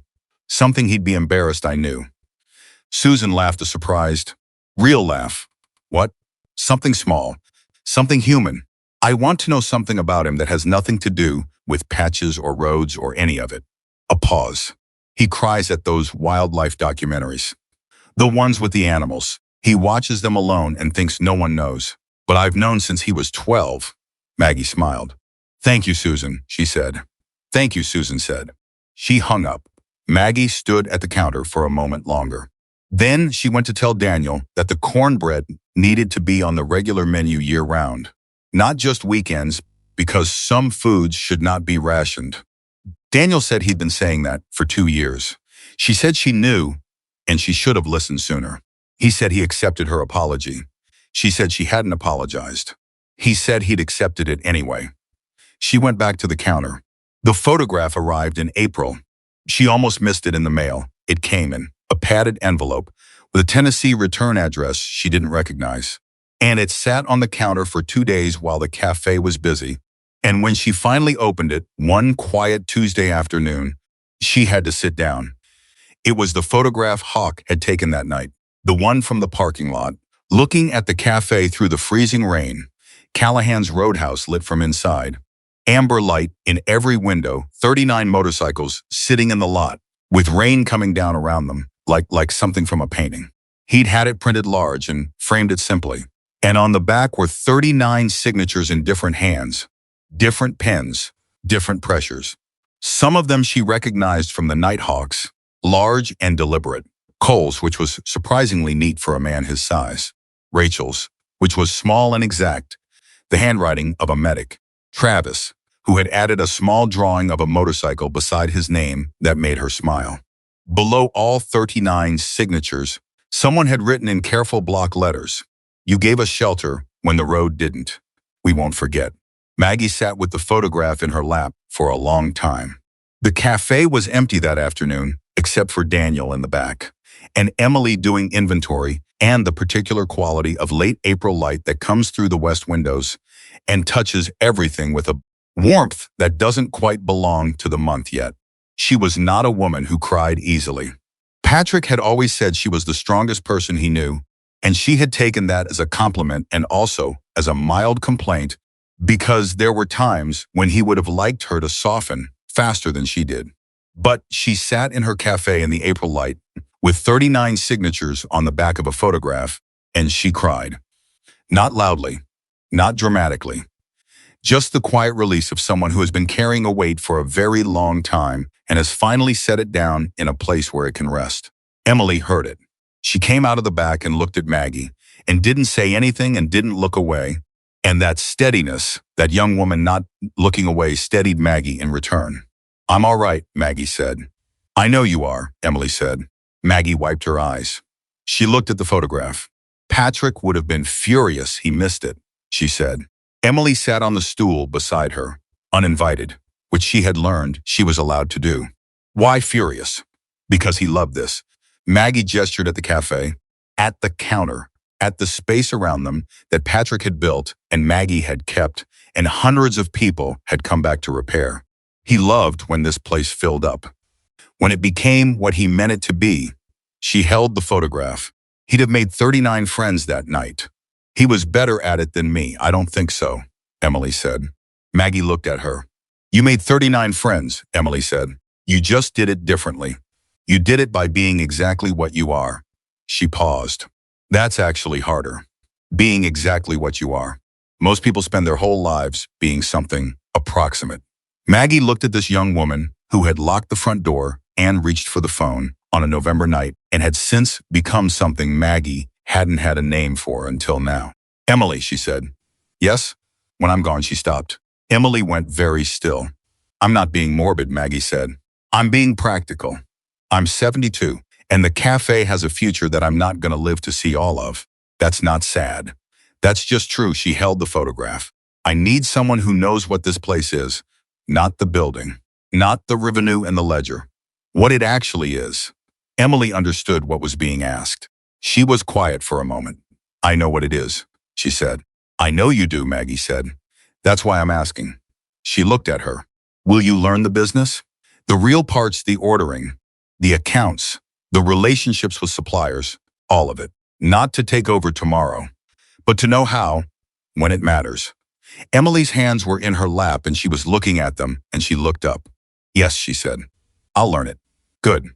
Something he'd be embarrassed I knew. Susan laughed a surprised, real laugh. What? Something small. Something human. I want to know something about him that has nothing to do with patches or roads or any of it. A pause. He cries at those wildlife documentaries. The ones with the animals. He watches them alone and thinks no one knows. But I've known since he was 12. Maggie smiled. Thank you, Susan, she said. Thank you, Susan said. She hung up. Maggie stood at the counter for a moment longer. Then she went to tell Daniel that the cornbread needed to be on the regular menu year-round, not just weekends, because some foods should not be rationed. Daniel said he'd been saying that for 2 years. She said she knew, and she should have listened sooner. He said he accepted her apology. She said she hadn't apologized. He said he'd accepted it anyway. She went back to the counter. The photograph arrived in April. She almost missed it in the mail. It came in a padded envelope with a Tennessee return address she didn't recognize. And it sat on the counter for 2 days while the cafe was busy. And when she finally opened it, one quiet Tuesday afternoon, she had to sit down. It was the photograph Hawk had taken that night, the one from the parking lot, looking at the cafe through the freezing rain, Callahan's Roadhouse lit from inside, amber light in every window, 39 motorcycles sitting in the lot, with rain coming down around them, like something from a painting. He'd had it printed large and framed it simply. And on the back were 39 signatures in different hands, different pens, different pressures. Some of them she recognized from the Nighthawks, large and deliberate. Cole's, which was surprisingly neat for a man his size. Rachel's, which was small and exact, the handwriting of a medic. Travis, who had added a small drawing of a motorcycle beside his name that made her smile. Below all 39 signatures, someone had written in careful block letters, "You gave us shelter when the road didn't. We won't forget." Maggie sat with the photograph in her lap for a long time. The cafe was empty that afternoon, except for Daniel in the back, and Emily doing inventory and the particular quality of late April light that comes through the west windows and touches everything with a warmth that doesn't quite belong to the month yet. She was not a woman who cried easily. Patrick had always said she was the strongest person he knew, and she had taken that as a compliment and also as a mild complaint, because there were times when he would have liked her to soften faster than she did. But she sat in her cafe in the April light with 39 signatures on the back of a photograph, and she cried. Not loudly, not dramatically. Just the quiet release of someone who has been carrying a weight for a very long time and has finally set it down in a place where it can rest. Emily heard it. She came out of the back and looked at Maggie and didn't say anything and didn't look away. And that steadiness, that young woman not looking away, steadied Maggie in return. I'm all right, Maggie said. I know you are, Emily said. Maggie wiped her eyes. She looked at the photograph. Patrick would have been furious he missed it, she said. Emily sat on the stool beside her, uninvited, which she had learned she was allowed to do. Why furious? Because he loved this. Maggie gestured at the cafe, at the counter, at the space around them that Patrick had built and Maggie had kept, and hundreds of people had come back to repair. He loved when this place filled up. When it became what he meant it to be, she held the photograph. He'd have made 39 friends that night. He was better at it than me. I don't think so, Emily said. Maggie looked at her. You made 39 friends, Emily said. You just did it differently. You did it by being exactly what you are. She paused. That's actually harder. Being exactly what you are. Most people spend their whole lives being something approximate. Maggie looked at this young woman who had locked the front door and reached for the phone on a November night and had since become something Maggie hadn't had a name for until now. Emily, she said. Yes? When I'm gone, she stopped. Emily went very still. I'm not being morbid, Maggie said. I'm being practical. I'm 72, and the cafe has a future that I'm not going to live to see all of. That's not sad. That's just true. She held the photograph. I need someone who knows what this place is, not the building, not the revenue and the ledger. What it actually is. Emily understood what was being asked. She was quiet for a moment. I know what it is, she said. I know you do, Maggie said. That's why I'm asking. She looked at her. Will you learn the business? The real parts, the ordering, the accounts, the relationships with suppliers, all of it. Not to take over tomorrow, but to know how, when it matters. Emily's hands were in her lap and she was looking at them and she looked up. Yes, she said. I'll learn it. Good.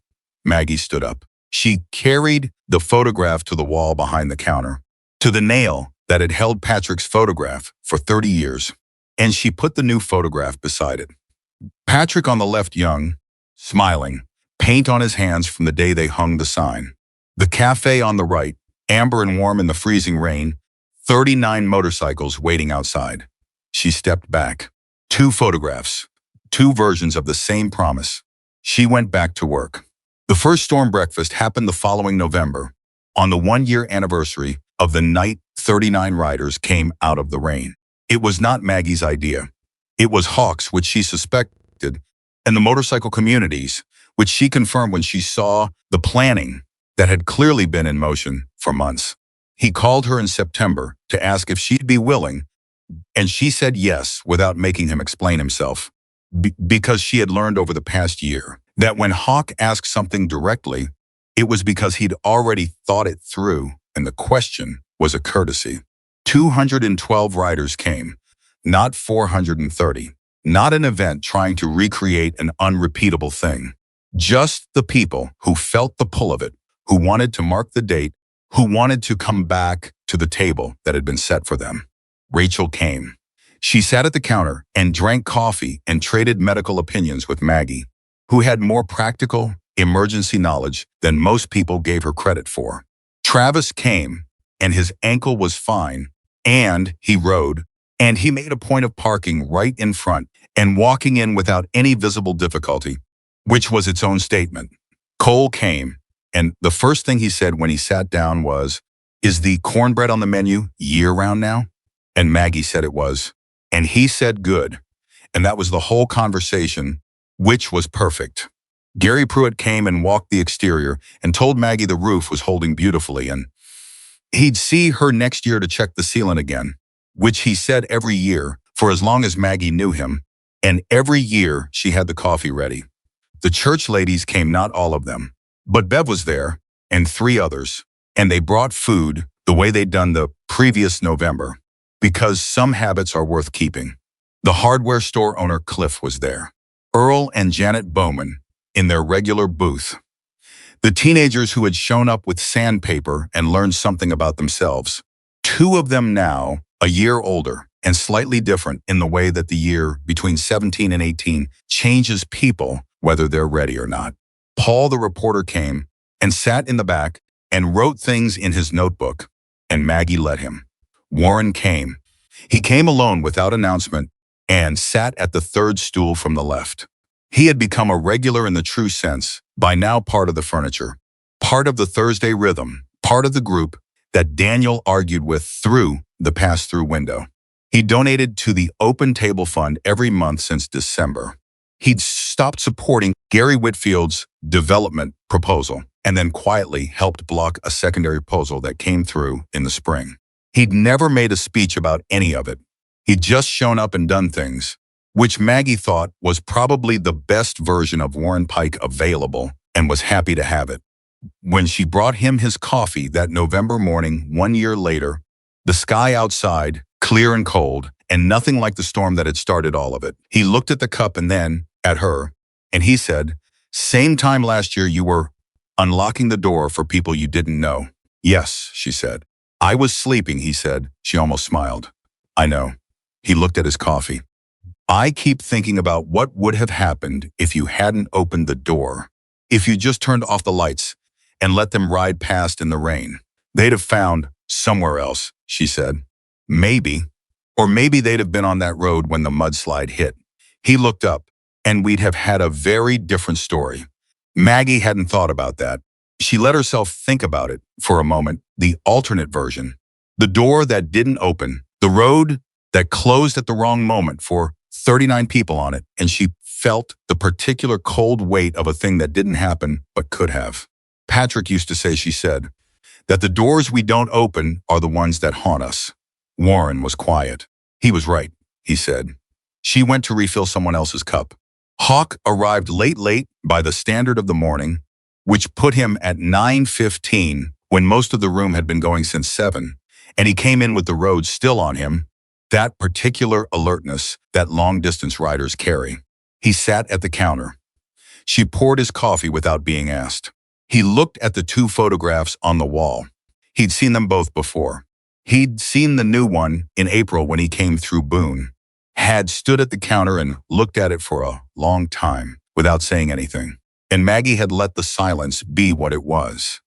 Maggie stood up. She carried the photograph to the wall behind the counter, to the nail that had held Patrick's photograph for 30 years, and she put the new photograph beside it. Patrick on the left, young, smiling, paint on his hands from the day they hung the sign. The cafe on the right, amber and warm in the freezing rain, 39 motorcycles waiting outside. She stepped back. 2 photographs, 2 versions of the same promise. She went back to work. The first storm breakfast happened the following November, on the 1-year anniversary of the night 39 riders came out of the rain. It was not Maggie's idea. It was Hawk's, which she suspected, and the motorcycle communities, which she confirmed when she saw the planning that had clearly been in motion for months. He called her in September to ask if she'd be willing, and she said yes without making him explain himself, because she had learned over the past year that when Hawk asked something directly, it was because he'd already thought it through, and the question was a courtesy. 212 riders came, not 430. Not an event trying to recreate an unrepeatable thing. Just the people who felt the pull of it, who wanted to mark the date, who wanted to come back to the table that had been set for them. Rachel came. She sat at the counter and drank coffee and traded medical opinions with Maggie, who had more practical, emergency knowledge than most people gave her credit for. Travis came, and his ankle was fine, and he rode, and he made a point of parking right in front and walking in without any visible difficulty, which was its own statement. Cole came, and the first thing he said when he sat down was, "Is the cornbread on the menu year-round now?" And Maggie said it was, and he said good, and that was the whole conversation, which was perfect. Gary Pruitt came and walked the exterior and told Maggie the roof was holding beautifully, and he'd see her next year to check the ceiling again, which he said every year for as long as Maggie knew him, and every year she had the coffee ready. The church ladies came, not all of them, but Bev was there, and 3 others, and they brought food the way they'd done the previous November, because some habits are worth keeping. The hardware store owner Cliff was there. Earl and Janet Bowman in their regular booth. The teenagers who had shown up with sandpaper and learned something about themselves. 2 of them now, a year older and slightly different in the way that the year between 17 and 18 changes people whether they're ready or not. Paul the reporter came and sat in the back and wrote things in his notebook, and Maggie let him. Warren came. He came alone without announcement and sat at the third stool from the left. He had become a regular in the true sense, by now part of the furniture, part of the Thursday rhythm, part of the group that Daniel argued with through the pass-through window. He donated to the Open Table Fund every month since December. He'd stopped supporting Gary Whitfield's development proposal and then quietly helped block a secondary proposal that came through in the spring. He'd never made a speech about any of it. He'd just shown up and done things, which Maggie thought was probably the best version of Warren Pike available and was happy to have it. When she brought him his coffee that November morning 1 year later, the sky outside, clear and cold, and nothing like the storm that had started all of it. He looked at the cup and then at her, and he said, "Same time last year you were unlocking the door for people you didn't know." "Yes," she said. "I was sleeping," he said. She almost smiled. "I know." He looked at his coffee. "I keep thinking about what would have happened if you hadn't opened the door. If you just turned off the lights and let them ride past in the rain. They'd have found somewhere else," she said. "Maybe. Or maybe they'd have been on that road when the mudslide hit." He looked up, and we'd have had a very different story. Maggie hadn't thought about that. She let herself think about it for a moment, the alternate version. The door that didn't open, the road that closed at the wrong moment for 39 people on it, and she felt the particular cold weight of a thing that didn't happen but could have. Patrick used to say, she said, that the doors we don't open are the ones that haunt us. Warren was quiet. He was right, he said. She went to refill someone else's cup. Hawk arrived late by the standard of the morning, which put him at 9:15 when most of the room had been going since 7, and he came in with the road still on him, that particular alertness that long-distance riders carry. He sat at the counter. She poured his coffee without being asked. He looked at the 2 photographs on the wall. He'd seen them both before. He'd seen the new one in April when he came through Boone, had stood at the counter and looked at it for a long time without saying anything. And Maggie had let the silence be what it was.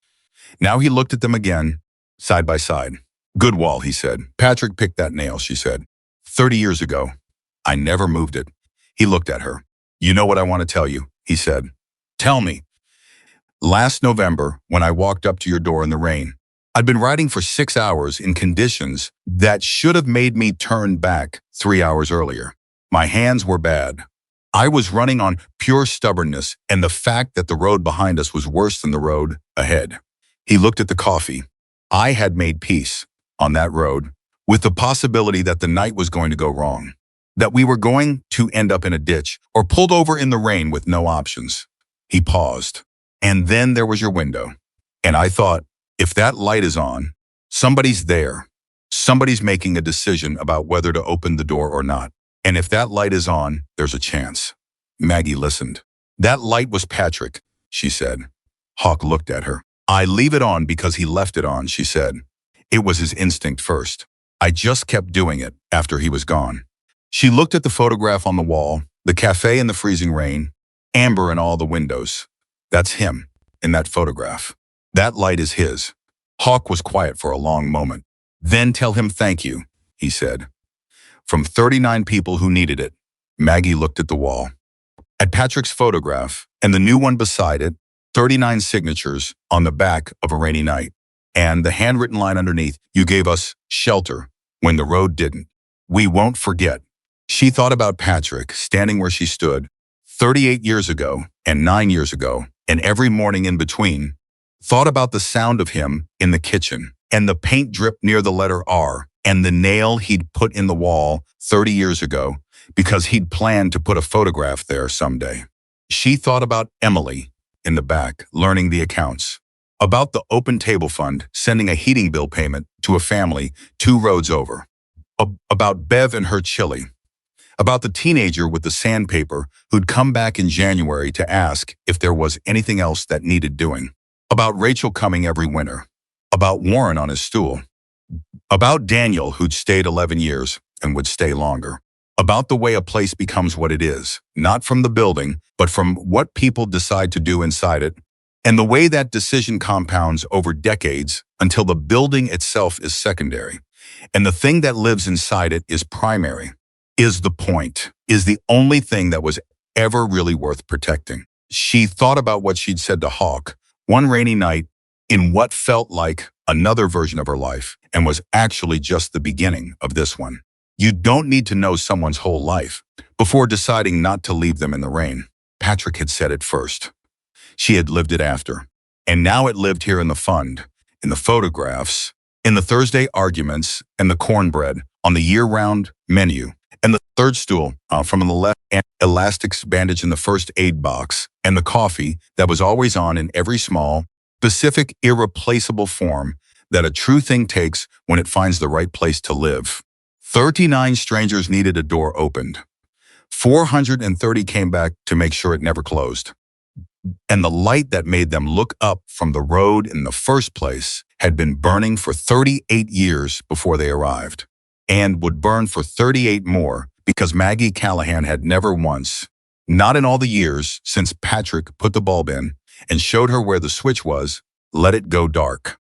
Now he looked at them again, side by side. "Good wall," he said. "Patrick picked that nail," she said. 30 years ago. I never moved it." He looked at her. "You know what I want to tell you," he said. "Tell me." "Last November, when I walked up to your door in the rain, I'd been riding for 6 hours in conditions that should have made me turn back 3 hours earlier. My hands were bad. I was running on pure stubbornness and the fact that the road behind us was worse than the road ahead." He looked at the coffee. "I had made peace on that road with the possibility that the night was going to go wrong, that we were going to end up in a ditch or pulled over in the rain with no options." He paused. "And then there was your window. And I thought, if that light is on, somebody's there. Somebody's making a decision about whether to open the door or not. And if that light is on, there's a chance." Maggie listened. "That light was Patrick," she said. Hawk looked at her. "I leave it on because he left it on," she said. "It was his instinct first. I just kept doing it after he was gone." She looked at the photograph on the wall, the cafe in the freezing rain, amber in all the windows. "That's him in that photograph. That light is his." Hawk was quiet for a long moment. "Then tell him thank you," he said. "From 39 people who needed it." Maggie looked at the wall. At Patrick's photograph, and the new one beside it, 39 signatures on the back of a rainy night. And the handwritten line underneath, "You gave us shelter when the road didn't. We won't forget." She thought about Patrick standing where she stood 38 years ago and 9 years ago and every morning in between. Thought about the sound of him in the kitchen and the paint drip near the letter R and the nail he'd put in the wall 30 years ago because he'd planned to put a photograph there someday. She thought about Emily in the back learning the accounts, about the Open Table Fund sending a heating bill payment to a family 2 roads over, about Bev and her chili, about the teenager with the sandpaper who'd come back in January to ask if there was anything else that needed doing, about Rachel coming every winter, about Warren on his stool, about Daniel who'd stayed 11 years and would stay longer, about the way a place becomes what it is, not from the building, but from what people decide to do inside it, And the way that decision compounds over decades until the building itself is secondary, and the thing that lives inside it is primary, is the point, is the only thing that was ever really worth protecting. She thought about what she'd said to Hawk one rainy night in what felt like another version of her life and was actually just the beginning of this one. You don't need to know someone's whole life before deciding not to leave them in the rain. Patrick had said it first. She had lived it after. And now it lived here in the fund, in the photographs, in the Thursday arguments, and the cornbread on the year-round menu, and the third stool from the left, and elastics bandage in the first aid box, and the coffee that was always on in every small, specific, irreplaceable form that a true thing takes when it finds the right place to live. 39 strangers needed a door opened. 430 came back to make sure it never closed. And the light that made them look up from the road in the first place had been burning for 38 years before they arrived, and would burn for 38 more because Maggie Callahan had never once, not in all the years since Patrick put the bulb in and showed her where the switch was, let it go dark.